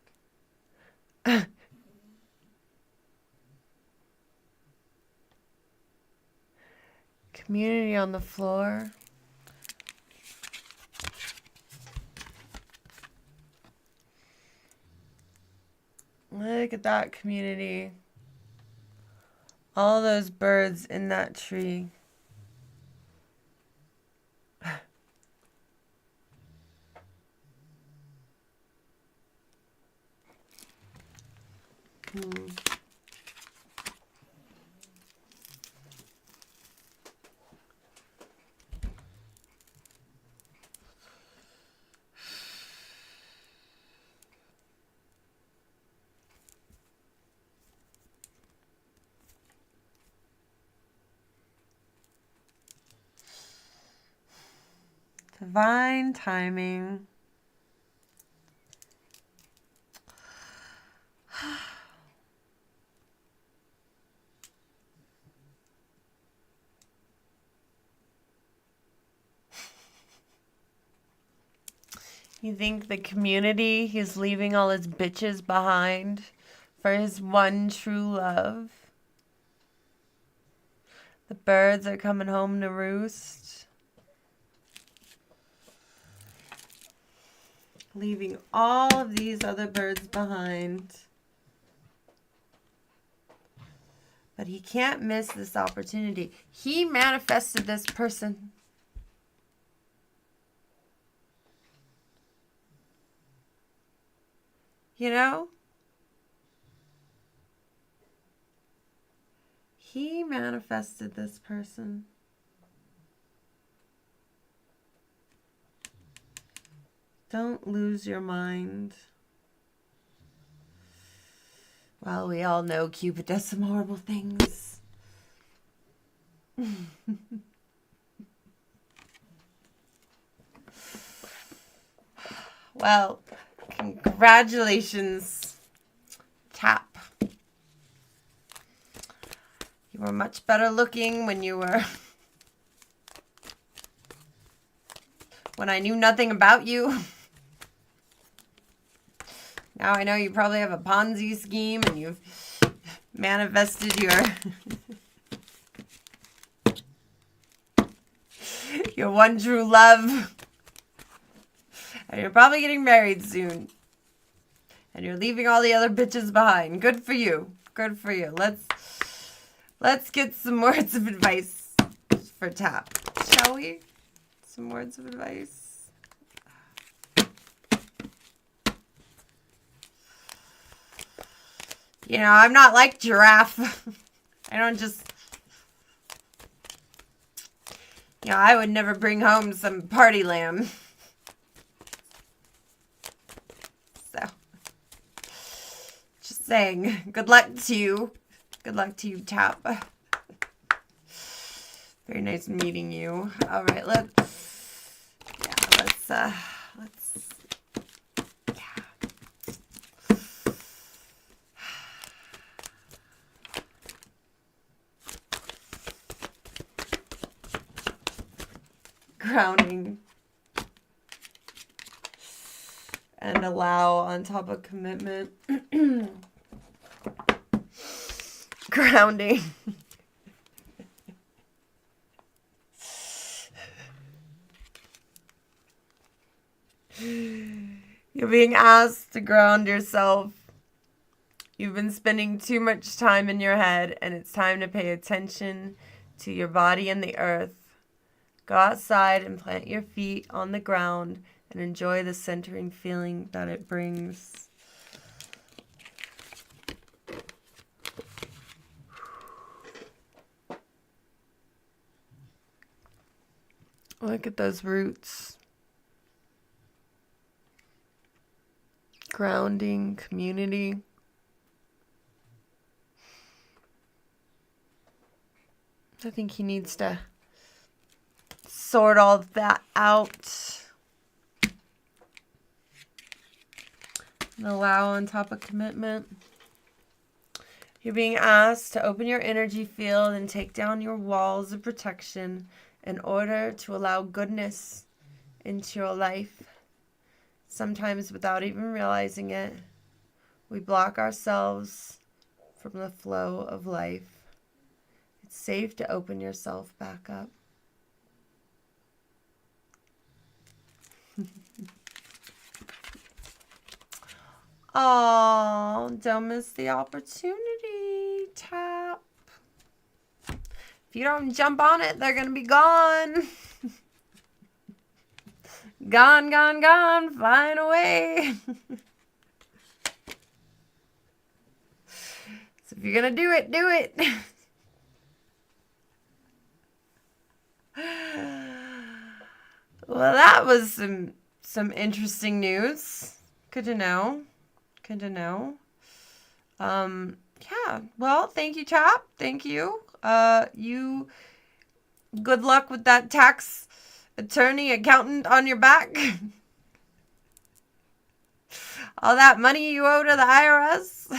Community on the floor. Look at that community. All those birds in that tree. Divine timing. You think the community, he's leaving all his bitches behind for his one true love? The birds are coming home to roost. Leaving all of these other birds behind. But he can't miss this opportunity. He manifested this person. You know? He manifested this person. Don't lose your mind. Well, we all know Cupid does some horrible things. Well, congratulations, Tap. You were much better looking when I knew nothing about you. Now I know you probably have a Ponzi scheme and you've manifested your one true love. And you're probably getting married soon. And you're leaving all the other bitches behind. Good for you. Good for you. Let's get some words of advice for Tap. Shall we? Some words of advice. You know, I'm not like Giraffe. I don't just... You know, I would never bring home some party lamb. So, just saying, good luck to you. Good luck to you, Tap. Very nice meeting you. All right, let's grounding and allow on top of commitment. Grounding. You're being asked to ground yourself. You've been spending too much time in your head, and it's time to pay attention to your body and the earth. Go outside and plant your feet on the ground and enjoy the centering feeling that it brings. Look at those roots. Grounding, community. I think he needs to sort all of that out. And allow on top of commitment. You're being asked to open your energy field and take down your walls of protection in order to allow goodness into your life. Sometimes without even realizing it, we block ourselves from the flow of life. It's safe to open yourself back up. Oh, don't miss the opportunity, Tap. If you don't jump on it, they're going to be gone. Gone, gone, gone, flying away. So if you're going to do it, do it. Well, that was some interesting news. Good to know. Good to know. Yeah. Well, thank you, Tap. Thank you. You good luck with that tax attorney accountant on your back. All that money you owe to the IRS.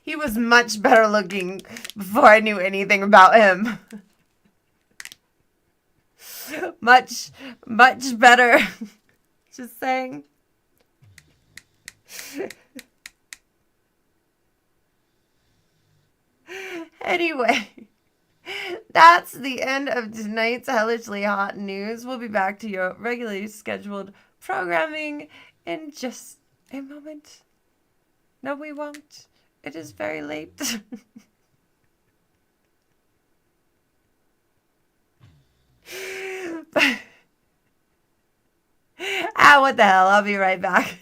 He was much better looking before I knew anything about him. Much, much better. Just saying. Anyway, that's the end of tonight's Hellishly Hot News. We'll be back to your regularly scheduled programming in just a moment. No, we won't. It is very late. What the hell? I'll be right back.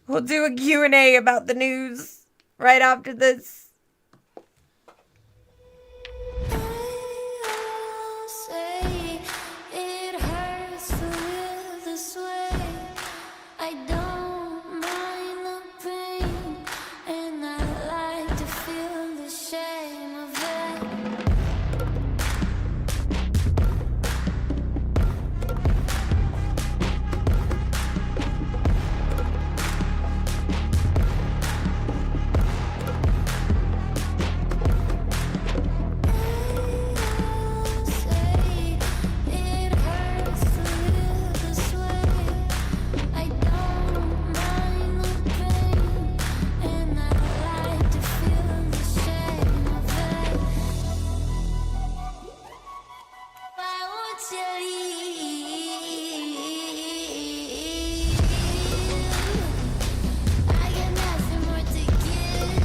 We'll do a Q&A about the news right after this. I'll say it hurts to live this way. I don't mind the pain, and I like to feel the shame of it. Say it hurts to live this way. I don't mind the pain, and I like to feel the shame of it. Why won't you leave? I got nothing more to give.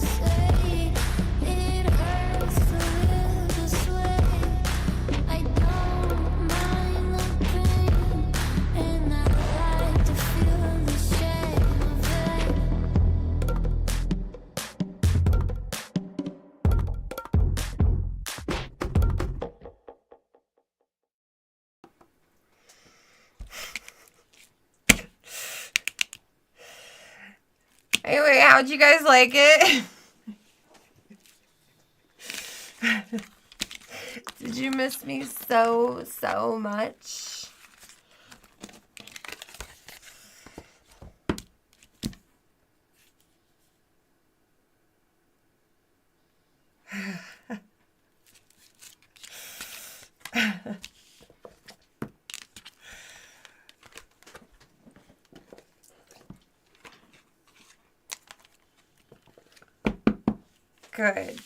Say it hurts to live this way. I don't mind the pain, and I like to feel the shame of it. Anyway, how'd you guys like it? Did you miss me so, so much? Good.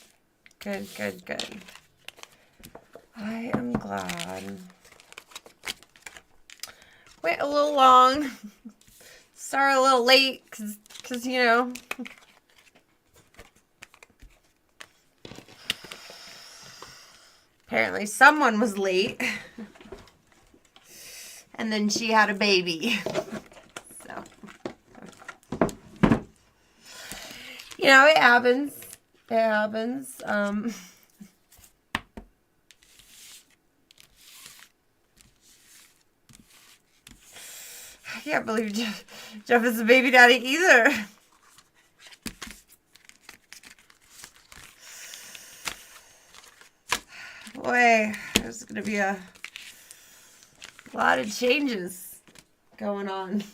Good, good, good. I am glad. Went a little long. Started a little late, cause you know. Apparently someone was late. And then she had a baby. So. You know, it happens. It happens. I can't believe Jeff is a baby daddy either. Boy, there's going to be a lot of changes going on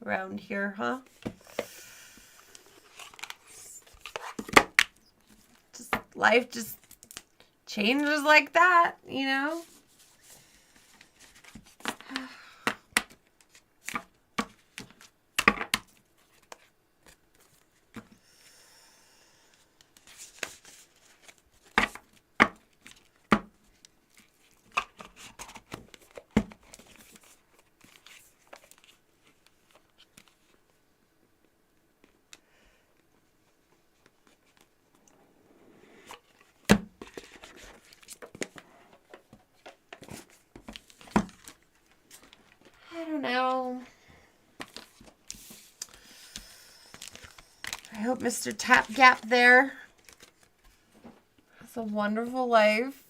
around here, huh? Life just changes like that, you know? I don't know. I hope Mr. Tap Gap there has a wonderful life.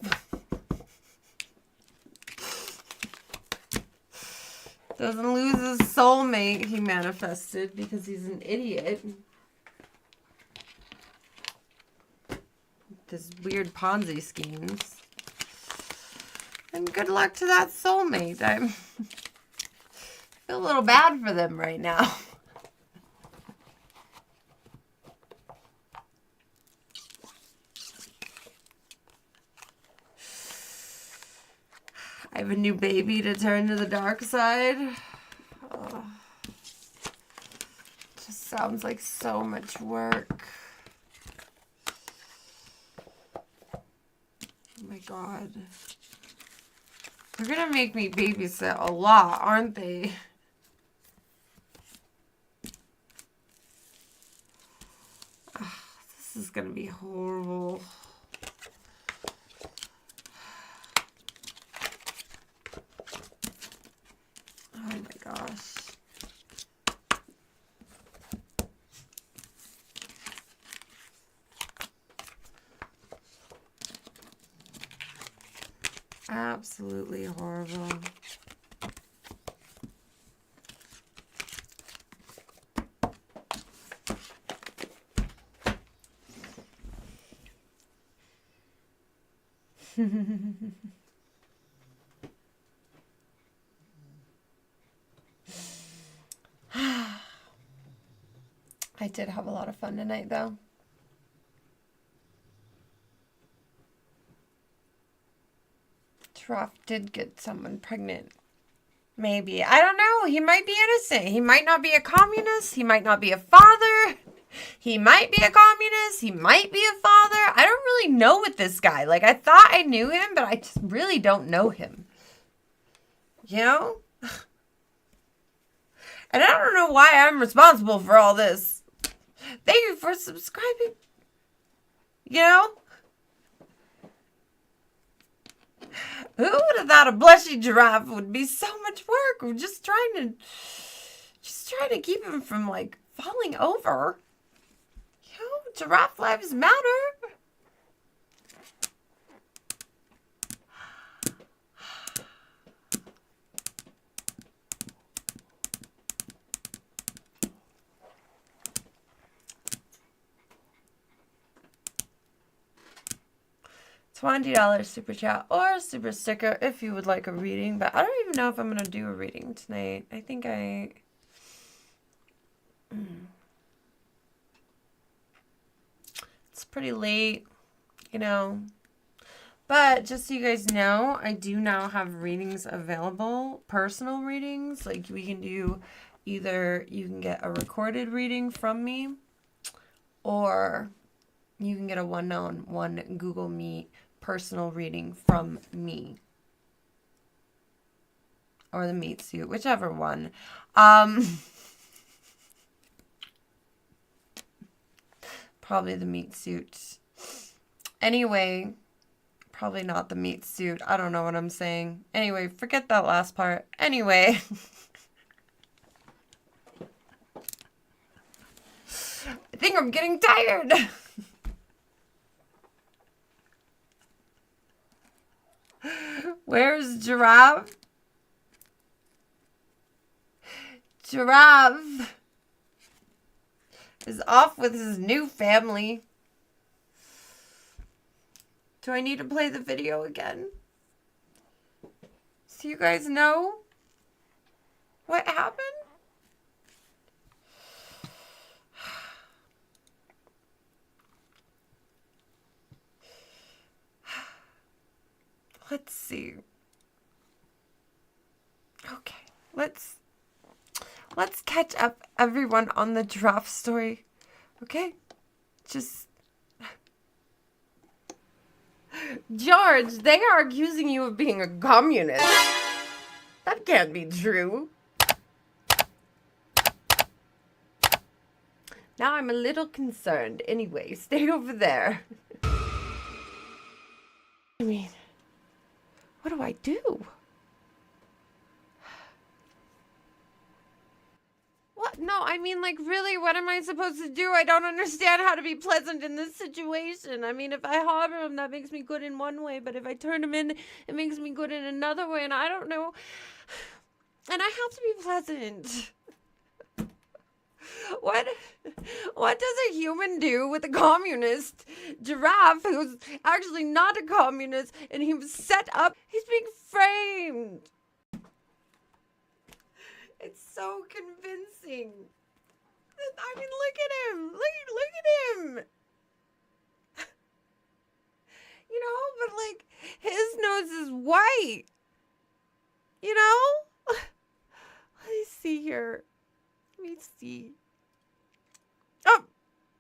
Doesn't lose his soulmate, he manifested, because he's an idiot. This weird Ponzi schemes. And good luck to that soulmate. I feel a little bad for them right now. I have a new baby to turn to the dark side. Oh, just sounds like so much work. Oh my God. They're gonna make me babysit a lot, aren't they? Oh, this is gonna be horrible. Oh my gosh. Absolutely horrible. I did have a lot of fun tonight, though. Giraffe did get someone pregnant. Maybe. I don't know. He might be innocent. He might not be a communist. He might not be a father. He might be a communist. He might be a father. I don't really know with this guy. Like, I thought I knew him, but I just really don't know him. You know? And I don't know why I'm responsible for all this. Thank you for subscribing. You know? Who would have thought a blushy giraffe would be so much work? We're just trying to keep him from, like, falling over. You know, giraffe lives matter. $20 super chat or super sticker if you would like a reading. But I don't even know if I'm going to do a reading tonight. I think it's pretty late, you know. But just so you guys know, I do now have readings available. Personal readings. Like, we can do either you can get a recorded reading from me, or you can get a one-on-one Google Meet personal reading from me, or the meat suit, whichever one. Probably the meat suit. Anyway, probably not the meat suit. I don't know what I'm saying. Anyway, forget that last part. Anyway. I think I'm getting tired. Where's Giraffe? Giraffe is off with his new family. Do I need to play the video again, so you guys know what happened? Let's see. Okay, let's catch up everyone on the giraffe story. Okay? Just George, they are accusing you of being a communist. That can't be true. Now I'm a little concerned. Anyway, stay over there. I mean, what do I do? What? No, I mean, like, really, what am I supposed to do? I don't understand how to be pleasant in this situation. I mean, if I harbor him, that makes me good in one way, but if I turn him in, it makes me good in another way, and I don't know. And I have to be pleasant. What does a human do with a communist giraffe who's actually not a communist and he was set up? He's being framed. It's so convincing. I mean, look at him. Look at him. You know, but like his nose is white. You know? Let me see here. Let me see. Oh,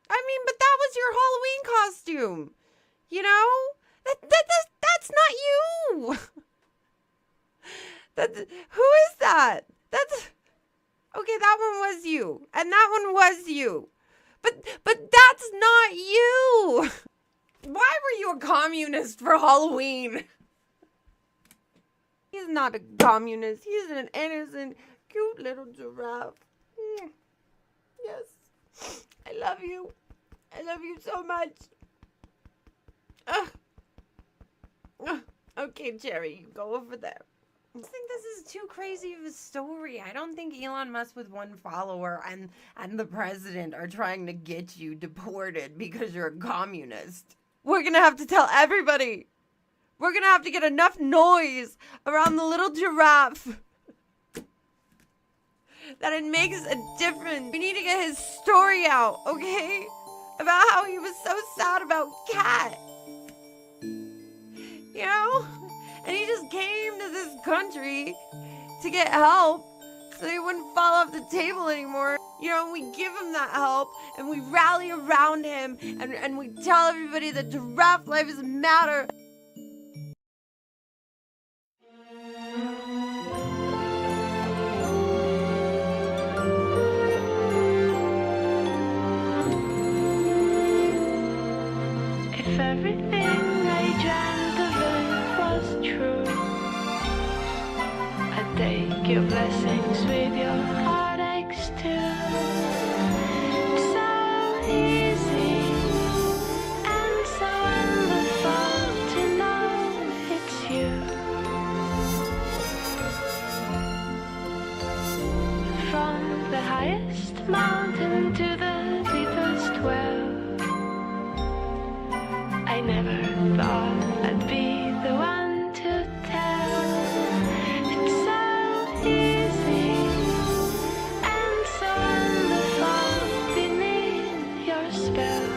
I mean, but that was your Halloween costume. You know? That's not you. Who is that? Okay, that one was you. And that one was you. But that's not you. Why were you a communist for Halloween? He's not a communist. He's an innocent, cute little giraffe. Yes. I love you. I love you so much. Okay, Jerry, you go over there. I think this is too crazy of a story. I don't think Elon Musk with one follower and the president are trying to get you deported because you're a communist. We're gonna have to tell everybody. We're gonna have to get enough noise around the little giraffe that it makes a difference. We need to get his story out, okay? About how he was so sad about Cat. You know? And he just came to this country to get help so he wouldn't fall off the table anymore. You know, we give him that help and we rally around him and we tell everybody that giraffe life doesn't matter. If everything I dreamt of it was true, I'd take your blessings with your heartaches too. It's so easy and so wonderful to know it's you. From the highest mountain to the deepest well, I never thought I'd be the one to tell. It's so easy and so wonderful beneath your spell.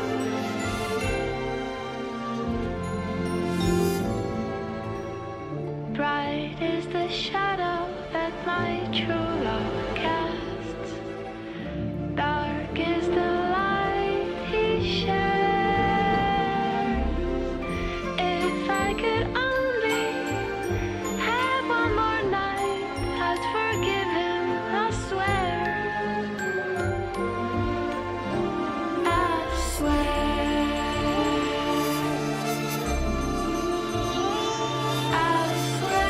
Bright is the shadow that my true love casts. Dark is the light he shares. If I could only have one more night, I'd forgive him, I swear. I swear. I swear.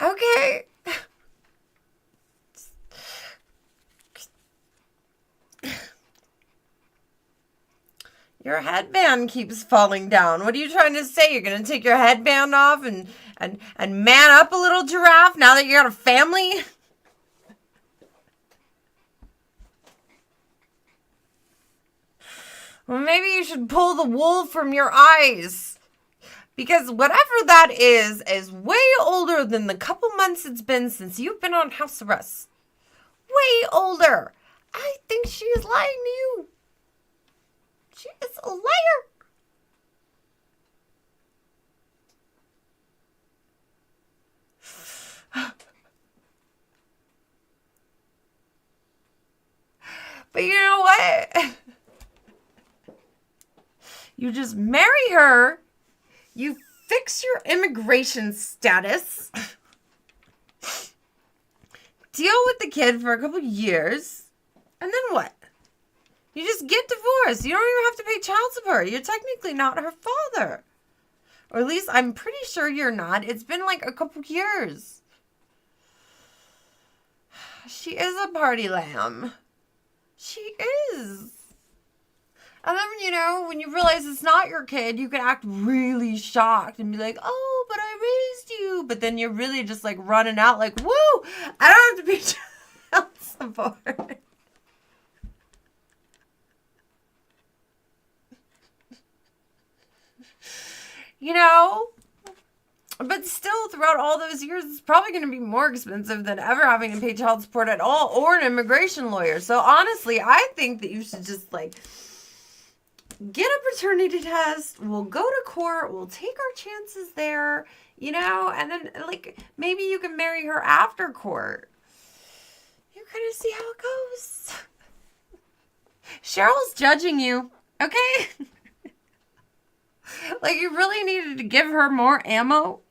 Okay. Your headband keeps falling down. What are you trying to say? You're gonna take your headband off and man up a little giraffe now that you got a family? Well, maybe you should pull the wool from your eyes. Because whatever that is way older than the couple months it's been since you've been on house arrest. Way older. I think she is lying to you. She is a liar. But you know what? You just marry her. You fix your immigration status. Deal with the kid for a couple years. And then what? You just get divorced. You don't even have to pay child support. You're technically not her father. Or at least I'm pretty sure you're not. It's been like a couple years. She is a party lamb. She is. And then, you know, when you realize it's not your kid, you can act really shocked and be like, oh, but I raised you. But then you're really just like running out like, woo, I don't have to pay child support. You know? But still, throughout all those years, it's probably going to be more expensive than ever having to pay child support at all or an immigration lawyer. So honestly, I think that you should just like get a paternity test. We'll go to court. We'll take our chances there, you know, and then like maybe you can marry her after court. You're going to see how it goes. Cheryl's judging you, okay? Like you really needed to give her more ammo.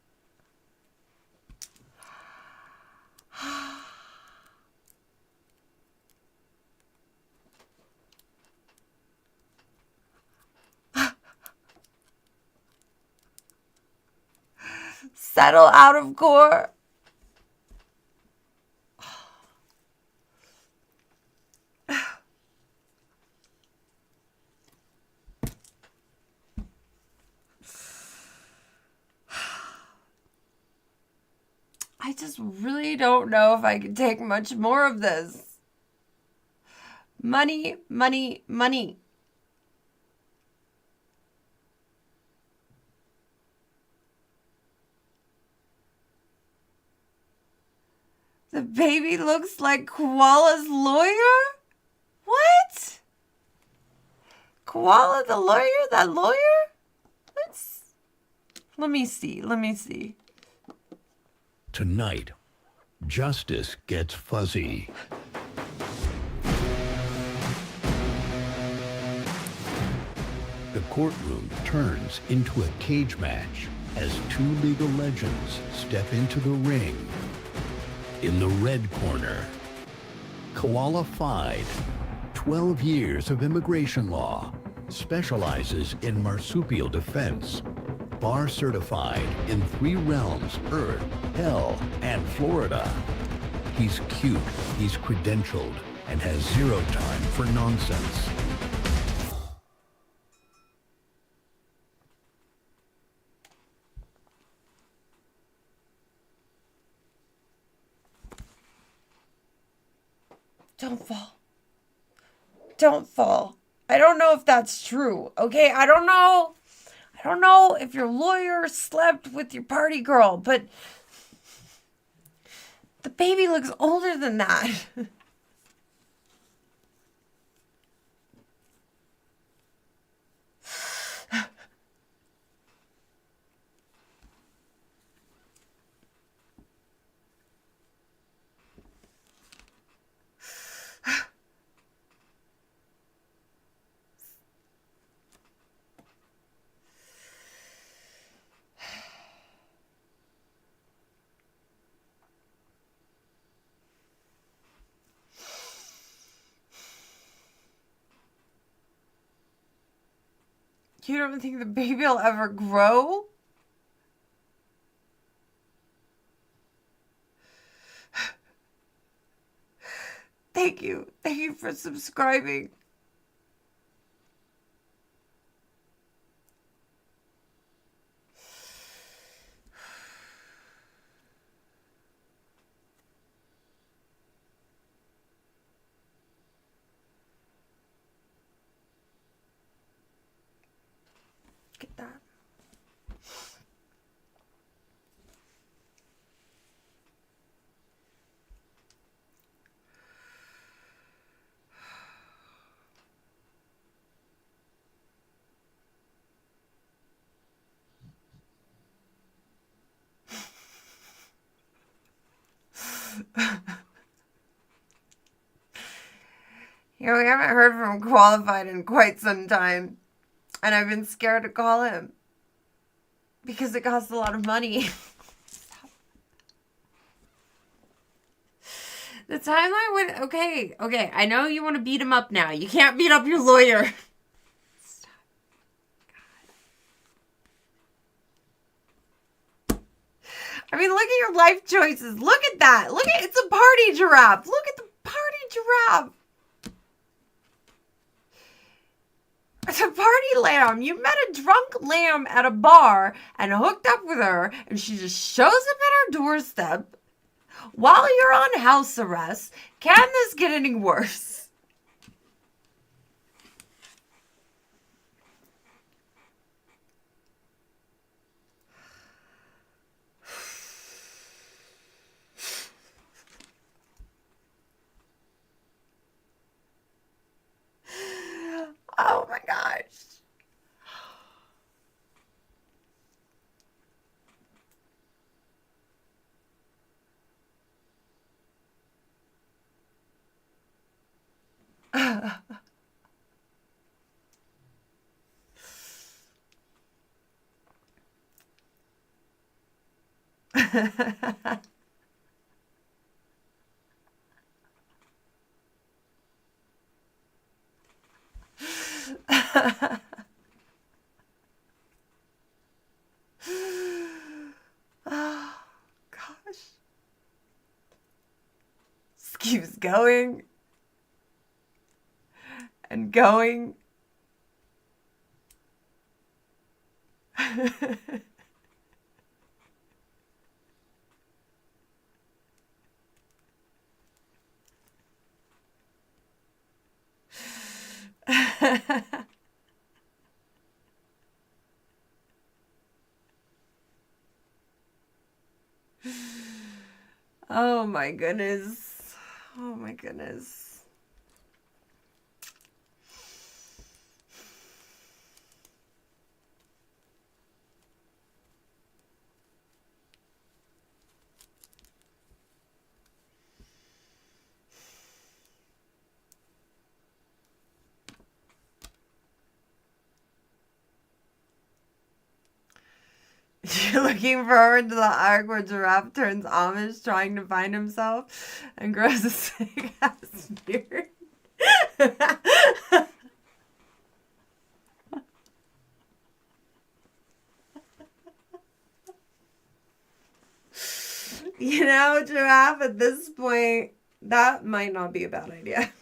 Settle out of court. I just really don't know if I can take much more of this. Money, money, money. The baby looks like Koala's lawyer? What? Koala the lawyer? That lawyer? Let me see. Tonight, justice gets fuzzy. The courtroom turns into a cage match as two legal legends step into the ring. In the red corner, qualified, 12 years of immigration law, specializes in marsupial defense, bar certified in 3 realms, Earth, Hell, and Florida. He's cute, he's credentialed, and has 0 time for nonsense. Don't fall. I don't know if that's true. Okay, I don't know if your lawyer slept with your party girl, but the baby looks older than that. You don't think the baby will ever grow? Thank you. Thank you for subscribing. Get that. You know, we haven't heard from Qualified in quite some time. And I've been scared to call him. Because it costs a lot of money. The timeline went... Okay. I know you want to beat him up now. You can't beat up your lawyer. Stop. God. I mean, look at your life choices. Look at that. Look at... It's a party giraffe. Look at the party giraffe. It's a party lamb. You met a drunk lamb at a bar and hooked up with her, and she just shows up at her doorstep while you're on house arrest. Can this get any worse? Oh my gosh. Oh, gosh. This keeps going and going. Oh my goodness. Oh my goodness. You're looking forward to the arc where Giraffe turns Amish trying to find himself and grows a sick ass beard. You know, Giraffe, at this point, that might not be a bad idea.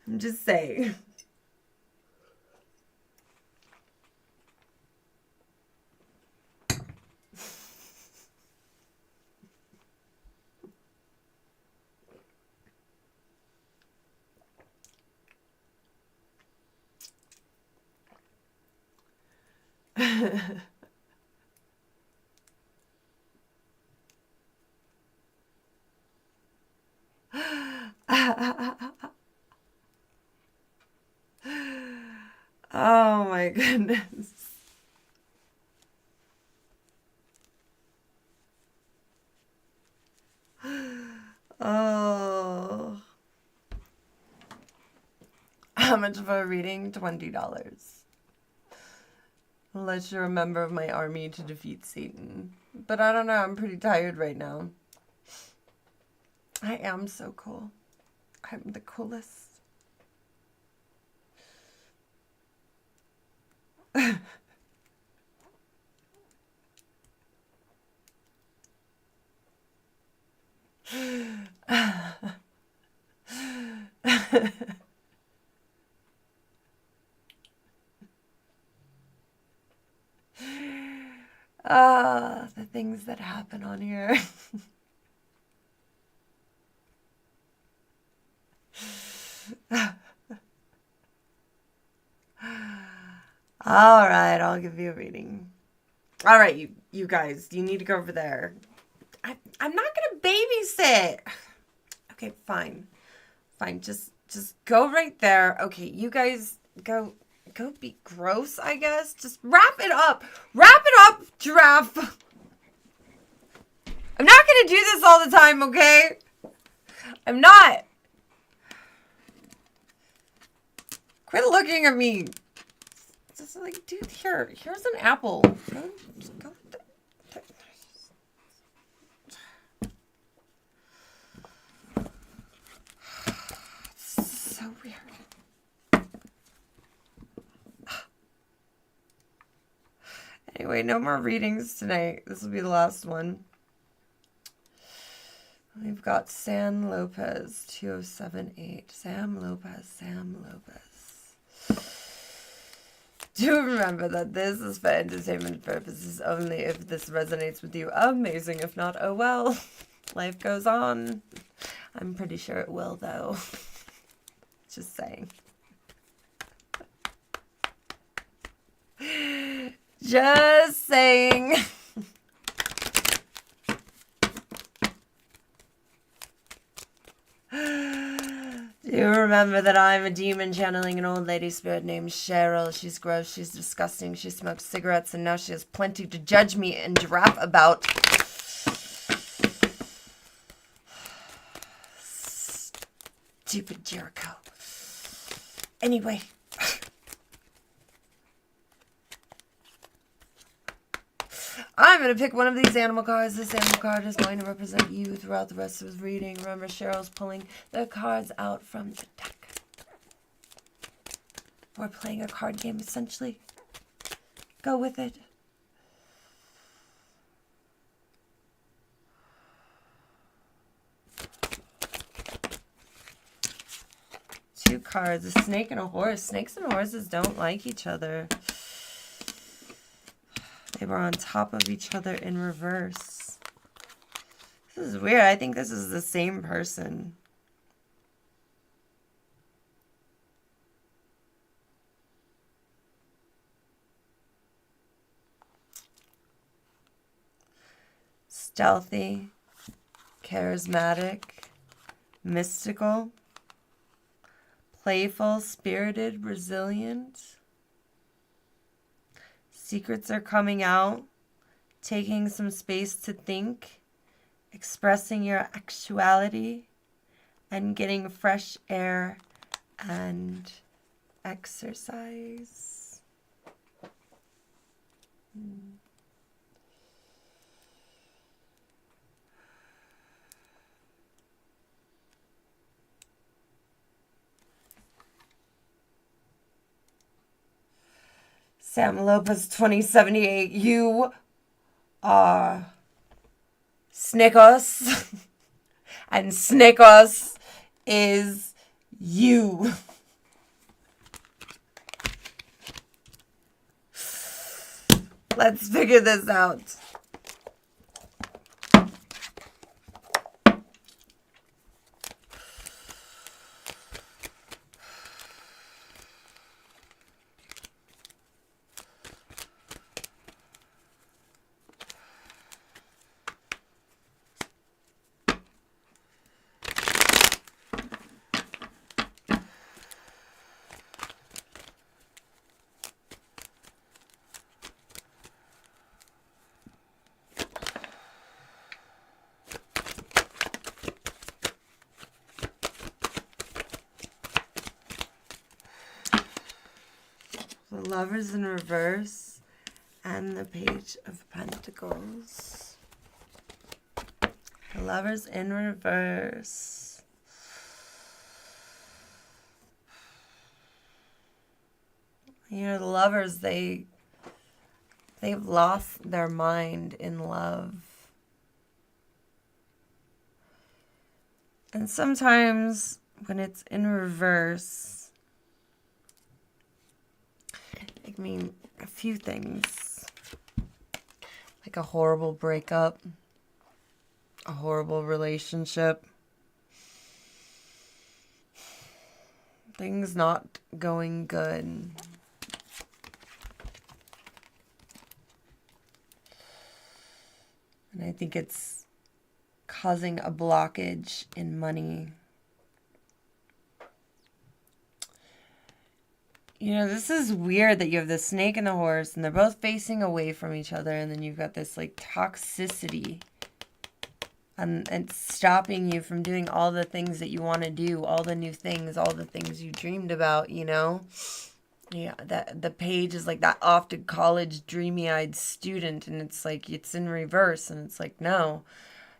I'm just saying. Oh my goodness. Oh. How much for a reading? $20. Unless you're a member of my army to defeat Satan. But I don't know, I'm pretty tired right now. I am so cool. I'm the coolest. Ah, the things that happen on here. All right, I'll give you a reading. All right, you guys, you need to go over there. I'm not gonna babysit. Okay, fine, just go right there. Okay, you guys go be gross, I guess. Just wrap it up, Giraffe. I'm not going to do this all the time, okay? I'm not. Quit looking at me. Just like, dude, here's an apple. Just go. So weird. Anyway, no more readings tonight. This will be the last one. We've got San Lopez, 2078. Sam Lopez. Do remember that this is for entertainment purposes only. If this resonates with you, amazing. If not, oh well. Life goes on. I'm pretty sure it will, though. Just saying. Just saying. Do you remember that I'm a demon channeling an old lady spirit named Cheryl? She's gross, she's disgusting, she smokes cigarettes, and now she has plenty to judge me and giraffe about. Stupid Jericho. Anyway. I'm going to pick one of these animal cards. This animal card is going to represent you throughout the rest of his reading. Remember, Cheryl's pulling the cards out from the deck. We're playing a card game, essentially. Go with it. Two cards, a snake and a horse. Snakes and horses don't like each other. They were on top of each other in reverse. This is weird. I think this is the same person. Stealthy, charismatic, mystical, playful, spirited, resilient. Secrets are coming out, taking some space to think, expressing your actuality, and getting fresh air and exercise. Sam Lopez 2078, you are Snickers, and Snickers is you. Let's figure this out. The Lovers in reverse and the Page of Pentacles. The Lovers in reverse. You know, the lovers, they've lost their mind in love. And sometimes when it's in reverse, I mean, a few things. Like a horrible breakup, a horrible relationship, things not going good. And I think it's causing a blockage in money. You know, this is weird that you have the snake and the horse, and they're both facing away from each other, and then you've got this, like, toxicity And it's stopping you from doing all the things that you want to do, all the new things, all the things you dreamed about, you know? Yeah, that the page is like that off to college dreamy-eyed student, and it's like it's in reverse, and it's like no.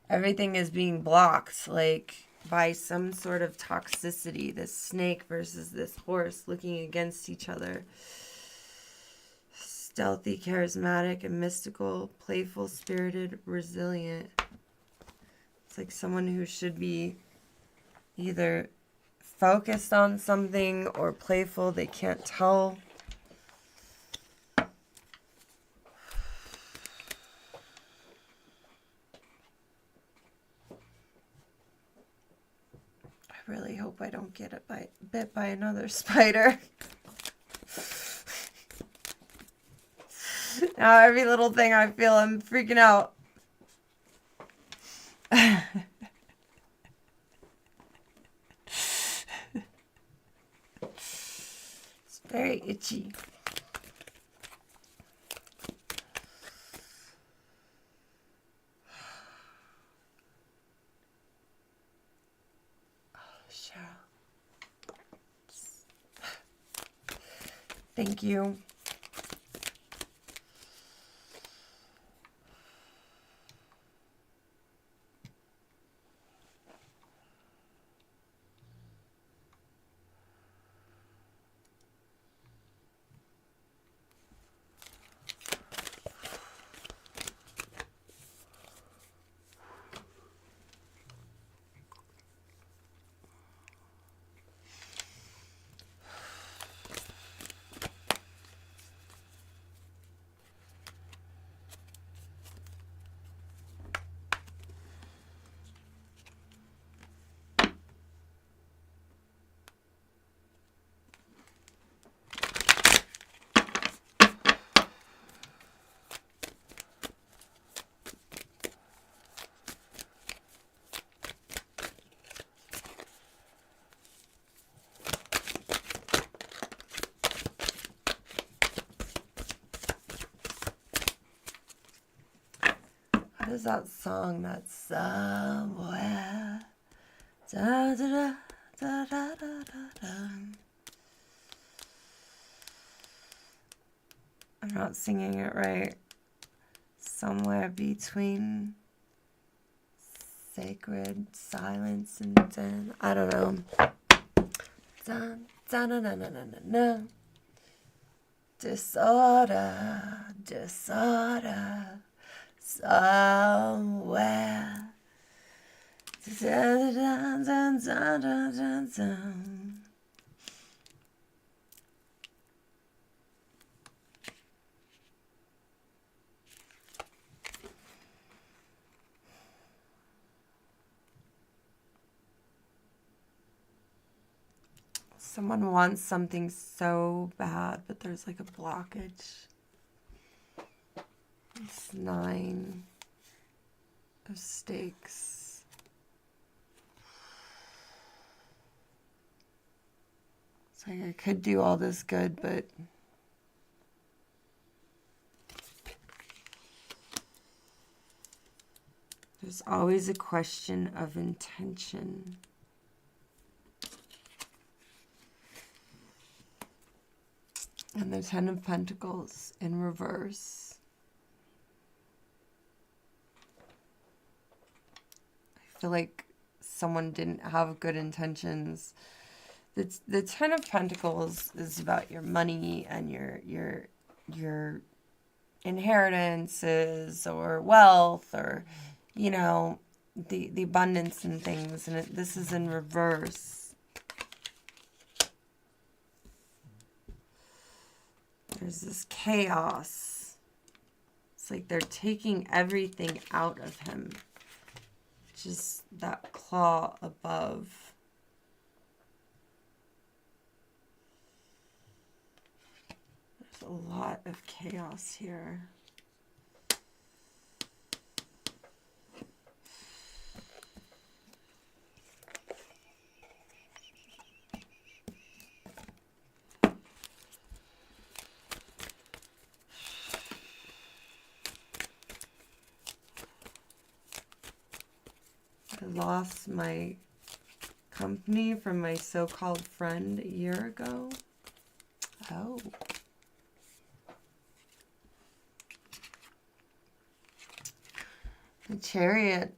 Everything is being blocked, like, by some sort of toxicity. This snake versus this horse looking against each other. Stealthy, charismatic, and mystical, playful, spirited, resilient. It's like someone who should be either focused on something or playful. They can't tell. I really hope I don't get bit by another spider. Now every little thing I feel, I'm freaking out. It's very itchy. Thank you. What is that song that's somewhere? Da, da, da, da, da, da, da. I'm not singing it right. Somewhere between sacred silence and then I don't know. Dun, dun, dun, dun, dun, dun, dun. Disorder, disorder. Somewhere. Dun, dun, dun, dun, dun, dun, dun. Someone wants something so bad, but there's like a blockage. It's 9 of stakes. It's like I could do all this good, but there's always a question of intention. And the 10 of Pentacles in reverse. I feel like someone didn't have good intentions. The 10 of Pentacles is about your money and your inheritances or wealth or, you know, the abundance and things. And this is in reverse. There's this chaos. It's like they're taking everything out of him. Just that claw above. There's a lot of chaos here. lost my company from my so-called friend a year ago. Oh. The Chariot,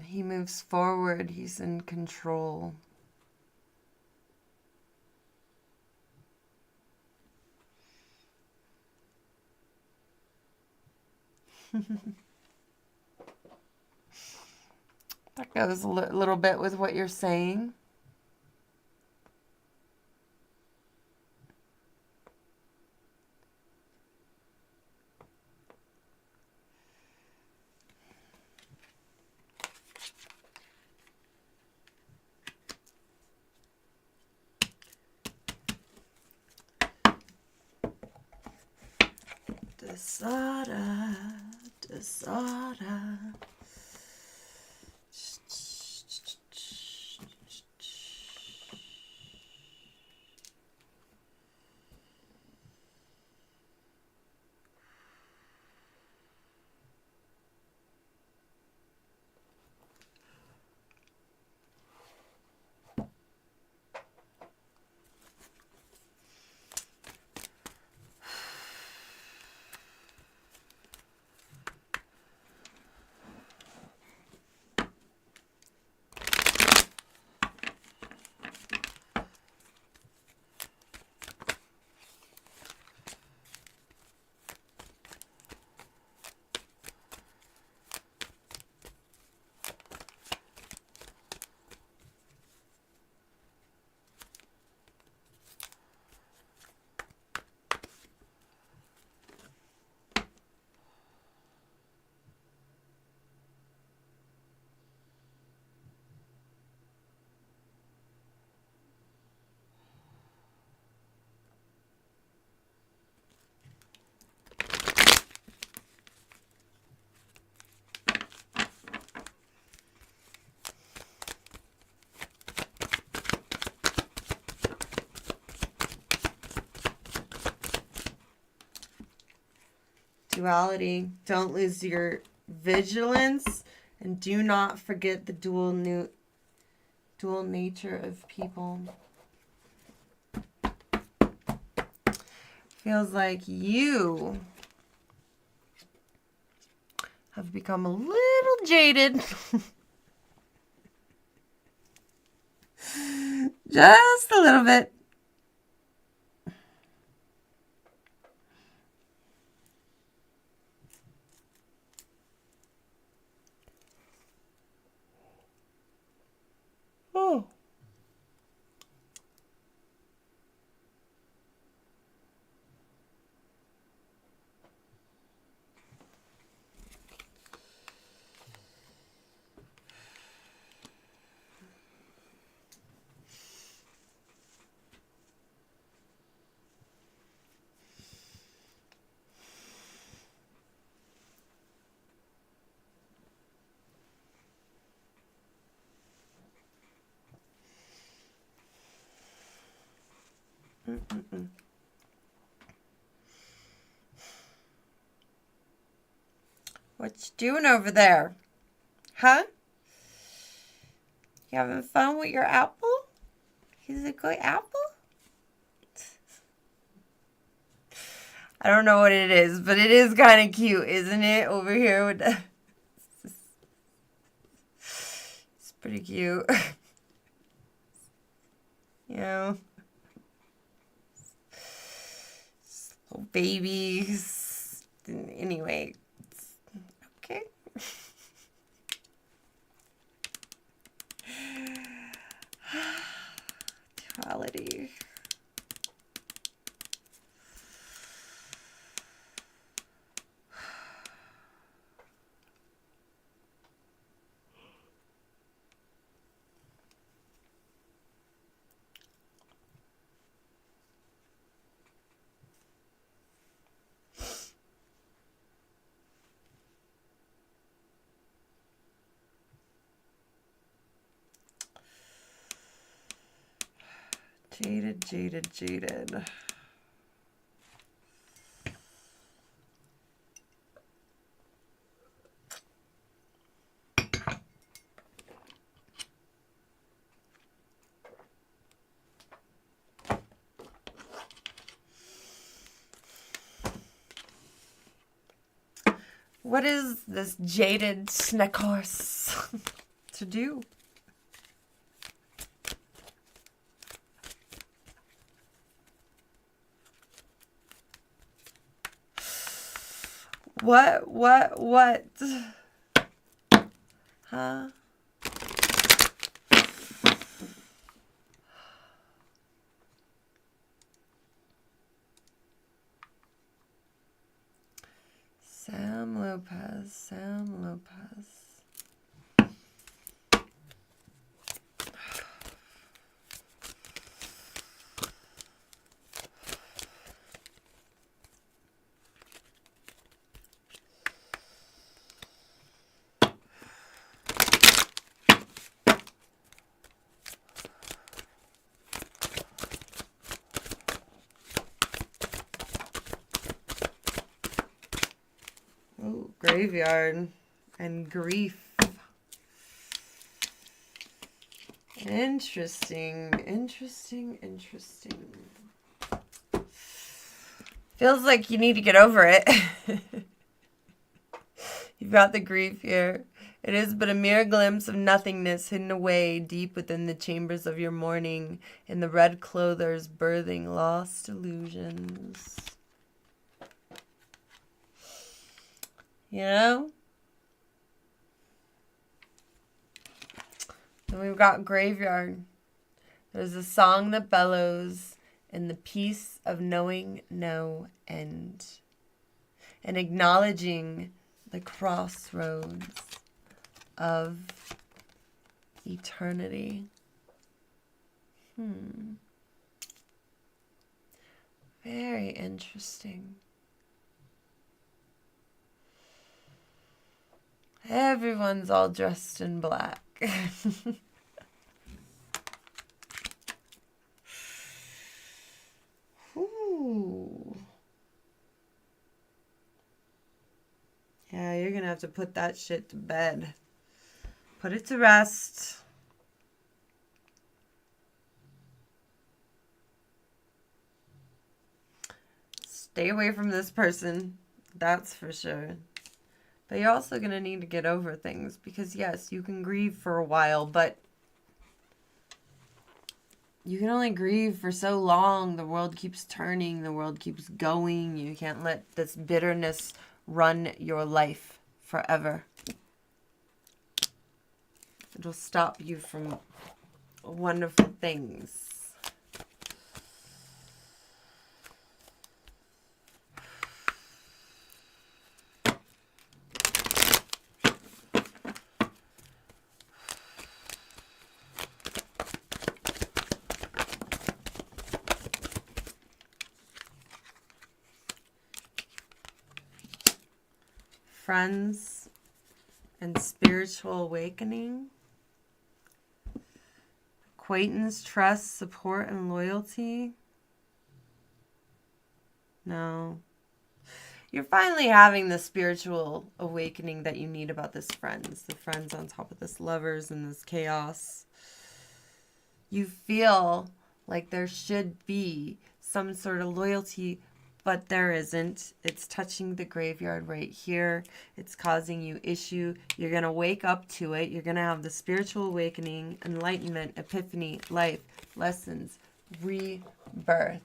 he moves forward, he's in control. That goes a little bit with what you're saying. Disorder, disorder. Duality. Don't lose your vigilance, and do not forget the dual nature of people. Feels like you have become a little jaded. Just a little bit. Oh. What you doing over there? Huh? You having fun with your apple? Is it a good apple? I don't know what it is, but it is kind of cute, isn't it? Over here with the... It's pretty cute. You know? Little babies. Anyway. Okay. Duality. Jaded, jaded, jaded. What is this jaded snack horse to do? What? Huh? Sam Lopez. Oh, graveyard and grief. Interesting. Feels like you need to get over it. You've got the grief here. It is but a mere glimpse of nothingness hidden away deep within the chambers of your mourning, in the red clothers birthing lost illusions. You know? Then we've got graveyard. There's a song that bellows in the peace of knowing no end, and acknowledging the crossroads of eternity. Very interesting. Everyone's all dressed in black. Ooh. Yeah, you're gonna have to put that shit to bed. Put it to rest. Stay away from this person. That's for sure. But you're also going to need to get over things, because yes, you can grieve for a while, but you can only grieve for so long. The world keeps turning. The world keeps going. You can't let this bitterness run your life forever. It'll stop you from wonderful things. Friends and spiritual awakening. Acquaintance, trust, support, and loyalty. No. You're finally having the spiritual awakening that you need about this friends. The friends on top of this lovers and this chaos. You feel like there should be some sort of loyalty, but there isn't. It's touching the graveyard right here. It's causing you issue. You're going to wake up to it. You're going to have the spiritual awakening, enlightenment, epiphany, life, lessons, rebirth.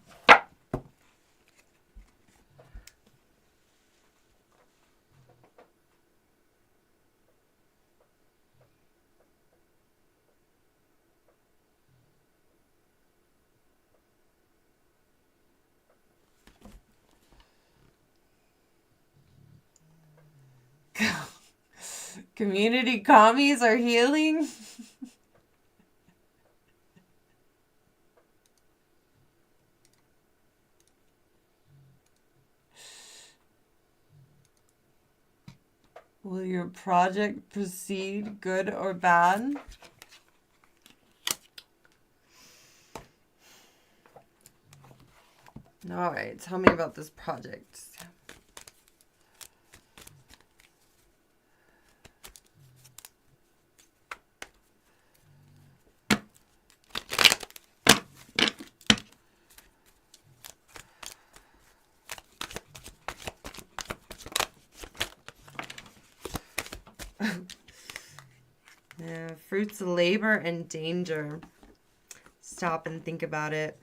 Community commies are healing. Will your project proceed, good or bad? All right, tell me about this project. Yeah, fruits of labor and danger. Stop and think about it.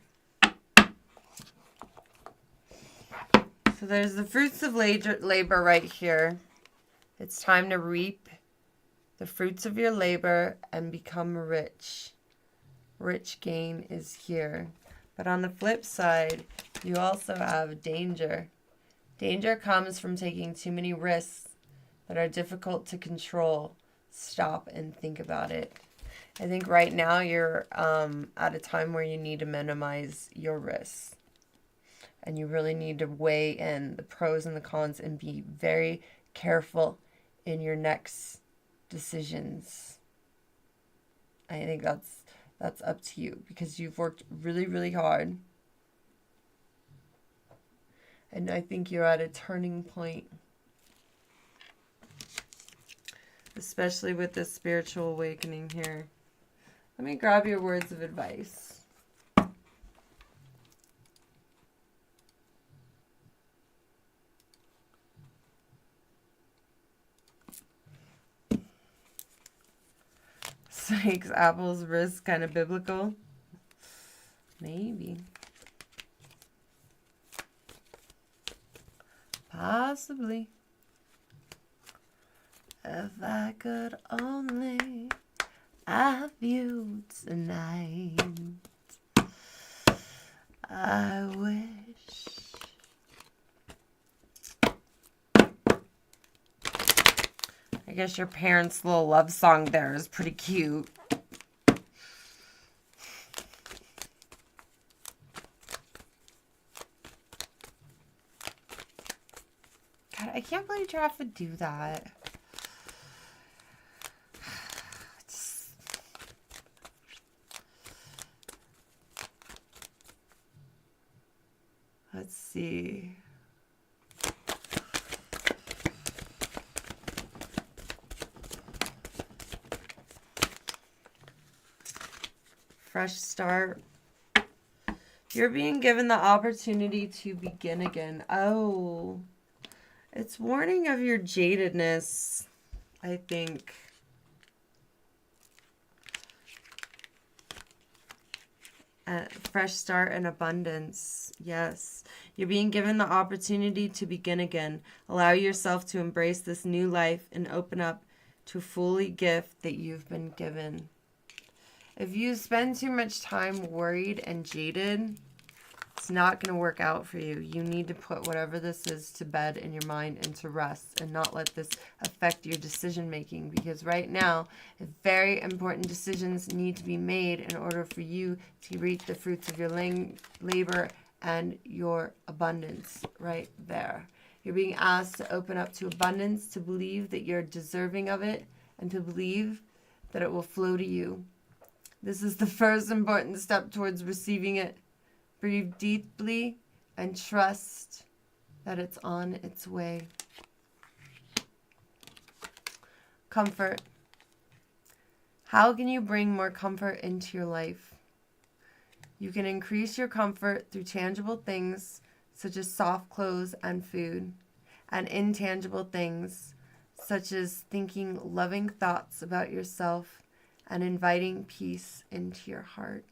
So there's the fruits of labor right here. It's time to reap the fruits of your labor and become rich. Rich gain is here. But on the flip side, you also have danger. Danger comes from taking too many risks that are difficult to control. Stop and think about it. I think right now you're at a time where you need to minimize your risks. And you really need to weigh in the pros and the cons and be very careful in your next decisions. I think that's up to you because you've worked really, really hard. And I think you're at a turning point. Especially with this spiritual awakening here. Let me grab your words of advice. Snakes, apples, risk, kind of biblical? Maybe. Possibly. If I could only have you tonight, I wish. I guess your parents' little love song there is pretty cute. God, I can't believe Giraffe would do that. Let's see. Fresh start. You're being given the opportunity to begin again. Oh, it's warning of your jadedness, I think. Fresh start and abundance. Yes. You're being given the opportunity to begin again. Allow yourself to embrace this new life and open up to fully gift that you've been given. If you spend too much time worried and jaded, it's not going to work out for you. You need to put whatever this is to bed in your mind and to rest and not let this affect your decision making, because right now, very important decisions need to be made in order for you to reap the fruits of your labor and your abundance right there. You're being asked to open up to abundance, to believe that you're deserving of it, and to believe that it will flow to you. This is the first important step towards receiving it. Breathe deeply and trust that it's on its way. Comfort. How can you bring more comfort into your life? You can increase your comfort through tangible things such as soft clothes and food, and intangible things such as thinking loving thoughts about yourself and inviting peace into your heart.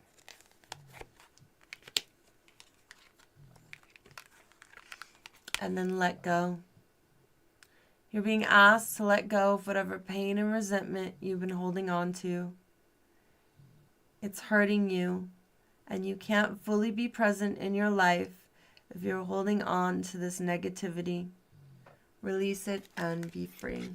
And then let go. You're being asked to let go of whatever pain and resentment you've been holding on to. It's hurting you, and you can't fully be present in your life if you're holding on to this negativity. Release it and be free.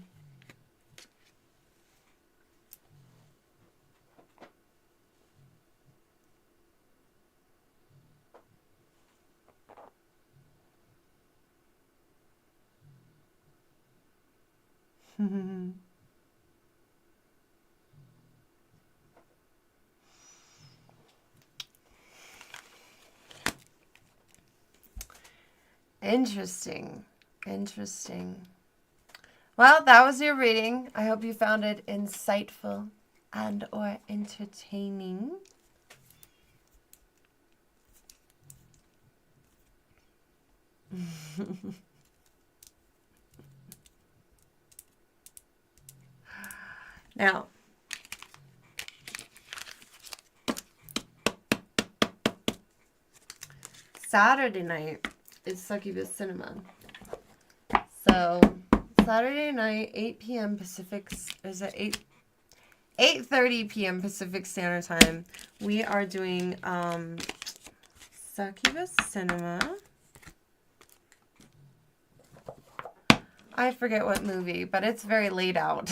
Interesting. Interesting. Well, that was your reading. I hope you found it insightful and or entertaining. Now, Saturday night is Succubus Cinema. So Saturday night, 8 p.m. Pacific, is it 8:30 p.m. Pacific Standard Time. We are doing Succubus Cinema. I forget what movie, but it's very laid out.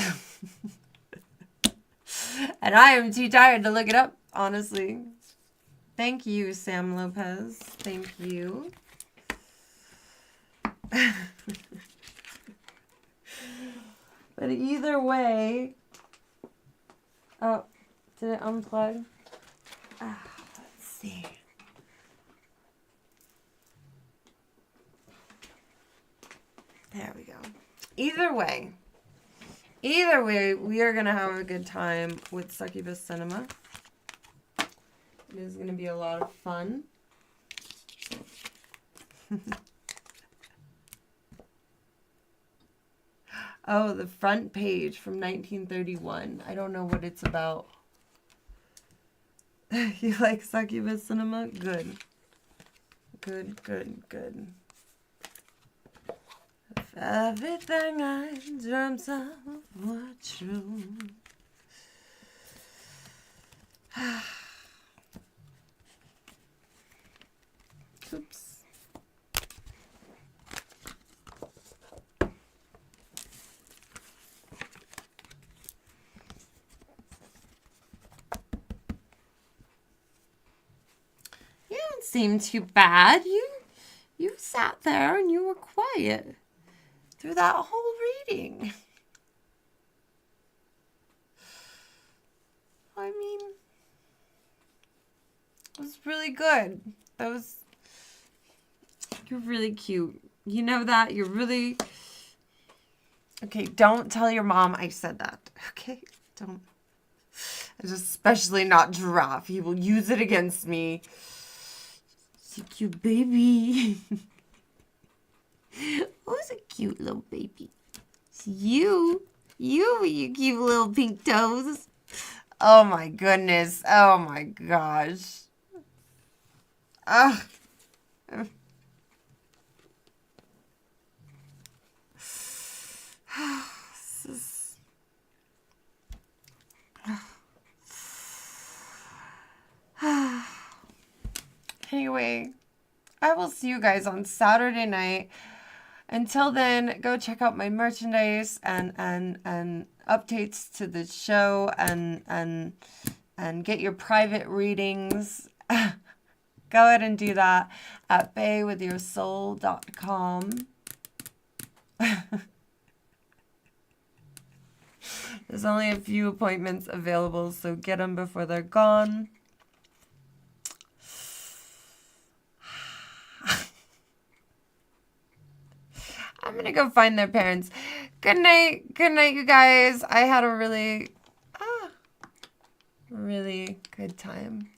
And I am too tired to look it up, honestly. Thank you, Sam Lopez. Thank you. But either way... Oh, did it unplug? Let's see. There we go. Either way, we are going to have a good time with Succubus Cinema. It is going to be a lot of fun. Oh, the front page from 1931. I don't know what it's about. You like Succubus Cinema? Good. Good, good, good. If everything I dreamt of were true. Oops. You don't seem too bad. You sat there and you were quiet through that whole reading. I mean, it was really good. You're really cute. You know that? You're really... Okay, don't tell your mom I said that. Okay? Don't. Especially not Giraffe. He will use it against me. So cute baby. Who's a cute little baby? It's you. You cute little pink toes. Oh my goodness. Oh my gosh. Ugh. Anyway, I will see you guys on Saturday night. Until then, go check out my merchandise and updates to the show and get your private readings. Go ahead and do that at PayWithYourSoul.com. There's only a few appointments available, so get them before they're gone. I'm gonna go find their parents. Good night, you guys. I had a really good time.